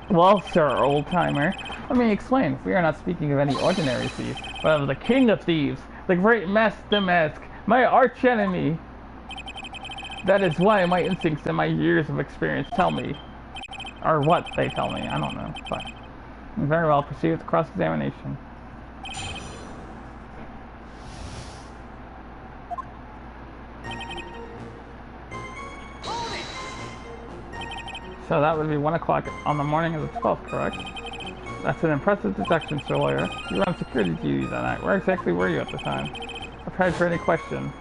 Well, sir, old-timer, let me explain. We are not speaking of any ordinary thief, but of the king of thieves, the great Master Mask, my arch-enemy. That is why my instincts and my years of experience tell me. Or what they tell me, I don't know, but... Very well, proceed with the cross-examination. So that would be 1 o'clock on the morning of the 12th, correct? That's an impressive deduction, Sir Lawyer. You were on security duty that night. Where exactly were you at the time? Prepared for any question.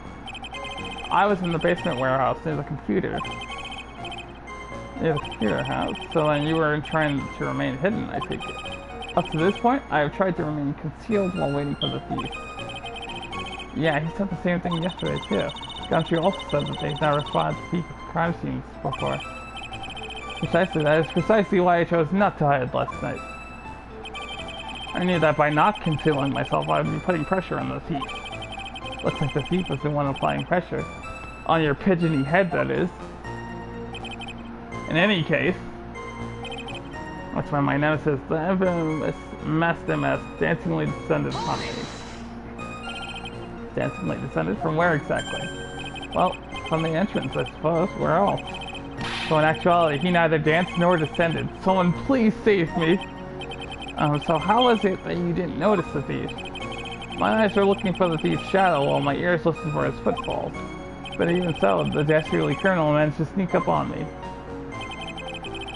I was in the basement warehouse near the computer. Near the computer house? So then you were trying to remain hidden, I take it. Up to this point, I have tried to remain concealed while waiting for the thief. Yeah, he said the same thing yesterday, too. Gumtree also said that they've not responded to people at crime scenes before. Precisely, that is precisely why I chose not to hide last night. I knew that by not concealing myself, I would be putting pressure on the thief. Looks like the thief was the one applying pressure. On your pigeony head, that is. In any case, that's why my nemesis, the infamous Master Mask, dancingly descended upon me. Dancingly descended? From where exactly? Well, from the entrance, I suppose. Where else? So in actuality, he neither danced nor descended. Someone please save me! So how is it that you didn't notice the thief? My eyes were looking for the thief's shadow while my ears listened for his footfalls. But even so, the dastardly criminal managed to sneak up on me.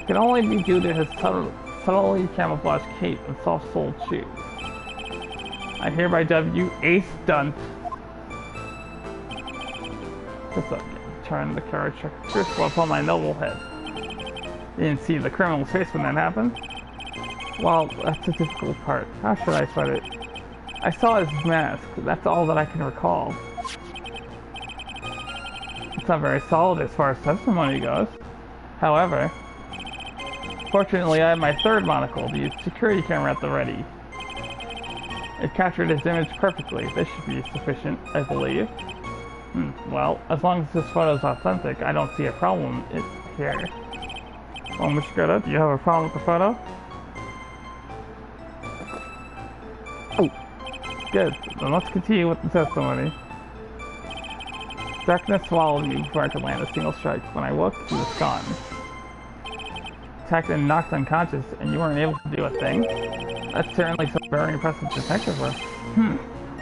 It can only be due to his subtly camouflaged cape and soft-soled shoes. I hereby dub you Ace Dunt. What's up? Turn the carriage crystal upon my noble head. You didn't see the criminal's face when that happened? Well, that's the difficult part. How should I put it? I saw his mask. That's all that I can recall. It's not very solid as far as testimony goes. However, fortunately I have my third monocle, the security camera at the ready. It captured his image perfectly. This should be sufficient, I believe. Well, as long as this photo is authentic, I don't see a problem here. Well, Mr. Greta, do you have a problem with the photo? Oh, good. Then let's continue with the testimony. Darkness swallowed me before I could land a single strike. When I woke, he was gone. Attacked and knocked unconscious, and you weren't able to do a thing? That's certainly some very impressive detective work.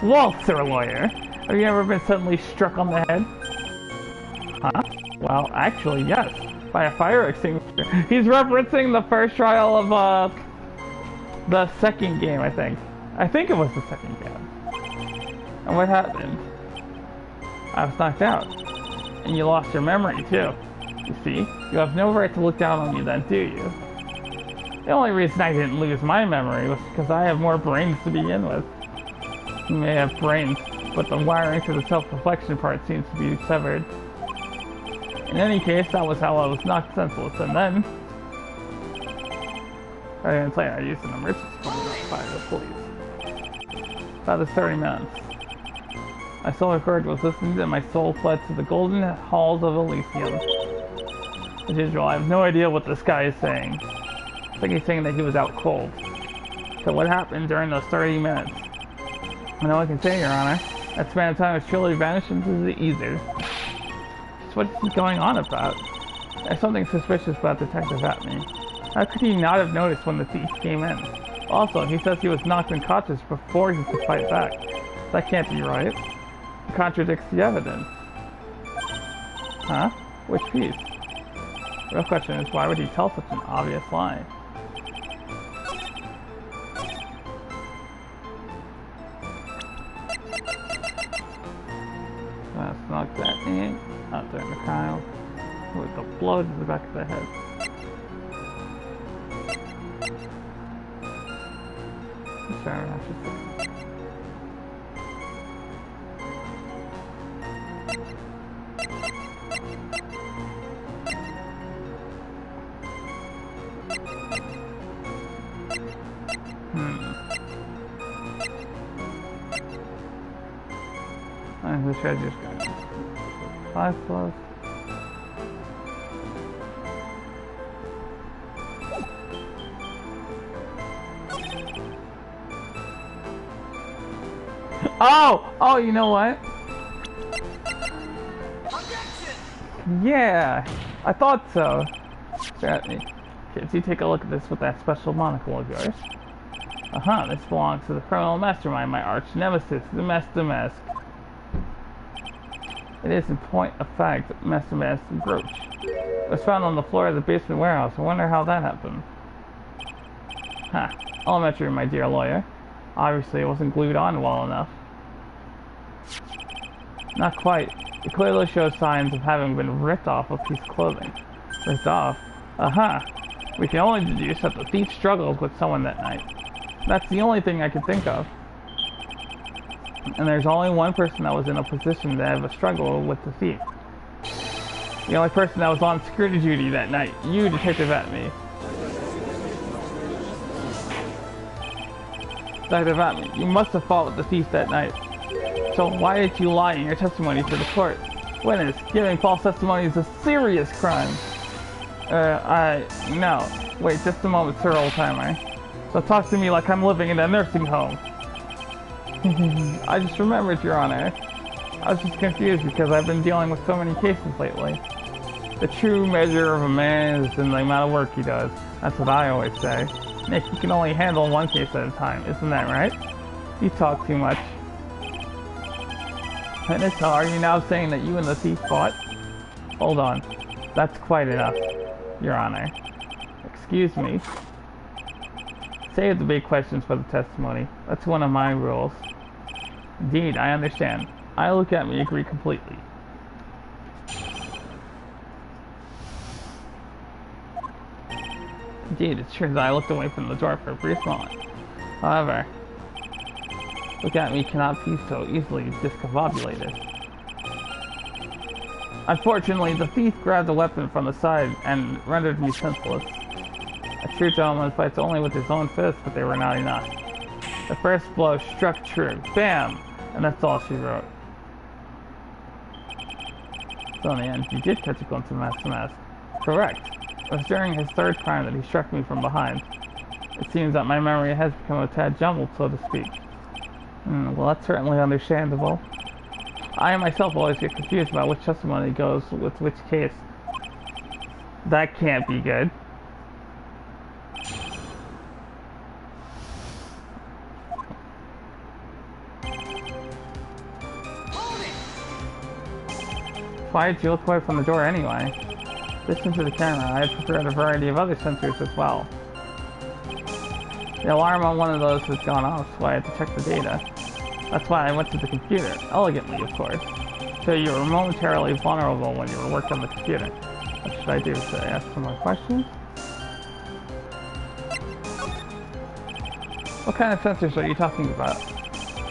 Well, sir lawyer, have you ever been suddenly struck on the head? Huh? Well, actually, yes. By a fire extinguisher. He's referencing the first trial of, the second game, I think. I think it was the second game. And what happened? I was knocked out. And you lost your memory, too. You see, you have no right to look down on me then, do you? The only reason I didn't lose my memory was because I have more brains to begin with. You may have brains, but the wiring to the self-reflection part seems to be severed. In any case, that was how I was knocked senseless, and then... I didn't say I used an emergency phone to notify the police. About 30 minutes. My soul cord was listened and my soul fled to the golden halls of Elysium. As usual, I have no idea what this guy is saying. I think he's saying that he was out cold. So what happened during those 30 minutes? I know I can say, Your Honor. That span of time has truly vanished into the ether. So what is he going on about? There's something suspicious about Detective Atme. How could he not have noticed when the thief came in? Also, he says he was knocked unconscious before he could fight back. That can't be right. It contradicts the evidence. Huh? Which piece? The real question is, why would he tell such an obvious lie? Let's knock that in. Out there in the crowd. With the blood to the back of the head. Sorry, I should say. The treasure's going 5 plus. Oh, you know what? Yeah, I thought so. Kids, you take a look at this with that special monocle of yours. This belongs to the criminal mastermind, my arch nemesis, the Master Mask. It is, in point of fact, Master Mask's brooch. It was found on the floor of the basement warehouse. I wonder how that happened. Elementary, my dear lawyer. Obviously, it wasn't glued on well enough. Not quite. It clearly shows signs of having been ripped off a piece of clothing. Ripped off? We can only deduce that the thief struggled with someone that night. That's the only thing I can think of. And there's only one person that was in a position to have a struggle with the thief. The only person that was on security duty that night. You, Detective Atme. Detective Atme, you must have fought with the thief that night. So why did you lie in your testimony to the court? Witness, giving false testimony is a serious crime. No. Wait, just a moment, sir, old timer. So talk to me like I'm living in a nursing home. I just remembered, Your Honor. I was just confused because I've been dealing with so many cases lately. The true measure of a man is in the amount of work he does. That's what I always say. Nick, you can only handle one case at a time, isn't that right? You talk too much. Witness, so are you now saying that you and the thief fought? Hold on. That's quite enough, Your Honor. Excuse me. Save the big questions for the testimony. That's one of my rules. Indeed, I understand. I look at me agree completely. Indeed, it's true that I looked away from the door for a brief moment. However, look at me cannot be so easily discombobulated. Unfortunately, the thief grabbed a weapon from the side and rendered me senseless. A true gentleman fights only with his own fists, but they were not enough. The first blow struck true. Bam! And that's all she wrote. So in the end, you did catch a glimpse of Master Mask. Correct. It was during his third crime that he struck me from behind. It seems that my memory has become a tad jumbled, so to speak. Well, that's certainly understandable. I myself always get confused about which testimony goes with which case. That can't be good. Why did you look away from the door anyway? Listen to the camera. I had prepared a variety of other sensors as well. The alarm on one of those has gone off, so I had to check the data. That's why I went to the computer. Elegantly, of course. So you were momentarily vulnerable when you were working on the computer. What should I do? Should I ask some more questions? What kind of sensors are you talking about?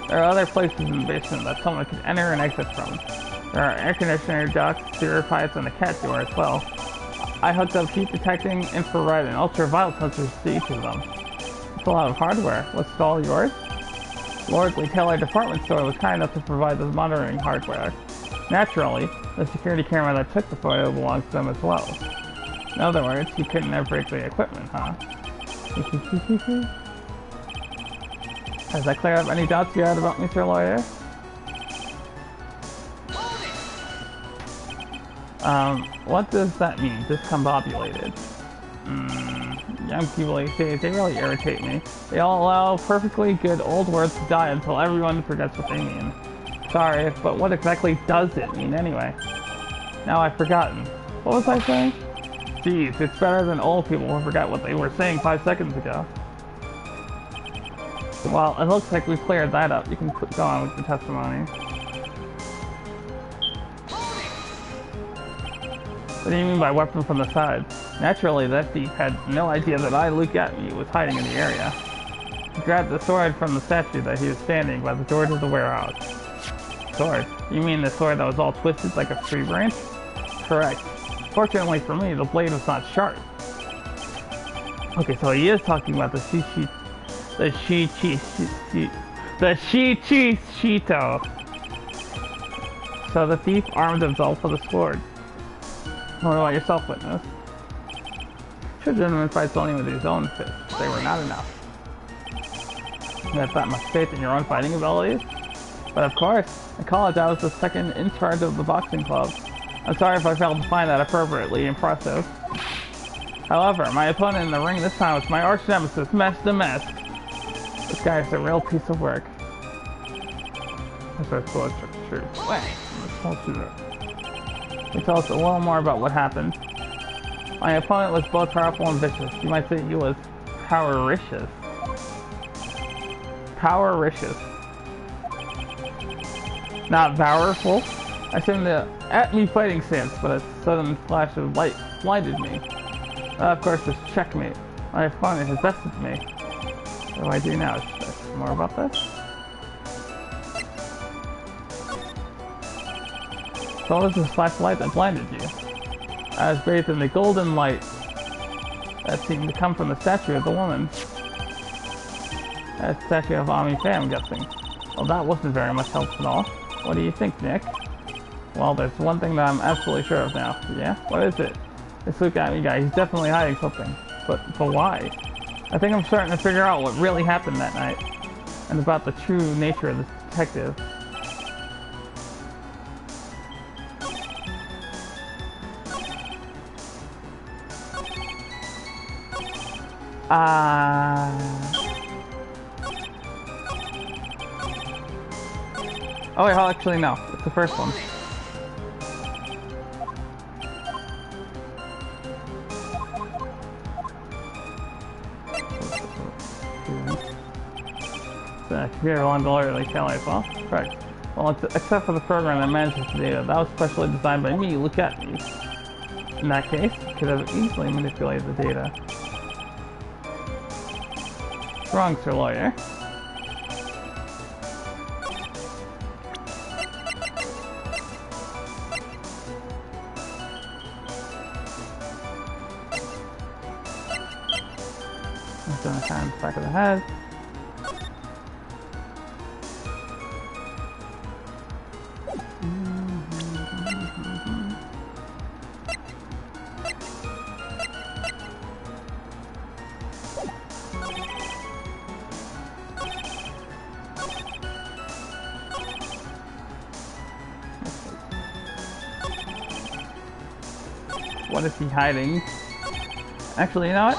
There are other places in the basement that someone could enter and exit from. There are air conditioner ducts, sewer pipes, and a cat door as well. I hooked up heat detecting, infrared, and ultraviolet sensors to each of them. It's a lot of hardware. Was it all yours? Lordly Taylor Department Store was kind enough to provide the monitoring hardware. Naturally, the security camera that took the photo belongs to them as well. In other words, you couldn't ever break the equipment, huh? Has that cleared up any doubts you had about Mr. Lawyer? What does that mean, discombobulated? Young people these days, they really irritate me. They all allow perfectly good old words to die until everyone forgets what they mean. Sorry, but what exactly does it mean anyway? Now I've forgotten. What was I saying? Geez, it's better than old people who forgot what they were saying 5 seconds ago. Well, it looks like we've cleared that up. You can go on with the testimony. What do you mean by weapon from the side? Naturally, that thief had no idea that I, Luke Atme, was hiding in the area. He grabbed the sword from the statue that he was standing by the door to the warehouse. Sword? You mean the sword that was all twisted like a tree branch? Correct. Fortunately for me, the blade was not sharp. Okay, so he is talking about the Shito. So the thief armed himself with a sword. What about yourself, witness? True gentleman fights only with his own fists. They were not enough. You have that much faith in your own fighting abilities? But of course, in college I was the second in charge of the boxing club. I'm sorry if I failed to find that appropriately impressive. However, my opponent in the ring this time was my arch nemesis, Master Mask. This guy is a real piece of work. That's true. Wait, let's do that. Can you tell us a little more about what happened? My opponent was both powerful and vicious. You might say he was powericious. Powericious. Not powerful. I seemed to Atme fighting stance, but a sudden flash of light blinded me. Of course, it's checkmate. My opponent has bested me. What do I do now? Should I say more about this? So what was this flashlight that blinded you? I was bathed in the golden light that seemed to come from the statue of the woman. That statue of AMV, I'm guessing. Well, that wasn't very much help at all. What do you think, Nick? Well, there's one thing that I'm absolutely sure of now. Yeah? What is it? This look at me guy, he's definitely hiding something. But why? I think I'm starting to figure out what really happened that night. And about the true nature of this detective. Oh wait, actually no. It's the first one. Computer will deliberately kill as well. Correct. Well, except for the program that manages the data. That was specially designed by me. Look at me. In that case, you could have easily manipulated the data. Wrong, Sir Lawyer. Just gonna kind of back of the head. What is he hiding? Actually, you know what?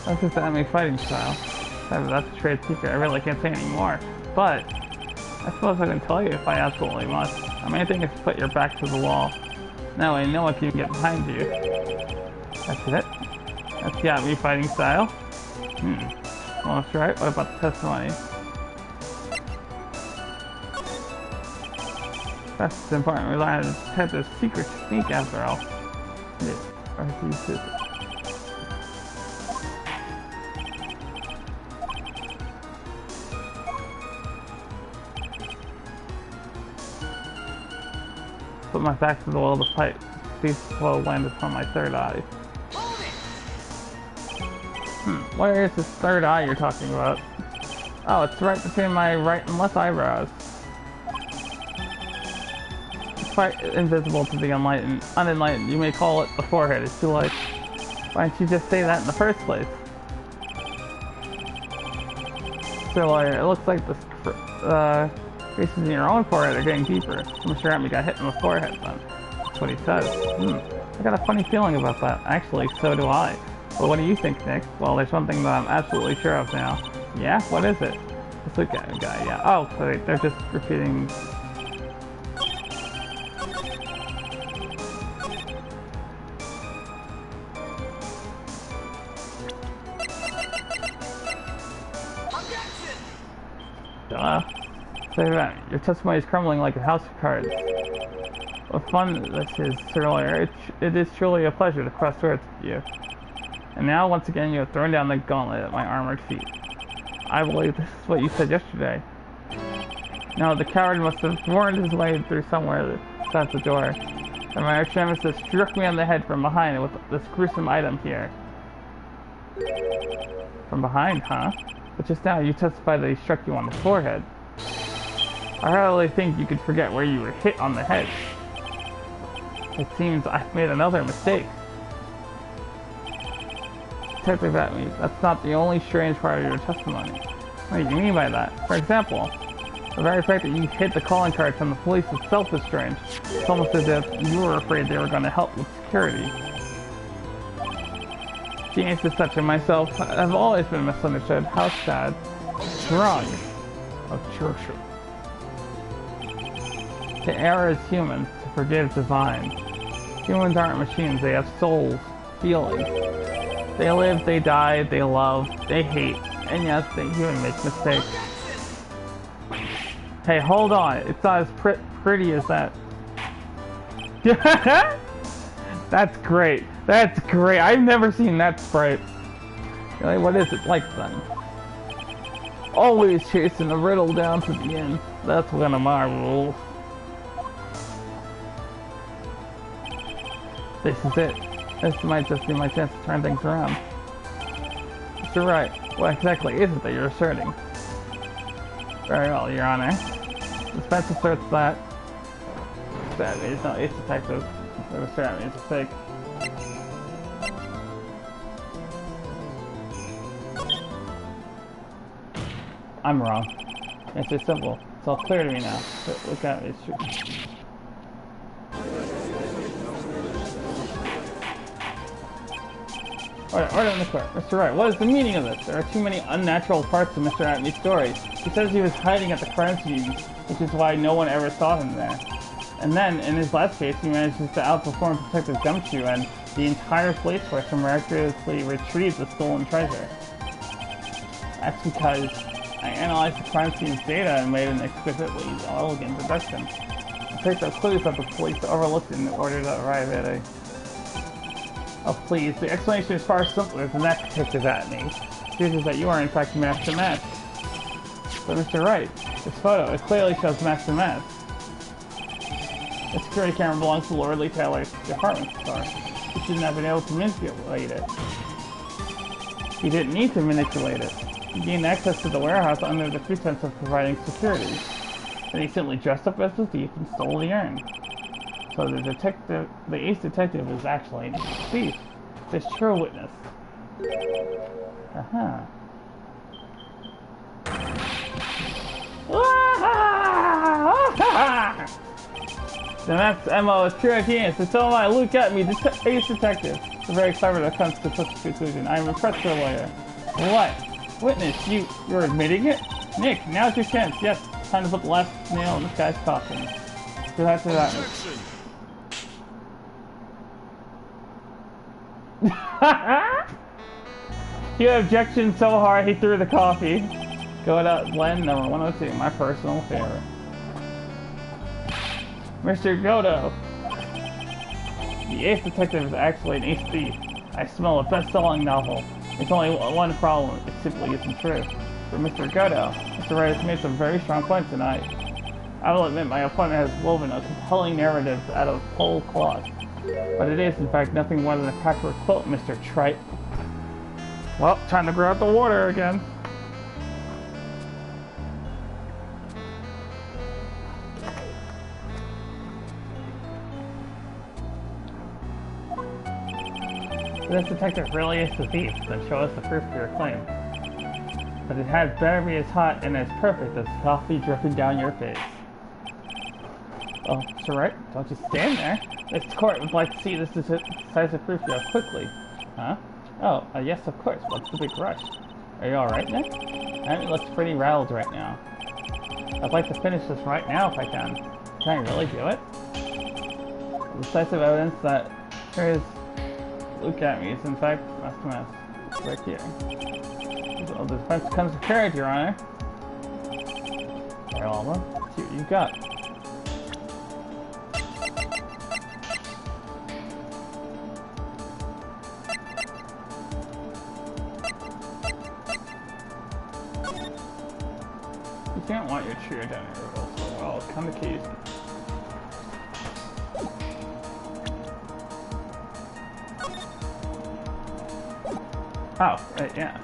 That's just the enemy fighting style. That's a trade secret. I really can't say anymore. But I suppose I can tell you if I absolutely must. The main thing is to put your back to the wall. Now I know if you can get behind you. That's it. That's the AMV fighting style. Well, that's right. What about the testimony? That's important. We learned to detect a secret technique after all. Or if you should. Put my back to the wall to fight. See slow landed on my third eye. Where is this third eye you're talking about? Oh, it's right between my right and left eyebrows. It's quite invisible to the unenlightened. You may call it the forehead. It's too late. Why didn't you just say that in the first place? So, it looks like the creases in your own forehead are getting deeper. I'm sure Amy got hit in the forehead then. That's what he says. I got a funny feeling about that. Actually, so do I. But what do you think, Nick? Well, there's one thing that I'm absolutely sure of now. Yeah? What is it? Let's look at the guy, yeah. Oh, wait, they're just repeating. Duh. Say that. Your testimony is crumbling like a house of cards. What fun this is, Sir Lawyer. It is truly a pleasure to cross swords with you. And now, once again, you have thrown down the gauntlet at my armored feet. I believe this is what you said yesterday. Now, the coward must have wormed his way through somewhere past the door. And my arch nemesis struck me on the head from behind with this gruesome item here. From behind, huh? But just now, you testified that he struck you on the forehead. I hardly think you could forget where you were hit on the head. It seems I've made another mistake. Detective Atme, that's not the only strange part of your testimony. What do you mean by that? For example, the very fact that you hid the calling card from the police itself is strange. It's almost as if you were afraid they were going to help with security. Geniuses such as myself have always been misunderstood. How sad. Wrong. Oh, true. To err is human, to forgive divine. Humans aren't machines, they have souls, feelings. They live, they die, they love, they hate, and yes, they even make mistakes. Hey, hold on, it's not as pretty as that. That's great. That's great. I've never seen that sprite. Like, what is it like then? Always chasing the riddle down to the end. That's one of my rules. This is it. This might just be my chance to turn things around. Mr. Wright, what exactly is it that you're asserting? Very well, Your Honor. The defense asserts that is no ace detective. Mr. Wright is a fake. I'm wrong. It's just simple. It's all clear to me now. But look at it, it's true. Order in the court. Mr. Wright, what is the meaning of this? There are too many unnatural parts of Mr. Atney's story. He says he was hiding at the crime scene, which is why no one ever saw him there. And then, in his last case, he manages to outperform Detective Gumshoe and the entire police force to miraculously retrieve the stolen treasure. That's because I analyzed the crime scene's data and made an exquisitely elegant deduction. I picked up clues that the police overlooked in order to arrive at a... Oh please, the explanation is far simpler than that, Detective Atney. It is that you are in fact Master Mask. But Mr. Wright, this photo, it clearly shows Master Mask. The security camera belongs to Lordly Taylor's department store. He shouldn't have been able to manipulate it. He didn't need to manipulate it. He gained access to the warehouse under the pretense of providing security. Then he simply dressed up as the thief and stole the urn. So the ace detective is actually a thief. This true witness. Aha. The map's MO is pure genius, and so am I. Look at me, ace detective. It's very clever that comes to such a conclusion. I am impressed, your lawyer. What? Witness, you're admitting it? Nick, now's your chance. Yes, time to put the last nail in this guy's coffin. Do that to that. He objected so hard he threw the coffee. Going out blend number 102, my personal favorite. Mr. Godo. The ace detective is actually an ace thief. I smell a best-selling novel. There's only one problem, it simply isn't true. For Mr. Godo, Mr. Wright has made some very strong points tonight. I will admit my opponent has woven a compelling narrative out of whole cloth. But it is, in fact, nothing more than a patchwork quilt, Mr. Trite. Well, time to grow out the water again. This detective really is the thief, then show us the proof of your claim. But it had better be as hot and as perfect as coffee dripping down your face. Oh, Mr. Wright, don't you stand there. This court would like to see this decisive proof you have quickly. Huh? Oh, yes, of course. What's the big rush? Are you alright, Nick? He looks pretty rattled right now. I'd like to finish this right now if I can. Can I really do it? Decisive evidence that here is... Look at me, it's in fact Master Mask. It's right here. So the defense comes prepared, Your Honor. Very well, then. Let's see what you've got. You can't want your trio down here real so well. It's kind of crazy. Oh, right, yeah.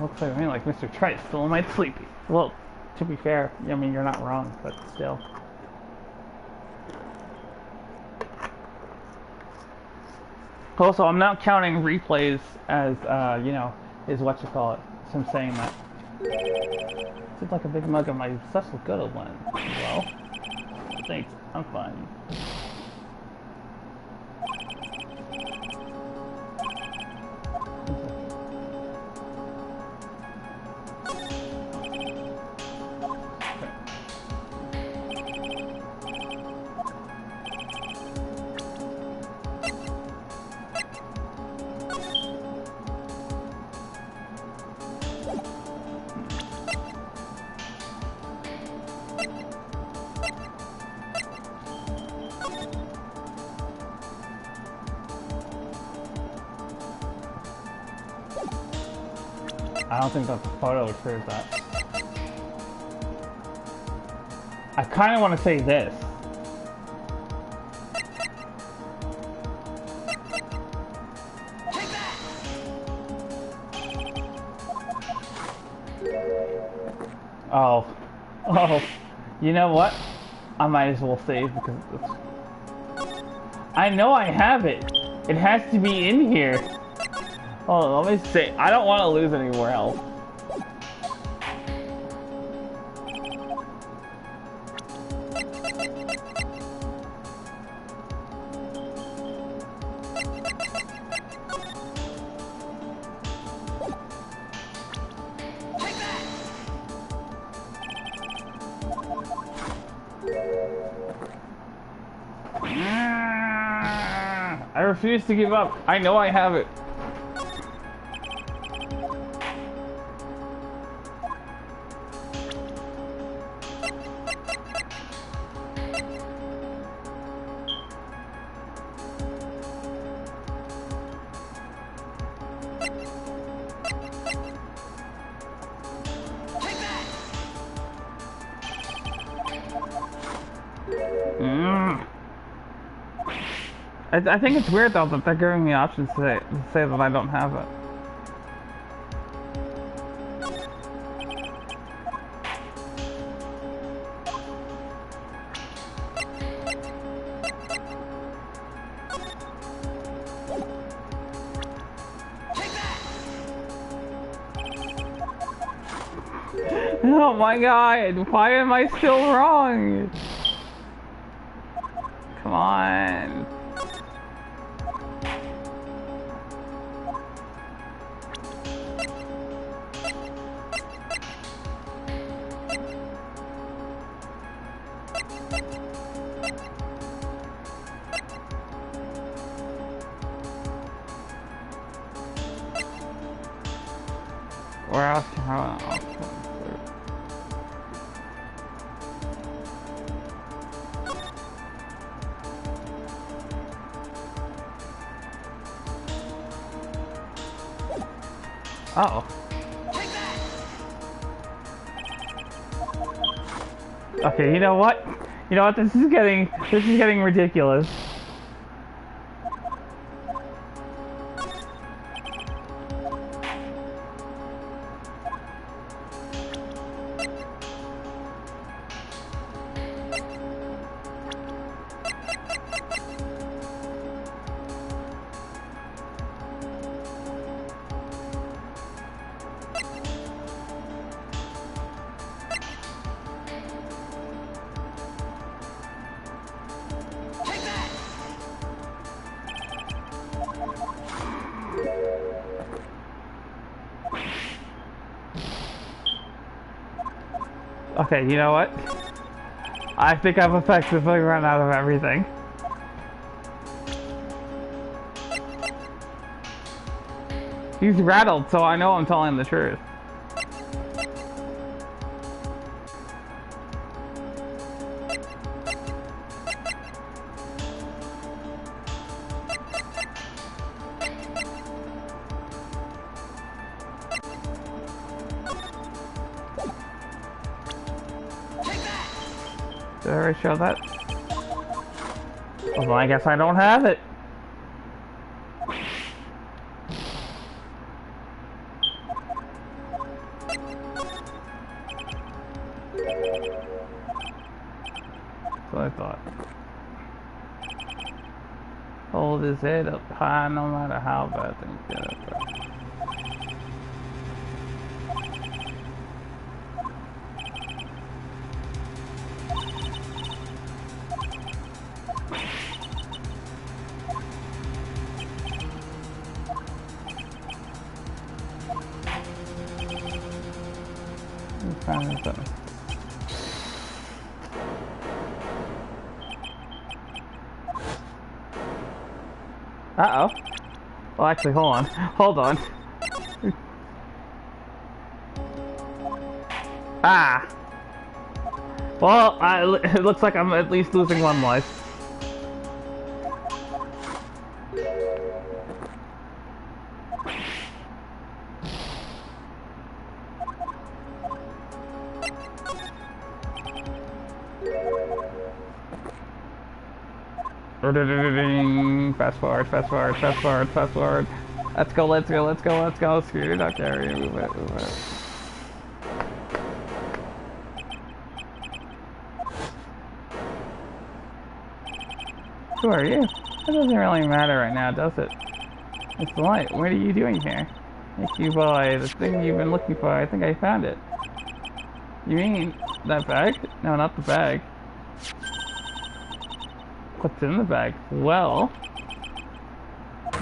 Looks like me like Mr. Trite still might sleepy. Well, to be fair, I mean you're not wrong, but still. Also, I'm not counting replays as, you know, is what you call it. So I'm saying that. Seems like a big mug of my special good old one. Well, thanks, I'm fine. I don't think that's a photo which proves that. I kind of want to say this. Oh. Oh. You know what? I might as well save because it's... I know I have it. It has to be in here. Hold on, let me see. I don't want to lose any more health. I refuse to give up. I know I have it. I think it's weird though that they're giving me options to say that I don't have it. Oh my god, why am I still wrong? Come on. Where else can I... Uh-oh. Okay, you know what? You know what? This is getting ridiculous. Okay, you know what? I think I've effectively run out of everything. He's rattled, so I know I'm telling the truth. Did I already show that? Well, I guess I don't have it. That's what I thought. Hold his head up high no matter how bad things get up there. Uh-oh. Well, actually, hold on. Hold on. Ah! Well, it looks like I'm at least losing one life. Fast forward, fast forward, fast forward, fast forward. Let's go, let's go, let's go, let's go. Screw it, okay, move it, move it. Who are you? It doesn't really matter right now, does it? It's the light. What are you doing here? Thank you, boy. The thing you've been looking for, I think I found it. You mean that bag? No, not the bag. What's in the bag? Well,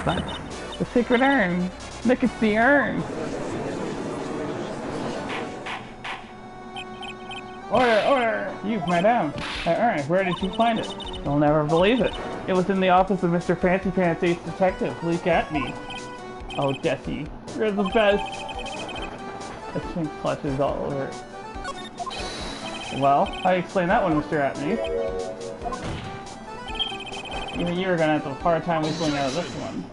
that's the secret urn. Look, it's the urn. Order, order! You, madame. That urn, where did you find it? You'll never believe it. It was in the office of Mr. Fancy Pants Ace Detective. Look at me. Oh, Jessie, you're the best. The chink clutches all over it. Well, how do you explain that one, Mr. Atney? Even you were gonna have a hard time whistling out of this one.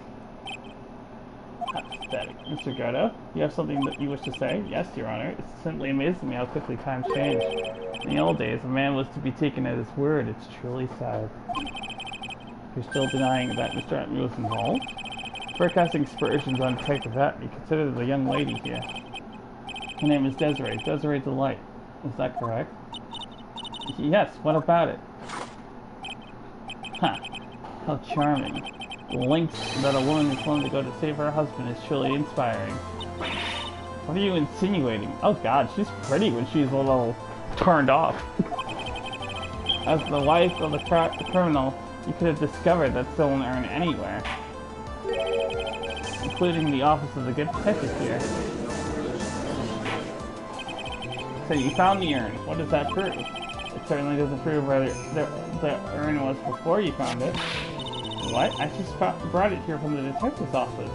That's pathetic. Mr. Goto, you have something that you wish to say? Yes, Your Honor. It simply amazes me how quickly times change. In the old days, a man was to be taken at his word. It's truly sad. You're still denying that Mr. Atney was involved? For casting aspersions on Detective Atney, consider the young lady here. Her name is Desiree. Desiree Delight. Is that correct? Yes, what about it? Ha! How charming. The lengths that a woman is willing to go to save her husband is truly inspiring. What are you insinuating? Oh god, she's pretty when she's a little turned off. As the wife of the criminal, you could have discovered that stolen urn anywhere. Including the office of the good detective here. So you found the urn. What does that prove? It certainly doesn't prove whether the urn was before you found it. What? I just brought it here from the detective's office.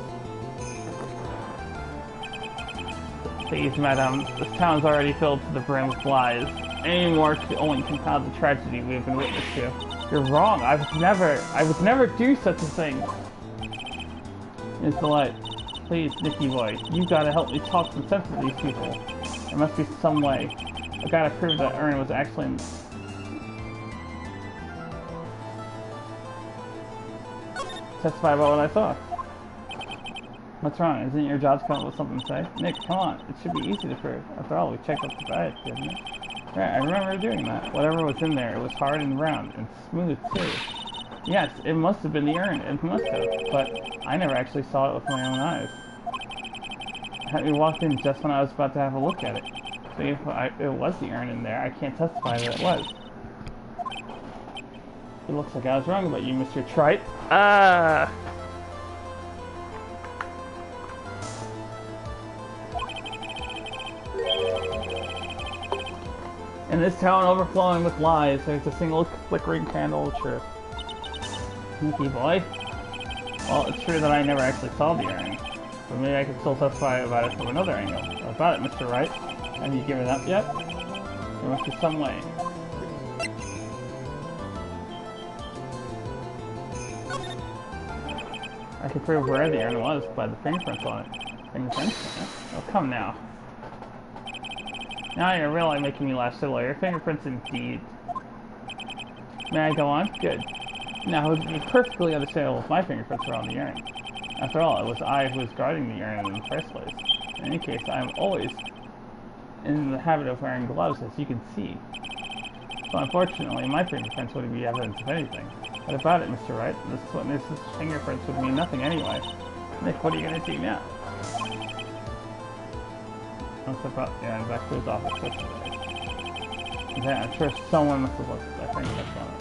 Please, madame, this town is already filled to the brim with lies. Any more could only compound the tragedy we have been witness to. You're wrong. I would never do such a thing. Miss Delight, please, Nicky boy, you gotta help me talk some sense to these people. There must be some way. I gotta prove that urn was actually... Testify about what I saw. What's wrong? Isn't your job to come up with something to say? Nick, come on. It should be easy to prove. After all, we checked out the bag, didn't we? Right, I remember doing that. Whatever was in there, it was hard and round, and smooth too. Yes, it must have been the urn. It must have. But I never actually saw it with my own eyes. We walked in just when I was about to have a look at it. So if it was the urn in there, I can't testify that it was. It looks like I was wrong about you, Mr. Trite. In this town overflowing with lies, there's a single flickering candle of truth. Nicky boy. Well, it's true that I never actually saw the urn, but maybe I could still testify about it from another angle. What about it, Mr. Wright? Have you given up yet? There must be some way. I could prove where the urn was by the fingerprints on it. Fingerprints? Oh, come now. Now you're really making me laugh, so your fingerprints indeed. May I go on? Good. Now, it would be perfectly understandable if my fingerprints were on the urn. After all, it was I who was guarding the urn in the first place. In any case, I am always in the habit of wearing gloves, as you can see. So unfortunately, my fingerprints wouldn't be evidence of anything. What about it, Mr. Wright? This witness's fingerprints would mean nothing anyway. Nick, what are you going to do now? I'll step up, yeah, back to his office. Yeah, I'm sure someone must have looked at that fingerprints on it.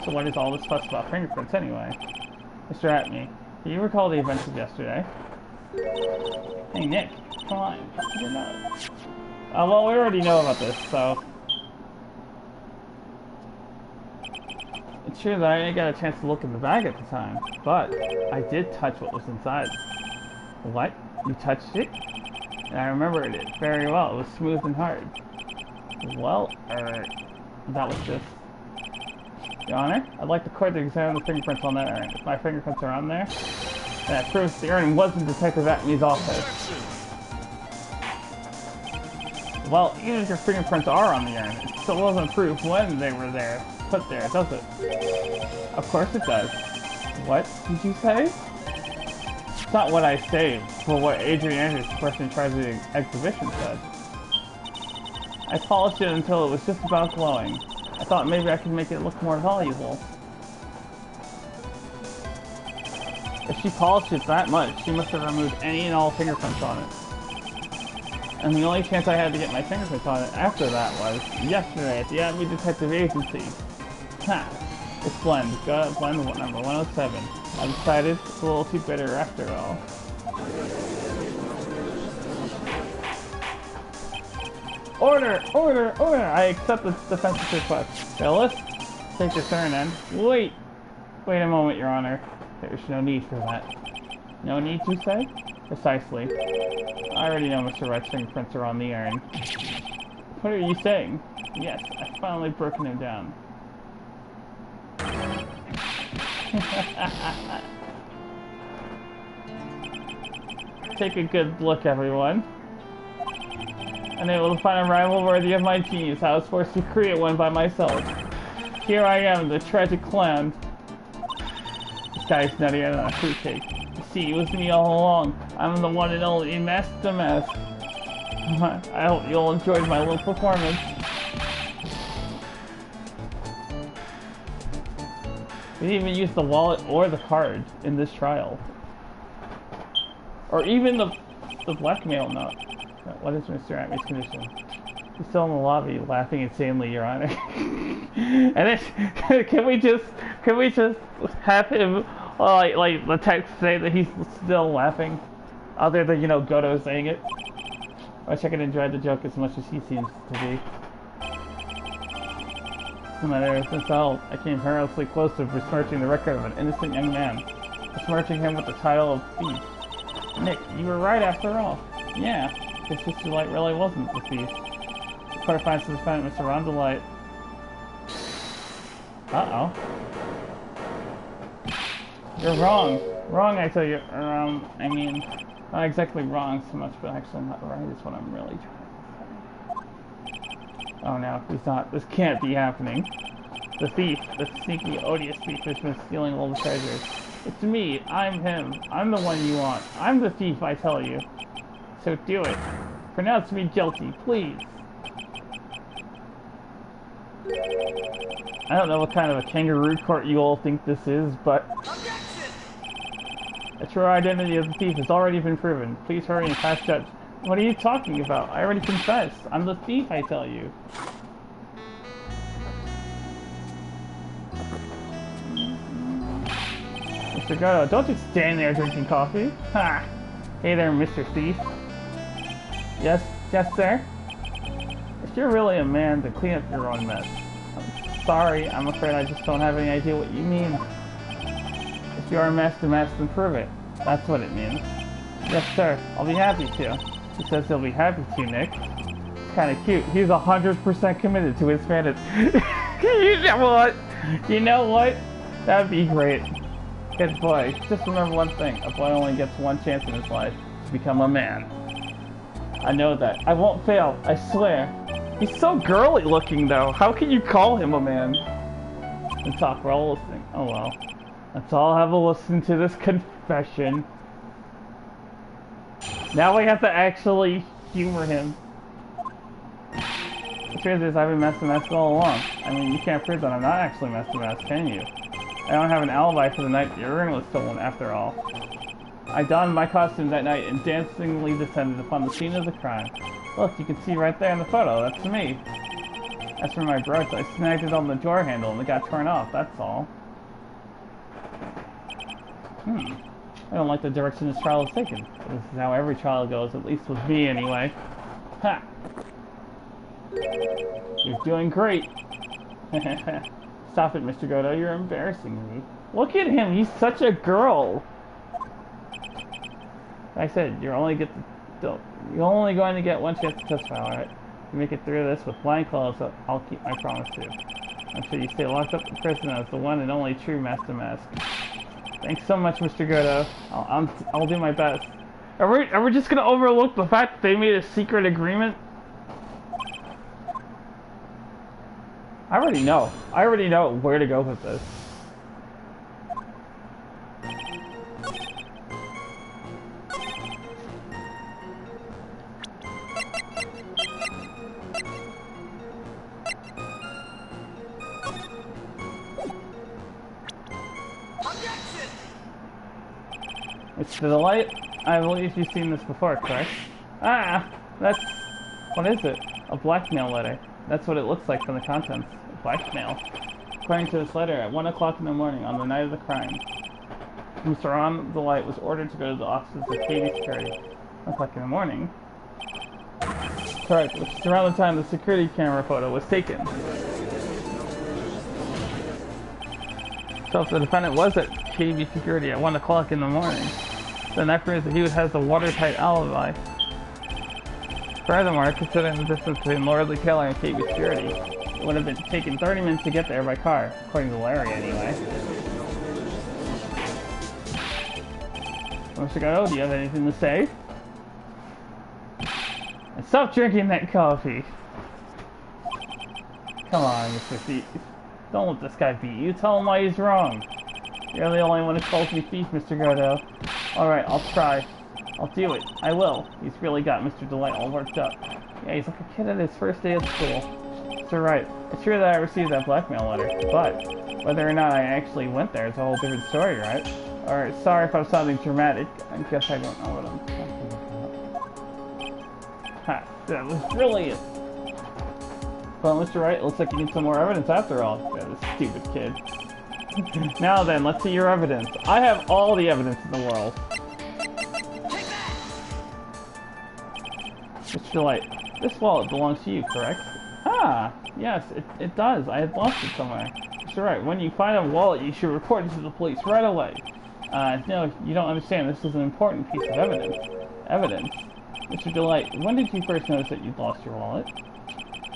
So what is all this fuss about fingerprints anyway? Mr. Atney, do you recall the events of yesterday? Hey Nick, come on, you know. Well, we already know about this, so... It's true that I didn't get a chance to look in the bag at the time, but I did touch what was inside. What? You touched it? And I remembered it very well. It was smooth and hard. Well, that was just... Your Honor, I'd like the court to examine the fingerprints on that urn. If my fingerprints are on there, then that proves the urn was in Detective Atney's office. Well, even if your fingerprints are on the urn, it still doesn't prove when they were there, put there, does it? Of course it does. What did you say? It's not what I say, but what Adrian Andrews, the person in charge of the exhibition, said. I polished it until it was just about glowing. I thought maybe I could make it look more valuable. If she polished it that much, she must have removed any and all fingerprints on it. And the only chance I had to get my fingerprints on it after that was yesterday at the AMV Detective Agency. Ha! It's blend. Got it, blend number 107. I decided it's a little too bitter after all. Order! Order! Order! I accept the defense's request. Phyllis, take your turn then. Wait! Wait a moment, Your Honor. There's no need for that. No need, you say? Precisely. I already know Mr. Wright's fingerprints are on the urn. What are you saying? Yes, I've finally broken him down. Take a good look, everyone. Unable to find a rival worthy of my genius, I was forced to create one by myself. Here I am, the tragic clown. This guy's nuttier than a fruitcake. See, it was me all along. I'm the one and only Master Mask. I hope you'll enjoy my little performance. We didn't even use the wallet or the card in this trial. Or even the blackmail note. What is Mr. Atmey's condition? He's still in the lobby, laughing insanely, Your Honor. And then, can we just have him, like the text say that he's still laughing, other than, you know, Goto saying it? I wish I could enjoy the joke as much as he seems to be. No matter, since I came perilously close to besmirching the record of an innocent young man, besmirching him with the title of thief. Nick, you were right after all. Yeah, guess Mr. Light really wasn't the thief. The court finds the defendant, Mr. Rondelite. Uh-oh. You're wrong. Wrong, I tell you. I mean, not exactly wrong so much, but actually not right is what I'm really trying to say. Oh no, he's not. This can't be happening. The thief, the sneaky, odious thief who's been stealing all the treasures. It's me. I'm him. I'm the one you want. I'm the thief, I tell you. So do it. Pronounce me guilty, please. I don't know what kind of a kangaroo court you all think this is, but the true identity of the thief has already been proven. Please hurry and pass judge. What are you talking about? I already confessed. I'm the thief, I tell you. Mr. Goto, don't just stand there drinking coffee. Ha! Hey there, Mr. Thief. Yes, sir? If you're really a man, then clean up your own mess. I'm sorry, I'm afraid I just don't have any idea what you mean. If you are a Master Mask, then prove it. That's what it means. Yes, sir. I'll be happy to. He says he'll be happy to, Nick. It's kind of cute. He's 100% committed to his fantasy. You know what? You know what? That'd be great. Good boy. Just remember one thing. A boy only gets one chance in his life to become a man. I know that. I won't fail. I swear. He's so girly looking, though. How can you call him a man? And talk, we're all listening. Oh, well. Let's all have a listen to this confession. Now we have to actually humor him. The truth is, I've been Master Mask all along. I mean, you can't prove that I'm not actually Master Mask, can you? I don't have an alibi for the night the ring was stolen, after all. I donned my costume that night and dancingly descended upon the scene of the crime. Look, you can see right there in the photo, that's me. As for my brooch, I snagged it on the drawer handle and it got torn off, that's all. I don't like the direction this trial is taken. This is how every trial goes, at least with me anyway. Ha! You're doing great! Stop it, Mr. Goto, you're embarrassing me. Look at him, he's such a girl! Like I said, you're only going to get one chance to testify, alright? You make it through this with blind clothes, so I'll keep my promise to you. I'm sure you stay locked up in prison as the one and only true Master Mask. Thanks so much, Mr. Goto. I'll do my best. Are we just gonna overlook the fact that they made a secret agreement? I already know. I already know where to go with this. It's the light. I believe you've seen this before, correct? Ah, that's... What is it? A blackmail letter. That's what it looks like from the contents. Blackmail. According to this letter, at 1 o'clock in the morning, on the night of the crime, Mr. On the Light was ordered to go to the offices of KB Security. 1 o'clock in the morning? Correct, which is around the time the security camera photo was taken. So if the defendant was at KB Security at 1 o'clock in the morning, then that proves that he would have the watertight alibi. Furthermore, considering the distance between Lordly Keller and KB Security, it would have been taken 30 minutes to get there by car, according to Larry anyway. Mr. Gatto, do you have anything to say? And stop drinking that coffee! Come on, Mr. Thief. Don't let this guy beat you. Tell him why he's wrong. You're the only one who calls me thief, Mr. Gatto. Alright, I'll try. I'll do it. I will. He's really got Mr. Delight all worked up. Yeah, he's like a kid at his first day at school. Mr. Wright, it's true that I received that blackmail letter, but whether or not I actually went there is a whole different story, right? Alright, sorry if I'm sounding dramatic. I guess I don't know what I'm talking about. Ha, that was brilliant! Well, Mr. Wright, looks like you need some more evidence after all. Yeah, this stupid kid. Now then, let's see your evidence. I have all the evidence in the world. Mr. Delight, this wallet belongs to you, correct? Ah, yes, it does. I had lost it somewhere. Mr. Wright, when you find a wallet, you should report it to the police right away. No, you don't understand. This is an important piece of evidence. Evidence? Mr. Delight, when did you first notice that you'd lost your wallet?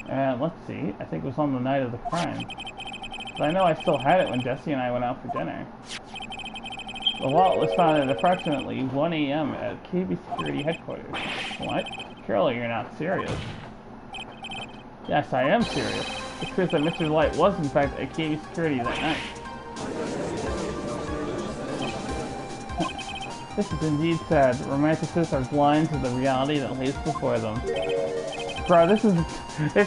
Let's see. I think it was on the night of the crime. But I know I still had it when Jesse and I went out for dinner. The wallet was found at approximately 1 a.m. at KB Security headquarters. What? Surely you're not serious. Yes, I am serious. This proves that Mr. Delight was in fact at KB Security that night. This is indeed sad. Romanticists are blind to the reality that lays before them. Bro, this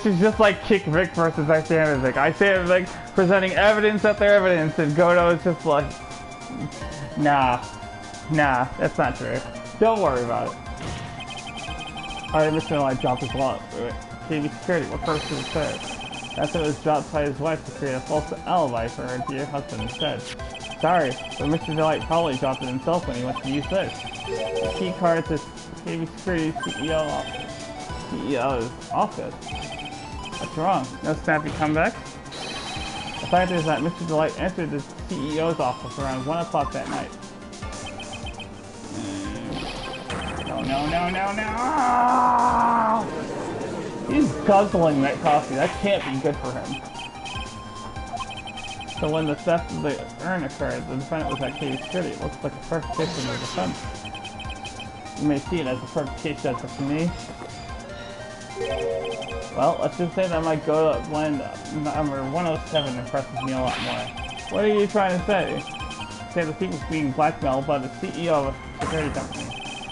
is just like Kick Vic versus I Stand Vic. I Stand Vic presenting evidence after evidence, and Godo is just like, nah, that's not true. Don't worry about it. Alright, Mr. Delight dropped his wallet. KB Security, what purpose did it serve? That's it was dropped by his wife to create a false alibi for her dear husband instead. Sorry, but Mr. Delight probably dropped it himself when he went to use this. The key card to KB Security's CEO's office. What's wrong? No snappy comeback? The fact is that Mr. Delight entered the CEO's office around 1 o'clock that night. No! He's guzzling that coffee. That can't be good for him. So when the theft of the urn occurred, the defendant was at KB Security. It looks like a perfect case in the defense. You may see it as a perfect case judge for me. Well, let's just say that my go-to blend number 107 impresses me a lot more. What are you trying to say? Say the thief was being blackmailed by the CEO of a security company.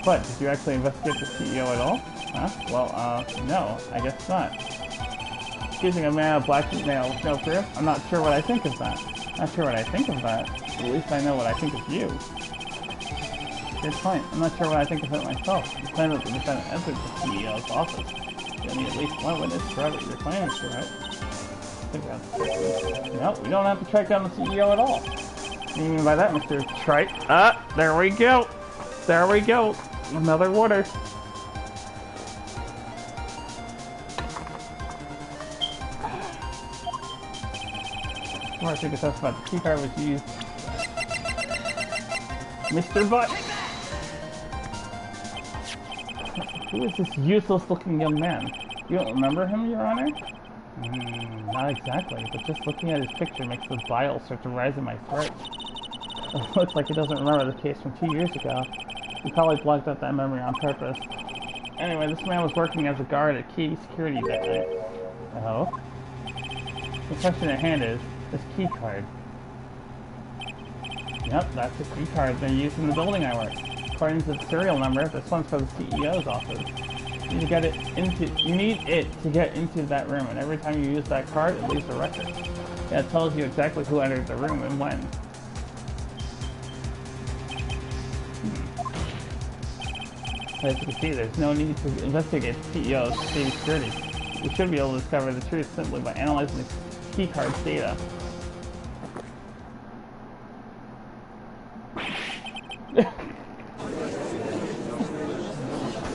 What, did you actually investigate the CEO at all? Huh? Well, no, I guess not. Accusing a man of blackmail with no proof? I'm not sure what I think of that. Not sure what I think of that. At least I know what I think of you. Good point. I'm not sure what I think of it myself. You claim that the defendant entered the CEO's office. You need at least one witness to corroborate your claims, right? No, we don't have to track down the CEO at all. What do you mean by that, Mr. Trite? There we go. There we go. Another water. More to discuss about the key card was used. Mr. Butt! Who is this useless-looking young man? You don't remember him, Your Honor? Not exactly, but just looking at his picture makes the bile start to rise in my throat. It looks like he doesn't remember the case from 2 years ago. He probably blocked out that memory on purpose. Anyway, this man was working as a guard at KB Security that night. Oh? The question at hand is this key card. Yep, that's the key card they use in the building I work. According to the serial number, this one's for the CEO's office. You need it to get into that room, and every time you use that card, it leaves a record. Yeah, it tells you exactly who entered the room and when. As you can see, there's no need to investigate the CEO's safety security. We should be able to discover the truth simply by analyzing the keycard's data.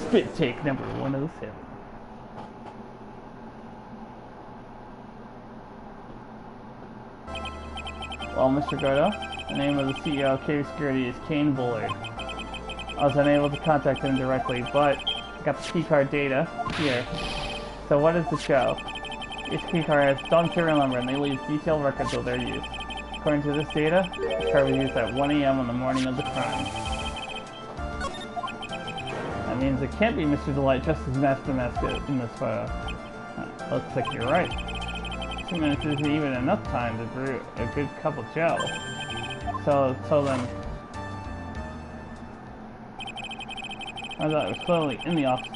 Spit take number 107. Well, Mr. Godo, the name of the CEO of KB Security is Kane Bullard. I was unable to contact him directly, but I got the keycard data here. So what does it show? Each keycard has some serial number and they leave detailed records of their use. According to this data, the card was used at 1 AM on the morning of the crime. That means it can't be Mr. Delight just as masked in this photo. Looks like you're right. 2 minutes isn't even enough time to brew a good cup of Joe. So then... I thought it was clearly in the office.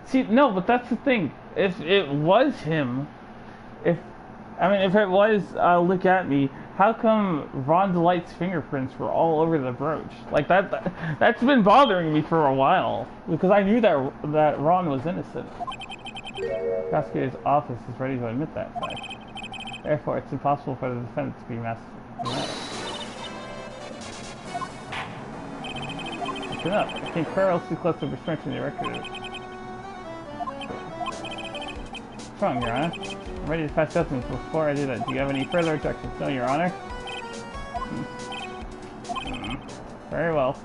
See, no, but that's the thing. If it was him, if it was Look At Me, how come Ron Delight's fingerprints were all over the brooch? Like, that's been bothering me for a while. Because I knew that Ron was innocent. The prosecutor's office is ready to admit that fact. Therefore, it's impossible for the defendant to be masked. Listen up. I think Pearl's too close to restriction the record. What's wrong, Your Honor? I'm ready to pass judgment. Before I do that, do you have any further objections? No, Your Honor. Very well.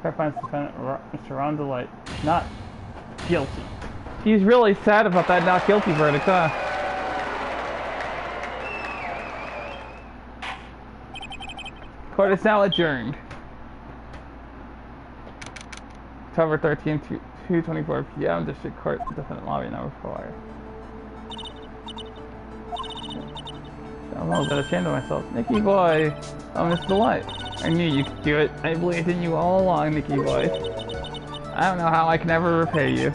Court finds the defendant, Mr. Ron Delight, not guilty. He's really sad about that not guilty verdict, huh? Court is now adjourned. October 13th, 2:24 p.m. District Court, Defendant Lobby number 4. I'm a little bit ashamed of myself. Nicky boy! Oh, Miss Delight. I knew you could do it. I believed in you all along, Nicky boy. I don't know how I can ever repay you.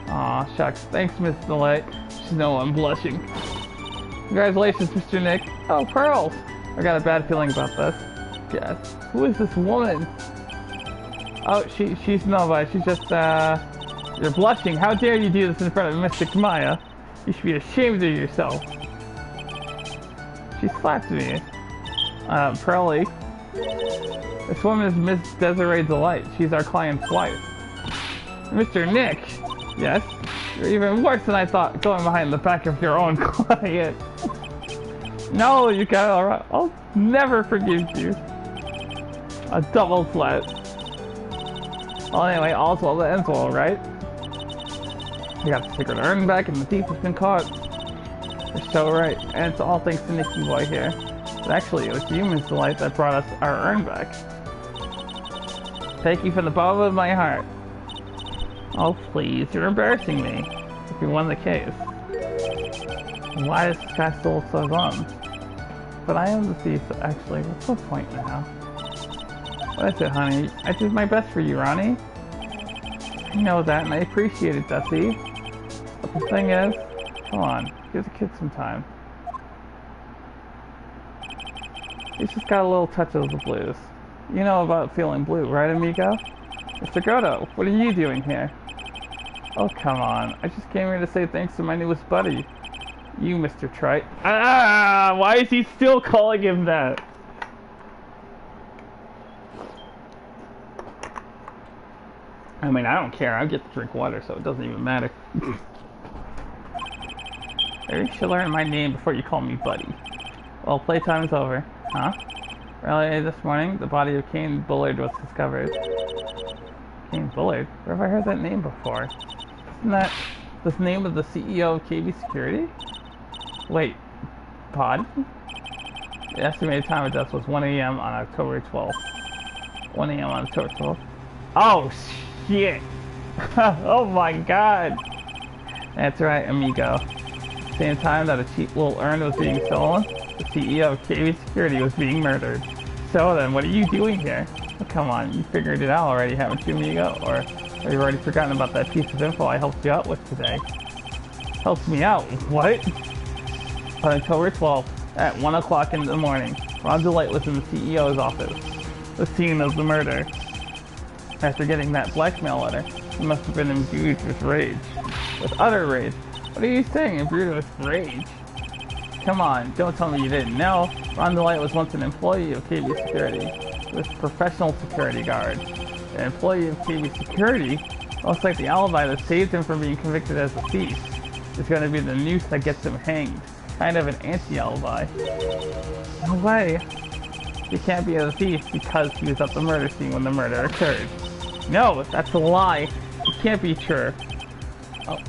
Aw, shucks. Thanks, Miss Delight. Just know I'm blushing. Congratulations, Mr. Nick. Oh, Pearls! I got a bad feeling about this. Yes. Who is this woman? Oh, she's nobody. She's just, you're blushing. How dare you do this in front of Mystic Maya? You should be ashamed of yourself. She slapped me. Pearly. This woman is Miss Desiree Delight. She's our client's wife. Mr. Nick! Yes? You're even worse than I thought, going behind the back of your own client. No, you got it alright. I'll never forgive you. A double slap. Well, anyway, all's well that ends well, right? We got the secret urn back and the thief has been caught. You're so right, and it's all thanks to Nicky boy here. But actually, it was you, Miss Delight, that brought us our urn back. Thank you from the bottom of my heart. Oh, please, you're embarrassing me. If you won the case. Why is this guy still so bummed? But I am the thief, actually. What's the point now? What is it, honey? I did my best for you, Ronnie. I know that, and I appreciate it, Dusty. But the thing is, come on, give the kid some time. He's just got a little touch of the blues. You know about feeling blue, right, amigo? Mr. Godo, what are you doing here? Oh, come on. I just came here to say thanks to my newest buddy. You, Mr. Trite. Ah! Why is he still calling him that? I mean, I don't care. I get to drink water, so it doesn't even matter. Maybe you should learn my name before you call me buddy. Well, playtime is over. Huh? Earlier this morning, the body of Kane Bullard was discovered. Kane Bullard? Where have I heard that name before? Isn't that the name of the CEO of KB Security? Wait, Pod? The estimated time of death was 1 AM on October 12th. 1 AM on October 12th? Oh, shit! Oh my god! That's right, amigo. Same time that a cheap little urn was being stolen, the CEO of KV Security was being murdered. So then, what are you doing here? Oh, come on, you figured it out already, haven't you, amigo? Or have you already forgotten about that piece of info I helped you out with today? Helped me out? What? On October 12th, at 1 o'clock in the morning, Ron DeLight was in the CEO's office, the scene of the murder. After getting that blackmail letter, he must have been imbued with rage. With utter rage. What are you saying, imbued with rage? Come on, don't tell me you didn't know. Ron DeLight was once an employee of KV Security. He was a professional security guard. An employee of KV Security? Looks like the alibi that saved him from being convicted as a thief is going to be the noose that gets him hanged. Kind of an anti-alibi. No way. He can't be a thief because he was at the murder scene when the murder occurred. No, that's a lie. It can't be true.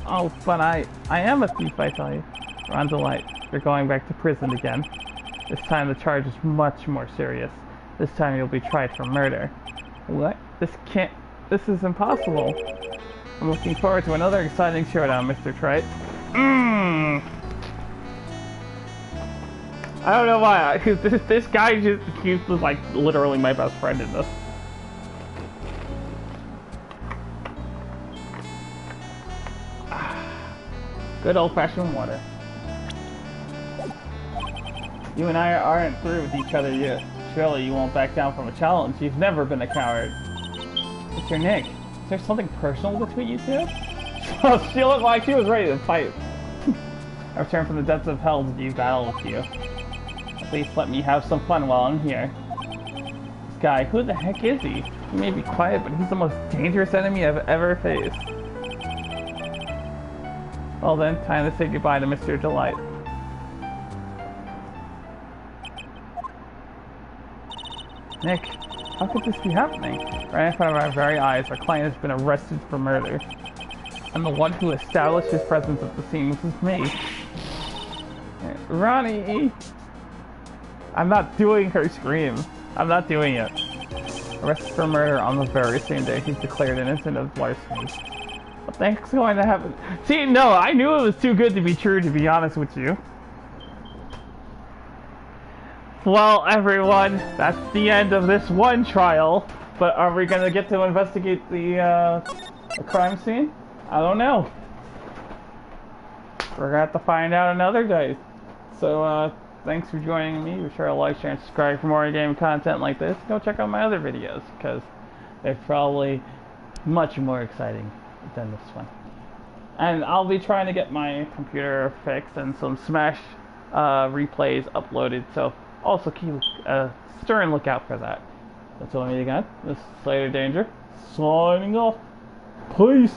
Oh, but I am a thief, I tell you. Ron DeLight, you're going back to prison again. This time the charge is much more serious. This time you'll be tried for murder. What? This is impossible. I'm looking forward to another exciting showdown, Mr. Wright. I don't know why, this guy he's like literally my best friend in this. Good old-fashioned water. You and I aren't through with each other yet. Surely you won't back down from a challenge. You've never been a coward. Mr. Nick, is there something personal between you two? She looked like she was ready to fight. I returned from the depths of hell to do battle with you. At least let me have some fun while I'm here. This guy, who the heck is he? He may be quiet, but he's the most dangerous enemy I've ever faced. Well then, time to say goodbye to Mr. DeLight. Nick, how could this be happening? Right in front of our very eyes, our client has been arrested for murder. And the one who established his presence at the scene was me. Ronnie! I'm not doing her scream. I'm not doing it. Arrested for murder on the very same day he's declared innocent of larceny. What the heck's going to happen? See, no, I knew it was too good to be true, to be honest with you. Well, everyone, that's the end of this one trial. But are we going to get to investigate the crime scene? I don't know. We're going to have to find out another day. So, thanks for joining me. Be sure to like, share, and subscribe for more game content like this. Go check out my other videos, because they're probably much more exciting than this one. And I'll be trying to get my computer fixed and some Smash replays uploaded, so also keep a stern lookout for that. That's all I need again. This is Slater Danger, signing off. Peace!